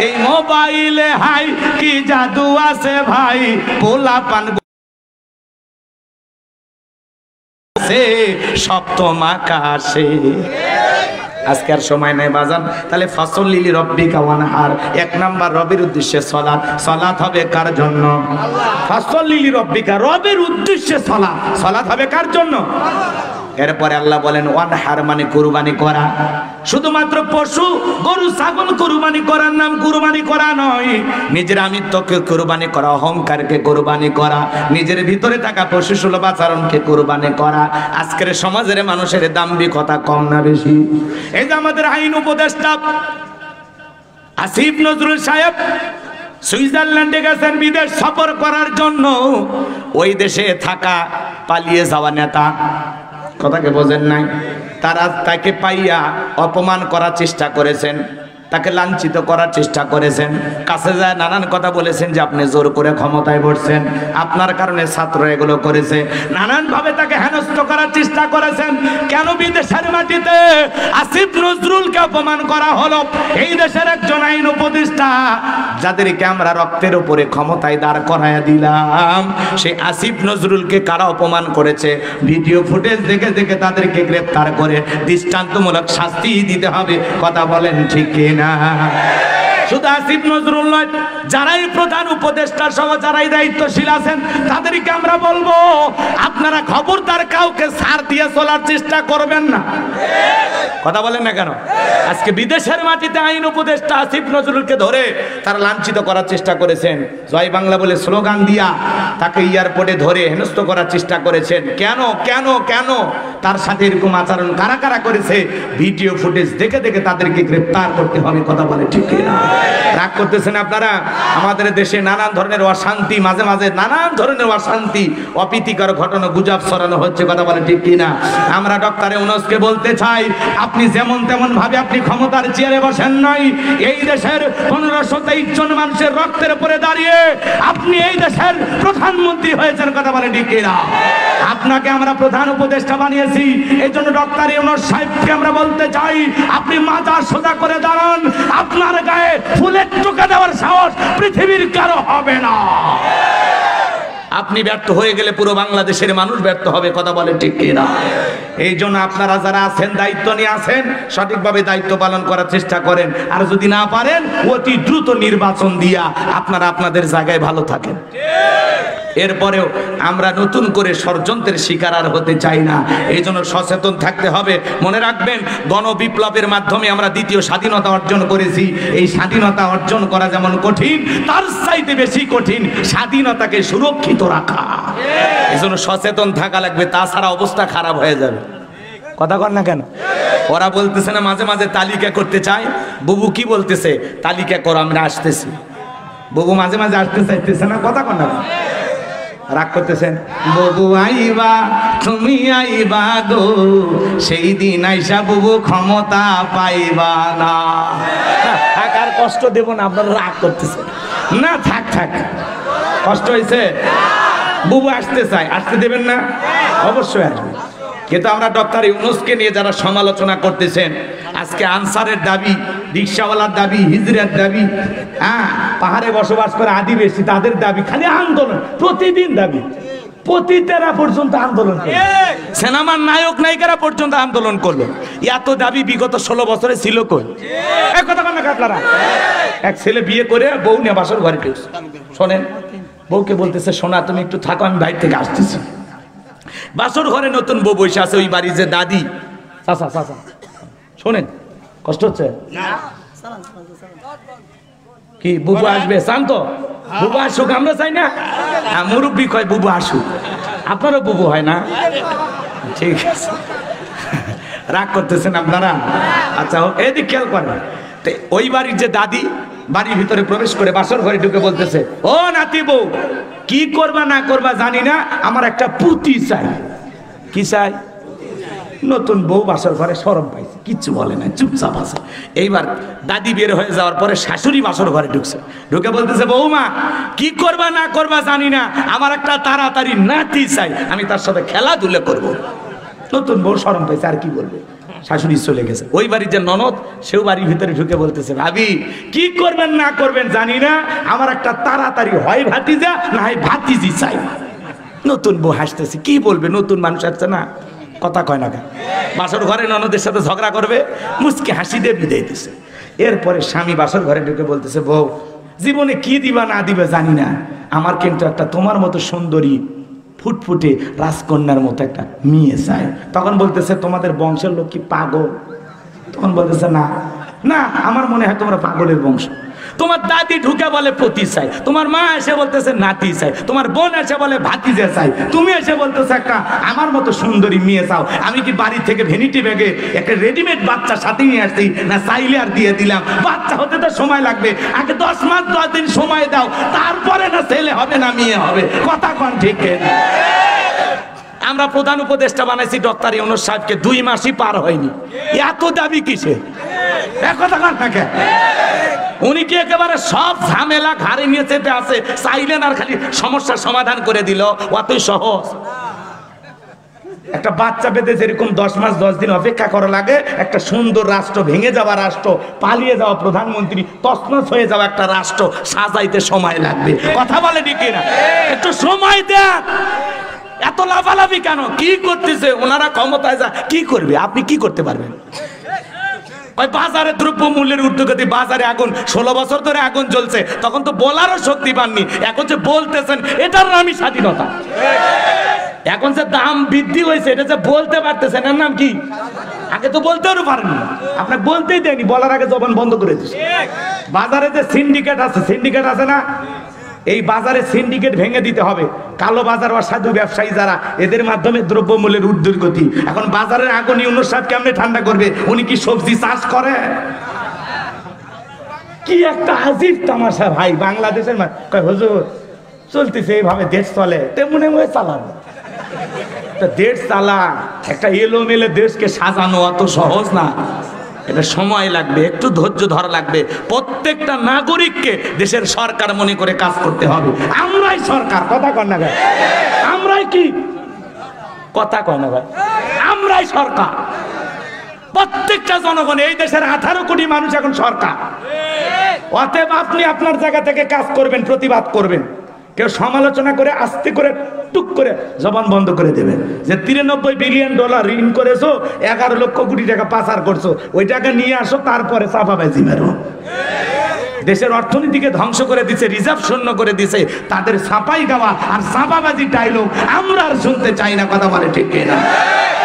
এই মোবাইলে হাই কি জাদু আছে ভাই, পোলা পান সপ্তম আকাশে। আজকে আর সময় নাই বাজান, তাহলে ফাসল্লি লিরাব্বিকা ওয়ানহার, 1 নাম্বার রবের উদ্দেশ্যে সালাত। সালাত হবে কার জন্য? ফাসল্লি লিরাব্বিকা, রবের উদ্দেশ্যে সালাত। সালাত হবে কার জন্য? এরপরে আল্লাহ বলেন ওয়ানহার মানে কুরবানি করা। শুধুমাত্র পশু গরু ছাগল কুরবানি করার নাম কুরবানি করা নয়, নিজের আমিত্বকে কুরবানি করা, অহংকারকে কুরবানি করা, নিজের ভিতরে থাকা পশু সুলভ আচরণকে কুরবানি করা। আজকের সমাজের মানুষের দাম্ভিকতা কম না বেশি? এই যে আমাদের আইন উপদেষ্টা আসিফ নজরুল সাহেব সুইজারল্যান্ডে গেছেন বিদেশ সফর করার জন্য। ওই দেশে থাকা পালিয়ে যাওয়া নেতা, কথাকে বোঝেন নাই? তারা তাকে পাইয়া অপমান করার চেষ্টা করেছেন, তাকে লাঞ্ছিত করার চেষ্টা করেছেন, কাছে যায় নানান কথা বলেছেন যে আপনি জোর করে ক্ষমতায় বসছেন, আপনার কারণে ছাত্র এগুলো করেছে, নানানভাবে তাকে হেনস্থ করার চেষ্টা করেছেন। কেন বিদেশের মাটিতে আসিফ নজরুলকে অপমান করা হলো? এই দেশের একজন আইন উপদেষ্টা যাদেরকে আমরা রক্তের উপরে ক্ষমতায় দাঁড় করাইয়া দিলাম, সেই আসিফ নজরুলকে কারা অপমান করেছে? ভিডিও ফুটেজ দেখে দেখে তাদেরকে গ্রেফতার করে দৃষ্টান্তমূলক শাস্তি দিতে হবে। কথা বলেন ঠিক কিনা? শুধু আসিফ নজরুল নয়, যারাই প্রধান উপদেষ্টা সহ যারাই দায়িত্বশীল আছেন তাদেরকে আমরা বলবো, আপনারা খবরদার কাউকে ছাড় দিয়ে চলার চেষ্টা করবেন না। কথা বলেন না কেন? আজকে বিদেশের মাটিতে আইন উপদেষ্টা আসিফ নজরুলকে ধরে তারা লাঞ্ছিত করার চেষ্টা করেছেন, জয় বাংলা বলে স্লোগান দিয়া তাকে এয়ারপোর্টে ধরে হেনস্থ করার চেষ্টা করেছেন। কেন কেন কেন? তার সাথে এরকম আচরণ কারা কারা করেছে? ভিডিও ফুটেজ দেখে দেখে তাদেরকে গ্রেফতার করতে হবে। কথা বলে ঠিক না? রাগ করতেছেন আপনারা? আমাদের দেশে নানান ধরনের অশান্তি, মাঝে মাঝে নানান ধরনের অশান্তি, অপ্রীতিকর ঘটনা, গুজব ছড়ানো হচ্ছে। কথা বলে ঠিক কিনা? আমরা ডক্টর ইউনূসকে বলতে চাই, আপনি যেমন তেমন ভাবে আপনি ক্ষমতার চেয়ারে বসেন নাই। এই দেশের 1523 জন মানুষের রক্তের উপরে দাঁড়িয়ে আপনি এই দেশের প্রধানমন্ত্রী হয়েছেন। কথা বলে ঠিক কিনা? আপনাকে আমরা প্রধান উপদেষ্টা বানিয়েছি, এই জন্য ডক্টর ইউনূস সাহেবকে আমরা বলতে চাই, আপনি মাথা সোজা করে দাঁড়ান। আপনার গায়ে ফুলের টোকা দেওয়ার সাহস পৃথিবীর কারো হবে না। আপনি ব্যর্থ হয়ে গেলে পুরো বাংলাদেশের মানুষ ব্যর্থ হবে। কথা বলে ঠিক কিনা? এই জন্য আপনারা যারা আছেন, দায়িত্ব নিয়ে আছেন, সঠিকভাবে দায়িত্ব পালন করার চেষ্টা করেন। আর যদি না পারেন, অতি দ্রুত নির্বাচন দিয়া আপনারা আপনাদের জায়গায় ভালো থাকেন। এরপরেও আমরা নতুন করে ষড়যন্ত্রের শিকার আর হতে চাই না। এই জন্য সচেতন থাকতে হবে। মনে রাখবেন, গণবিপ্লবের মাধ্যমে আমরা দ্বিতীয় স্বাধীনতা অর্জন করেছি। এই স্বাধীনতা অর্জন করা যেমন কঠিন, তার চাইতে বেশি কঠিন স্বাধীনতাকে সুরক্ষিত রাখা। এই জন্য সচেতন থাকা লাগবে, তাছাড়া অবস্থা খারাপ হয়ে যাবে। কথা কর না কেন? ওরা বলতেছে না মাঝে মাঝে তালিকা করতে চায়। বুবু কি বলতেছে? তালিকা করো, আমরা আসতেছি। বুবু মাঝে মাঝে আসতে চাইতেছে না। কথা কর না? রাগ করতেছেন? বুবু আইবা, তুমি আইবা গো, সেই দিন আইসা বুবু ক্ষমতা পাইবা না। থাক, আর কষ্ট দেব না। আপনারা রাগ করতেছেন না? থাক থাক, কষ্ট হয়েছে। বুবু আসতে চাই, আসতে দেবেন না? অবশ্যই আসবে। কিন্তু আমরা ডক্টর ইউনূসকে নিয়ে যারা সমালোচনা করতেছেন, আজকে আনসারের দাবি, রিক্সাওয়ালার দাবি, হিজড়ার দাবি, পাহাড়ে বসবাস করে আদিবাসী, তাদের দাবি, খালি আন্দোলন, প্রতিদিন দাবি, পতিতেরা পর্যন্ত আন্দোলন করলো, সিনেমার নায়ক নায়িকারা পর্যন্ত আন্দোলন করলো। এত দাবি বিগত 16 বছরে ছিল কই? এক কথা বলেন না আপনারা? এক ছেলে বিয়ে করে বউ নিয়ে বাসর ঘরে ঢুকছে। শোনেন, বউকে বলতেছে, সোনা তুমি একটু থাকো, আমি বাইরে থেকে আসতেছি। বাসর ঘরে নতুন বউ বসে আছে, ওই বাড়ির যে দাদি, চাচা চাচা, শোনেন, কষ্ট হচ্ছে কি? বুবু আসবে, শান্ত, বুবু আসুক, আমরা চাই না? মুরব্বী কয় বুবু আসুক, আপনারও বুবু হয় না? ঠিক আছে, রাগ করতেছেন আপনারা? আচ্ছা, এদিক খেয়াল করেন। ওই বাড়ির যে দাদি বাড়ির ভিতরে প্রবেশ করে বাসর ঘরে ঢুকে বলতেছে, ও নাতি বউ, কি করবা না করবা জানি না, আমার একটা পুতি চাই। কি চাই? নতুন বউ বাসর ঘরে শরম পাইছে, কিচ্ছু বলে না, চুপচাপ আছে। এইবার দাদি বের হয়ে যাওয়ার পরে শাশুড়ি বাসর ঘরে ঢুকছে, ঢুকে বলতেছে, বৌমা কি করবা না করবা জানি না, আমার একটা তাড়াতাড়ি নাতি চাই, আমি তার সাথে খেলাধুলা করব। নতুন বউ শরম পাইছে, আর কি বলবে? শাশুড়ি চলে গেছে। ওই বাড়ির যে ননদ, সেও বাড়ির ভিতরে ঢুকে বলতেছে, ভাবি কি করবেন না করবেন জানি না, আমার একটা তাড়াতাড়ি হয় ভাতিজা না হয় ভাতিজি চাই। নতুন বউ হাসতেছে, কি বলবে? নতুন মানুষ আসছে না, কথা কয় না। বাসর ঘরে ননদের সাথে ঝগড়া করবে, মুচকি হাসি দিয়ে বিদায় দিছে। এরপরে স্বামী বাসর ঘরে ঢুকে বলতেছে, বউ জীবনে কি দিবা না দিবে জানি না, আমার কিন্তু একটা তোমার মতো সুন্দরী ফুটফুটে রাজকন্যার মতো একটা মেয়ে চাই। তখন বলতেছে, তোমাদের বংশের লোক কি পাগল? তখন বলতেছে, না না, আমার মনে হয় তোমরা পাগলের বংশ। তোমার দাদি ঢুকে বলে পতি চাই, তোমার মা এসে বলতেছে নাতি চাই, তোমার বোন এসে বলে ভাতিজা চাই, তুমি এসে বলতেছে একটা আমার মতো সুন্দরী মেয়ে চাও। আমি কি বাড়ি থেকে ভ্যানিটি ব্যাগে একটা রেডিমেড বাচ্চা সাথে নিয়ে আসছি, না চাইলে আর দিয়ে দিলাম? বাচ্চা হতে তো সময় লাগবে, আগে 10 মাস 10 দিন সময় দাও, তারপরে না ছেলে হবে না মেয়ে হবে। কথা কোন ঠিক? আমরা প্রধান উপদেষ্টা বানাইছি ডক্টর ইউনূস সাহেবকে, 2 মাসই পার হয়নি। এত দাবি কিসে? কথা কান থাকে। উনি কি একেবারে সব ঝামেলা ঘাড়ে নিয়ে চেপে আছে, চাইলেন আর খালি সমস্যার সমাধান করে দিল? অতই সহজ। একটা বাচ্চা পেতে যেরকম 10 মাস 10 দিন অপেক্ষা করা লাগে, একটা সুন্দর রাষ্ট্র, ভেঙে যাওয়া রাষ্ট্র, পালিয়ে যাওয়া প্রধানমন্ত্রী, তছনছ হয়ে যাওয়া একটা রাষ্ট্র সাজাইতে সময় লাগবে। কথা বলে ঠিক না? একটু সময় দেন। এত লাফালাফি কেন? কি করতেছে ওনারা? ক্ষমতায় যা কি করবে? আপনি কি করতে পারবেন? ওই বাজারে দ্রব্য মূল্যের ঊর্ধ্বগতি, বাজারে আগুন, 16 বছর ধরে আগুন জ্বলছে, তখন তো বলারও শক্তি পাননি। এখন যে বলতেছেন, এটার নামই স্বাধীনতা। এখন যে দাম বৃদ্ধি হয়েছে, এটা যে বলতে পারতেছেন, এর নাম কি? আগে তো বলতেও পারেননি, আপনাকে বলতেই দেয়নি, বলার আগে জবান বন্ধ করে দিচ্ছে। বাজারে যে সিন্ডিকেট আছে না, এই বাজারে সিন্ডিকেট ভেঙে দিতে হবে। কালো বাজার বা সাধু ব্যবসায়ী যারা, এদের মাধ্যমে দ্রব্যমূল্যের ঊর্ধ্বগতি। এখন বাজারের আগুন ইউনূস সাহেব কেমনে ঠান্ডা করবে? উনি কি সবজি চাষ করে? কি একটা আজীব তামাশা ভাই বাংলাদেশের। হুজুর চলতেছে এইভাবে দেশ চলে, তেমন চালান দেশ চালা। একটা এলোমেলে দেশকে সাজানো অত সহজ না, এটা সময় লাগবে, একটু ধৈর্য ধরা লাগবে। প্রত্যেকটা নাগরিককে দেশের সরকার মনে করে কাজ করতে হবে। আমরাই সরকার। কথা কন না ভাই? আমরাই কি? কথা কন না ভাই? আমরাই সরকার। প্রত্যেকটা জনগণ, এই দেশের 18 কোটি মানুষ এখন সরকার। অতএব আপনি আপনার জায়গা থেকে কাজ করবেন, প্রতিবাদ করবেন। কেউ সমালোচনা করে আস্তে করে টুক করে জবান বন্ধ করে দেবে যে $93 বিলিয়ন ঋণ করেছো, 11 লক্ষ কোটি টাকা পাচার করছো, ওই টাকা নিয়ে আসো, তারপরে চাপাবাজি মেরো। দেশের অর্থনীতিকে ধ্বংস করে দিছে, রিজার্ভ শূন্য করে দিছে। তাদের ছাপাই গাওয়া আর চাপাবাজি ডায়লগ আমরা আর শুনতে চাই না। কথা বলে ঠিক না?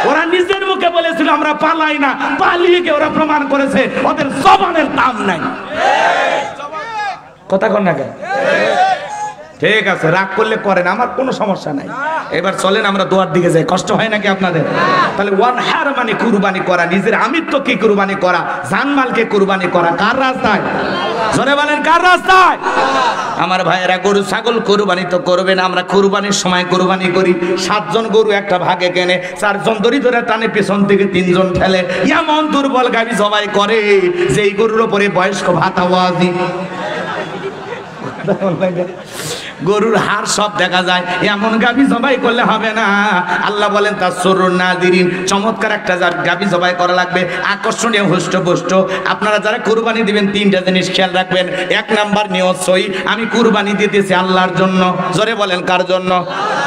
ওরা নিজের মুখে বলেছিল আমরা পালাই না, পালিয়ে গিয়ে ওরা প্রমাণ করেছে ওদের জবানের দাম নাই। কথা কন না কেন? ঠিক আছে, রাগ করলে করেন, আমার কোনো সমস্যা নাই। এবার চলেন আমরা দোয়ার দিকে যাই। কষ্ট হয় নাকি আপনাদের? তাহলে ওয়ানহার মানে কুরবানি করা, নিজের আমিত্বকে কুরবানি করা, জানমালকে কুরবানি করা। কার রাস্তায়? জোরে বলেন, কার রাস্তায়? আমার ভাইয়েরা, গরু ছাগল কুরবানি তো করবেন। আমরা কুরবানির সময় কুরবানি করি, 7 জন গরু একটা ভাগে কেনে, 4 জন দড়ি ধরে টানে, পেছন থেকে 3 জন ঠেলে। এমন দুর্বল গাভী জবাই করে যে এই গরুর উপরে বয়স্ক ভাতা ওয়াজি, গরুর হাড় সব দেখা যায়। এমন গাভী জবাই করলে হবে না। আল্লাহ বলেন তাসরুন নাদিরিন, চমৎকার একটা গাভী জবাই করা লাগবে, আকর্ষণীয়, হুষ্টপুষ্ট। আপনারা যারা কুরবানি দিবেন 3টা জিনিস খেয়াল রাখবেন। 1 নাম্বার নিয়ত সই, আমি কুরবানি দিতেছি আল্লাহর জন্য। জোরে বলেন, কার জন্য?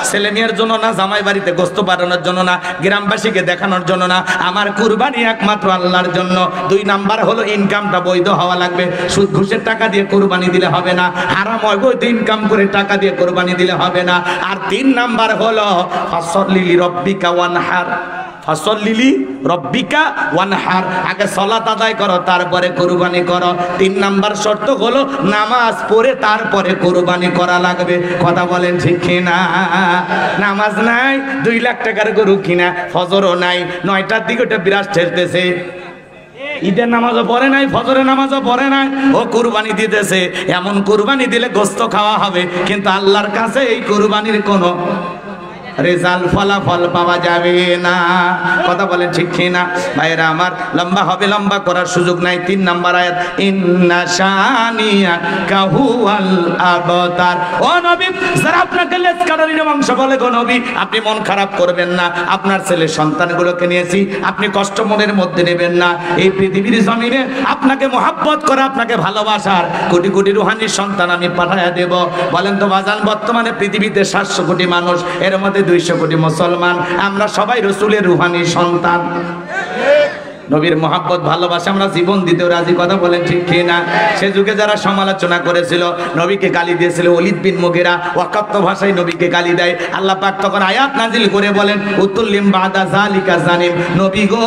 ছেলে মেয়ের জন্য না, জামাই বাড়িতে গোস্ত পাঠানোর জন্য না, গ্রামবাসীকে দেখানোর জন্য না, আমার কুরবানি একমাত্র আল্লাহর জন্য। 2 নাম্বার হলো ইনকামটা বৈধ হওয়া লাগবে। সুদ ঘুষের টাকা দিয়ে কুরবানি দিলে হবে না, হারাম অবৈধ ইনকাম করে টাকা দিয়ে কুরবানি দিলে হবে না। আর 3 নাম্বার হলো ফাসল্লি লিরাব্বিকা ওয়ানহার। ফাসল্লি রব্বিকা ওয়ানহার, আগে সালাত আদায় করো, তারপরে কুরবানি করো। 3 নাম্বার শর্ত হলো নামাজ পড়ে তারপরে কুরবানি করা লাগবে। কথা বলেন ঠিক কিনা? নামাজ নাই, 2 লাখ টাকার গরু কিনা, ফজরও নাই, 9টার দিকে ওটা বিরাজ ঠেলতেছে, ঈদের নামাজও পড়ে নাই, ফজরের নামাজও পড়ে নাই, ও কুরবানি দিতেছে। এমন কুরবানি দিলে গোস্ত খাওয়া হবে, কিন্তু আল্লাহর কাছে এই কুরবানির কোনো রেজাল্ট, ফলাফল পাওয়া যাবে না। কথা বলেন ঠিক কিনা ভাইরা আমার? লম্বা হবে, লম্বা করার সুযোগ নাই। 3 নাম্বার আয়াত, ইন্না শানিয়াকা হুয়াল আবতার। ও নবী, যারা আপনাকে লেজ কাটারির মাংস বলে, গো নবী, আপনি মন খারাপ করবেন না। আপনার ছেলে সন্তানগুলোকে নিয়েছি, আপনি কষ্ট মনের মধ্যে নেবেন না। এই পৃথিবীর জমিনে আপনাকে মহাব্বত করা, আপনাকে ভালোবাসার কোটি কোটি রুহানি সন্তান আমি পাঠাইয়া দেব। বলেন তো বাজান, বর্তমানে পৃথিবীতে 700 কোটি মানুষ, এর মধ্যে 200 কোটি মুসলমান। আমরা সবাই রাসূলের রুহানি সন্তান। নবীর মহাব্বত ভালোবাসা আমরা জীবন দিতেও রাজি। কথা বলেন ঠিক কিনা? সে যুগে যারা সমালোচনা করেছিল, নবীকে গালি দিয়েছিল, ওলীদ বিন মুগীরা ওয়াকাত্ত ভাষায় নবীকে গালি দেয়। আল্লাহ পাক তখন আয়াত নাজিল করে বলেন, উতুল্লিম বাদা যালিকা জানিম। নবী গো,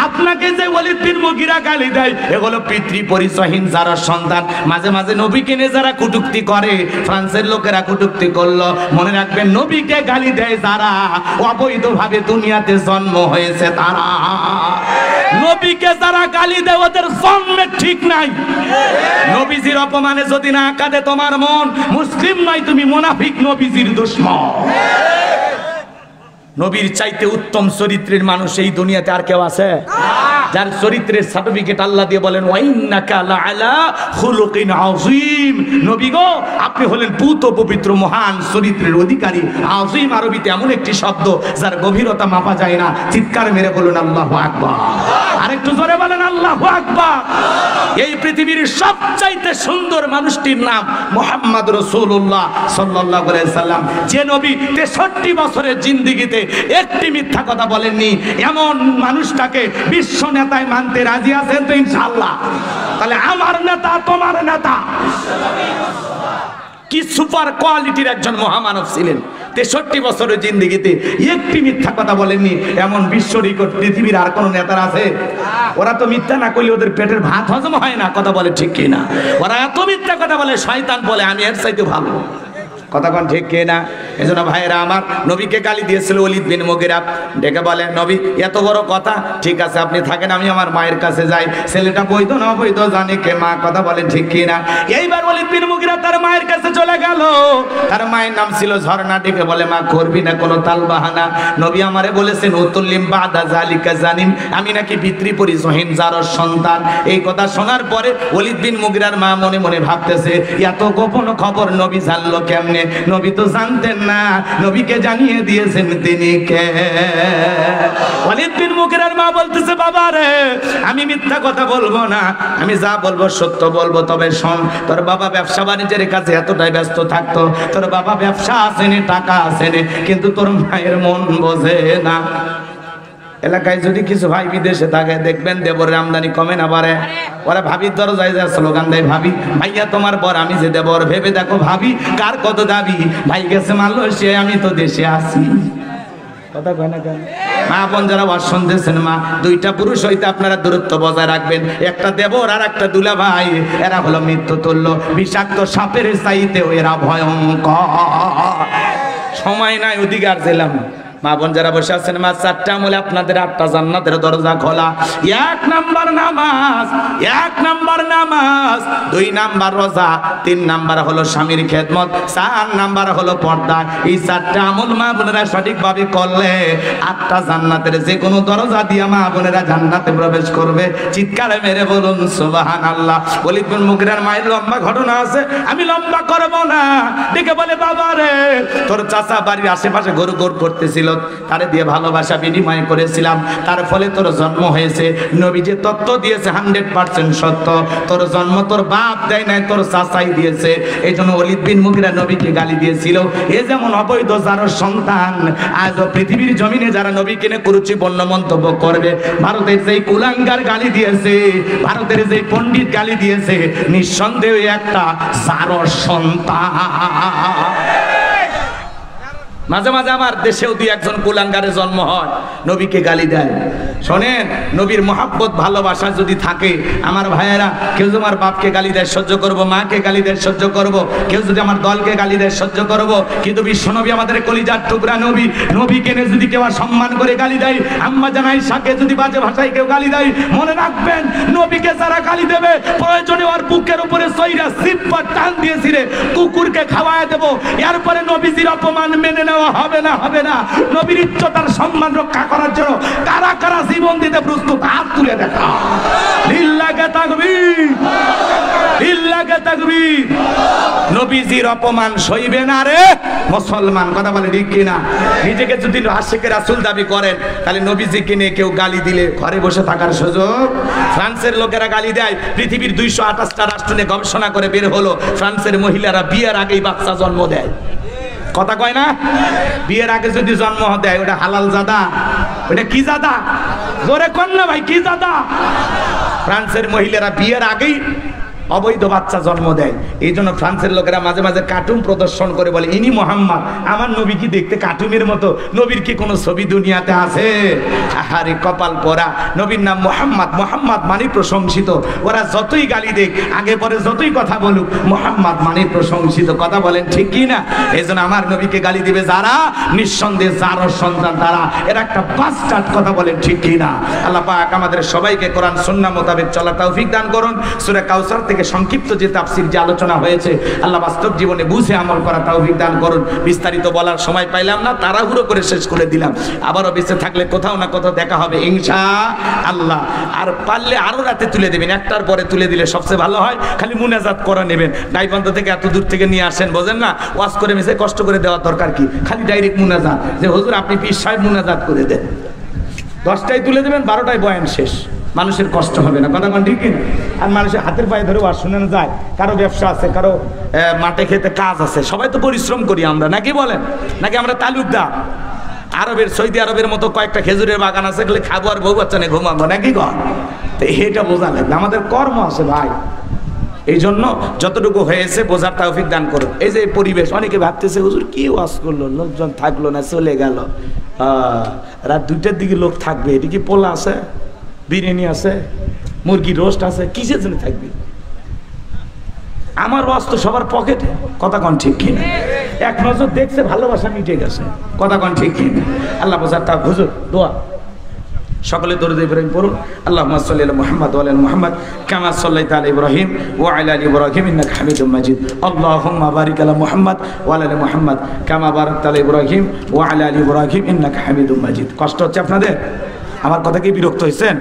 আপনাকে যে ওলীদ বিন মুগীরা গালি দেয়, এগুলো পিতৃ পরিচয়হীন যারা সন্তান। মাঝে মাঝে নবীকে নিয়ে যারা কটূক্তি করে, ফ্রান্সের লোকেরা কটূক্তি করলো, মনে রাখবেন নবীকে গালি দেয় যারা অবৈধভাবে দুনিয়াতে জন্ম হয়েছে তারা। নবীকে যারা গালি দেয় ওদের জন্মে ঠিক নাই। নবীজির অপমানে যদি না কাঁদে তোমার মন, মুসলিম নয় তুমি, মুনাফিক, নবীজির দুশমন। নবীর চাইতে উত্তম চরিত্রের মানুষ এই দুনিয়াতে আর কেউ আছে? যার চরিত্রের সার্টিফিকেট আল্লাহ দিয়ে বলেন ওয়াইন্নাকা লাআলা খুলুকিন আযীম। নবী গো, আপনি হলেন পুত পবিত্র মহান চরিত্রের অধিকারী। আযীম আরবিতে এমন একটি শব্দ যার গভীরতা মাপা যায় না। চিৎকার মেরে বলুন আল্লাহু আকবার। আরেকটু জোরে বলেন আল্লাহু আকবার। এই পৃথিবীর সবচাইতে সুন্দর মানুষটির নাম মুহাম্মদ রাসূলুল্লাহ সাল্লাল্লাহু আলাইহি সাল্লাম। যে নবী 63 বছরের জিন্দেগিতে একটি মিথ্যা কথা বলেননি, এমন মানুষটাকে বিশ্ব নেতায় মানতে রাজি আছেন তো ইনশাআল্লাহ? তাহলে আমার নেতা তোমার নেতা কি সুপার কোয়ালিটির একজন মহামানব ছিলেন। 63 বছরের জিন্দেগিতে একটি মিথ্যা কথা বলেননি, এমন বিশ্ব রেকর্ড পৃথিবীর আর কোন নেতার আছে? ওরা তো মিথ্যা না করলে ওদের পেটের ভাত হজম হয় না, কথা বলে ঠিক কিনা? ওরা এত মিথ্যা কথা বলে, শয়তান বলে আমি এর চাইতে ভালো। কথা কোন ঠিক কিনা? এজন্য ভাইরা আমার, নবীকে গালি দিয়েছিল ওলীদ বিন মুগীরা। ডেকে বলে, নবী এত বড় কথা, ঠিক আছে আপনি থাকেন, আমি আমার মায়ের কাছে যাই। ছেলেটা বৈধ না অবৈধ জানে কে মা, কথা বলে ঠিক কিনা? এইবার ওলীদ বিন মুগীরা তার মায়ের কাছে চলে গেল। তার মায়ের নাম ছিল ঝর্ণা। ডেকে বলে, মা করবি না কোনো তাল বাহানা, নবী আমারে বলেছেন উতুল্লিম বাদা জালিকা জানিম, আমি নাকি পিতৃ পরিচয়হীন জারর সন্তান। এই কথা শোনার পরে ওলীদ বিন মুগীরার মা মনে মনে ভাবতেছে, এত গোপন খবর নবী জানলো কেমনে? নবী তো জানতেন না, নবীকে জানিয়ে দিয়েছেন তিনি কে। ওলীদ বিন মুগীরার মা বলতেছে, বাবা রে, আমি মিথ্যা কথা বলবো না, আমি যা বলবো সত্য বলবো। তবে শোন, তোর বাবা ব্যবসা বাণিজ্যের কাছে এতটাই ব্যস্ত থাকতো, তোর বাবা ব্যবসা আসেনি, টাকা আসেনি, কিন্তু তোর মায়ের মন বোঝে না। এলাকায় যদি কিছু ভাই বিদেশে থাকে, দেখবেন দেবরের আমদানি কমে না বাড়ে। ওরা ভাবির দরজায় যায় স্লোগান দেয়, ভাবি ভাইয়া তোমার বর, আমি যে দেবর, ভেবে দেখো ভাবি কার কত দাবি। ভাই গেছে মালয়েশিয়ায়, আমি তো দেশে আছি। কথা কয় না কেন? মা বোন যারা ওয়াজ শুনতেছেন, মা দুইটা পুরুষ হইতে আপনারা দূরত্ব বজায় রাখবেন। একটা দেবর আর একটা দুলা ভাই, এরা হলো মৃত্যু তুল্য, বিষাক্ত সাপের চাইতেও এরা ভয়ঙ্কর। সময় নাই, ওদিকে আর ছিলাম। মা বোন যারা বসে আছেন, মা 4টা আমলে আপনাদের 8টা জান্নাতের দরজা খোলা। 1 নাম্বার নামাজ, 1 নাম্বার নামাজ, 2 নাম্বার রোজা, 3 নাম্বার হলো স্বামীর খেদমত, 4 নাম্বার হলো পর্দা। এই 4টা আমল মা বোনেরা সঠিকভাবে করলে 8টা জান্নাতের যে কোনো দরজা দিয়ে মা বোনেরা জান্নাতে প্রবেশ করবে। চিৎকারে মেরে বলুন সুবহানাল্লাহ। ওলীদ বিন মুগীরার মায়ের লম্বা ঘটনা আছে, আমি লম্বা করব না। ডেকে বলে, বাবা রে, তোর চাচা বাড়ির আশেপাশে গরু করতেছিল, তারে দিয়ে ভালোবাসা বিনিময় করেছিলাম, তার ফলে তোর জন্ম হয়েছে। নবী যে তত্ত্ব দিয়েছে 100% সত্য। তোর জন্ম তোর বাপ দেয় নাই, তোর চাচাই দিয়েছে। এই জন্য ওলীদ বিন মুগীরা নবীকে গালি দিয়েছিল। এ যেমন অবৈধ যার সন্তান, আজ পৃথিবীর জমিনে যারা নবীকে নিয়ে কুরুচিপূর্ণ মন্তব্য করবে, ভারতের যেই কুলাঙ্গার গালি দিয়েছে, ভারতের যেই পণ্ডিত গালি দিয়েছে, নিঃসন্দেহে একটা যার সন্তান। মাঝে মাঝে আমার দেশেও 2-1 কুলাঙ্গারে জন্ম হয়, নবীকে গালি দেয়। শোনেন, নবীর মহাব্বত ভালোবাসা যদি থাকে, আমার ভাইয়েরা, কেউ যদি আমার বাপকে গালি দেয় সহ্য করব, মাকে গালি দেয় সহ্য করব, কেউ যদি আমার দলকে গালি দেয় সহ্য করব, কিন্তু বিশ্বনবী আমাদের কলিজার টুকরা নবী, নবীকে যদি কেউ সম্মান করে গালি দেয়, আম্মা জান আয়েশাকে যদি বাজে ভাষায় কেউ গালি দেয়, মনে রাখবেন নবীকে যারা গালি দেবে, প্রয়োজনে ওর বুকের উপরে সইরা সিপ্পা টান দিয়েছিলে কুকুরকে খাওয়ায় দেব। এরপরে নবীজির অপমান মেনে নেওয়া হবে না, হবে না। নবীর ইজ্জতার সম্মান রক্ষা করার জন্য কারা কারা জীবন দিতে প্রস্তুত, হাত তুলে দেখা। লিল্লাহি তাকবীর, লিল্লাহি তাকবীর। নবীজির অপমান সইবে না রে মুসলমান, কথা বলে ঠিক কিনা? নিজেকে যদি আশিকে রাসূল দাবি করেন, তাহলে নবীজিকে নিয়ে কেউ গালি দিলে ঘরে বসে থাকার সুযোগ। ফ্রান্সের লোকেরা গালি দেয়, পৃথিবীর 228টা রাষ্ট্র নিয়ে গবেষণা করে বের হলো, ফ্রান্সের মহিলারা বিয়ের আগেই বাচ্চা জন্ম দেয়। কথা কয় না? বিয়ের আগে যদি জন্ম দেয়, ওটা হালাল জাদা? ওটা কি জাদা? জোরে কোন না ভাই, কি জাদা? ফ্রান্সের মহিলারা বিয়ের আগেই অবৈধ বাচ্চা জন্ম দেয়। এই জন্য ফ্রান্সের লোকেরা মাঝে মাঝে কার্টুন প্রদর্শন করে বলে, ইনি মোহাম্মদ। আমার নবী কি দেখতে কার্টুনের মতো? নবীর কি কোনো ছবি দুনিয়াতে আছে? আহারে কপাল পোড়া। নবীর নাম মোহাম্মদ, মোহাম্মদ মানে প্রশংসিত। ওরা যতই গালি দেখ, আগে পরে যতই কথা বলুক, মোহাম্মদ মানে প্রশংসিত। কথা বলেন ঠিক কি না? এই জন্য আমার নবীকে গালি দিবে যারা, নিঃসন্দেহে যার সন্তান তারা, এরা একটা বাস্টার্ড। কথা বলেন ঠিক কি না? আল্লাহ পাক আমাদের সবাইকে কোরআন সুন্নাহ মোতাবেক চলার তৌফিক দান করুন। সূরা কাউসার থেকে থেকে সংক্ষিপ্ত যে তাফসীর যে আলোচনা হয়েছে, আল্লাহ বাস্তব জীবনে বুঝে আমল করা তৌফিক দান করুন। বিস্তারিত বলার সময় পাইলাম না, তাড়াহুড়ো করে শেষ করে দিলাম। আবারও বেঁচে থাকলে কোথাও না কোথাও দেখা হবে ইনশাআল্লাহ। আর পারলে আরো রাতে তুলে দেবেন, একটার পরে তুলে দিলে সবচেয়ে ভালো হয়। খালি মুনাজাত করা নেবেন, গাইবান্ধা থেকে এত দূর থেকে নিয়ে আসেন, বোঝেন না? ওয়াজ করে মিশে কষ্ট করে দেওয়ার দরকার কি? খালি ডাইরেক্ট মুনাজাত, যে হুজুর আপনি পীর সাহেব মুনাজাত করে দেন। 10টায় তুলে দেবেন, 12টায় বয়ান শেষ, মানুষের কষ্ট হবে না। কথা কোন ঠিক কিনা? আর মানুষের হাতের পায়ে ধরে ওয়াজ শোনানো যায়। কারো ব্যবসা আছে, কারো মাঠে খেতে কাজ আছে, সবাই তো পরিশ্রম করি আমরা, নাকি বলেন? নাকি আমরা তালুকদার? আরবের, সৌদি আরবের মতো কয়েকটা খেজুরের বাগান আছে, গেলে খাবো আর বউ বাচ্চা নিয়ে ঘুমাবো, নাকি কর? তো এটা বোঝা লাগবে, আমাদের কর্ম আছে ভাই। এই জন্য যতটুকু হয়েছে বোঝার তৌফিক দান করুন। এই যে পরিবেশ, অনেকে ভাবতেছে হুজুর কি ওয়াজ করলো, লোকজন থাকলো না, চলে গেল। রাত 2টার দিকে লোক থাকবে, এটি কি পোলা আছে, বিরিয়ানি আছে, মুরগি রোস্ট আছে, কিসের জন্য থাকবে? আমার ওয়াজ তো সবার পকেটে। কথা কন ঠিক কিনা? এক নজর দেখছে, ভালোবাসা মিটে গেছে। কথা কন ঠিক কিনা? আল্লাহ বোঝার তা হুজুর দোয়া সকলে দরুদ ইব্রাহিম পড়ুন। আল্লাহুম্মা সাল্লি আলা মুহাম্মাদ ওয়া আলা মুহাম্মাদ কামা সাল্লাইতা আলা ইব্রাহিম ওয়া আলা আলি ইব্রাহিম ইন্নাকা হামিদুম মাজিদ। আল্লাহুম্মা বারিক আলা মুহাম্মাদ ওয়া আলা আলি মুহাম্মাদ কামা বারাকতা আলা ইব্রাহিম ওয়া আলা আলি ইব্রাহিম ইন্নাকা হামিদুম মাজিদ। কষ্ট হচ্ছে আপনাদের? আমার কথা কি বিরক্ত হয়েছেন?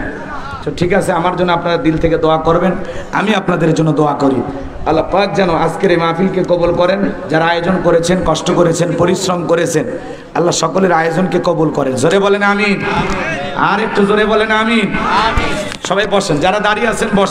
তো ঠিক আছে, আমার জন্য আপনারা দিল থেকে দোয়া করবেন, আমি আপনাদের জন্য দোয়া করি। আল্লাহ পাক যেন আজকের এই মাহফিলকে কবুল করেন। যারা আয়োজন করেছেন, কষ্ট করেছেন, পরিশ্রম করেছেন, আল্লাহ সকলের আয়োজনকে কবুল করেন। জোরে বলেন আমিন। আর একটু জোরে বলেন আমিন। সবাই বসেন, যারা দাঁড়িয়ে আছেন বসেন।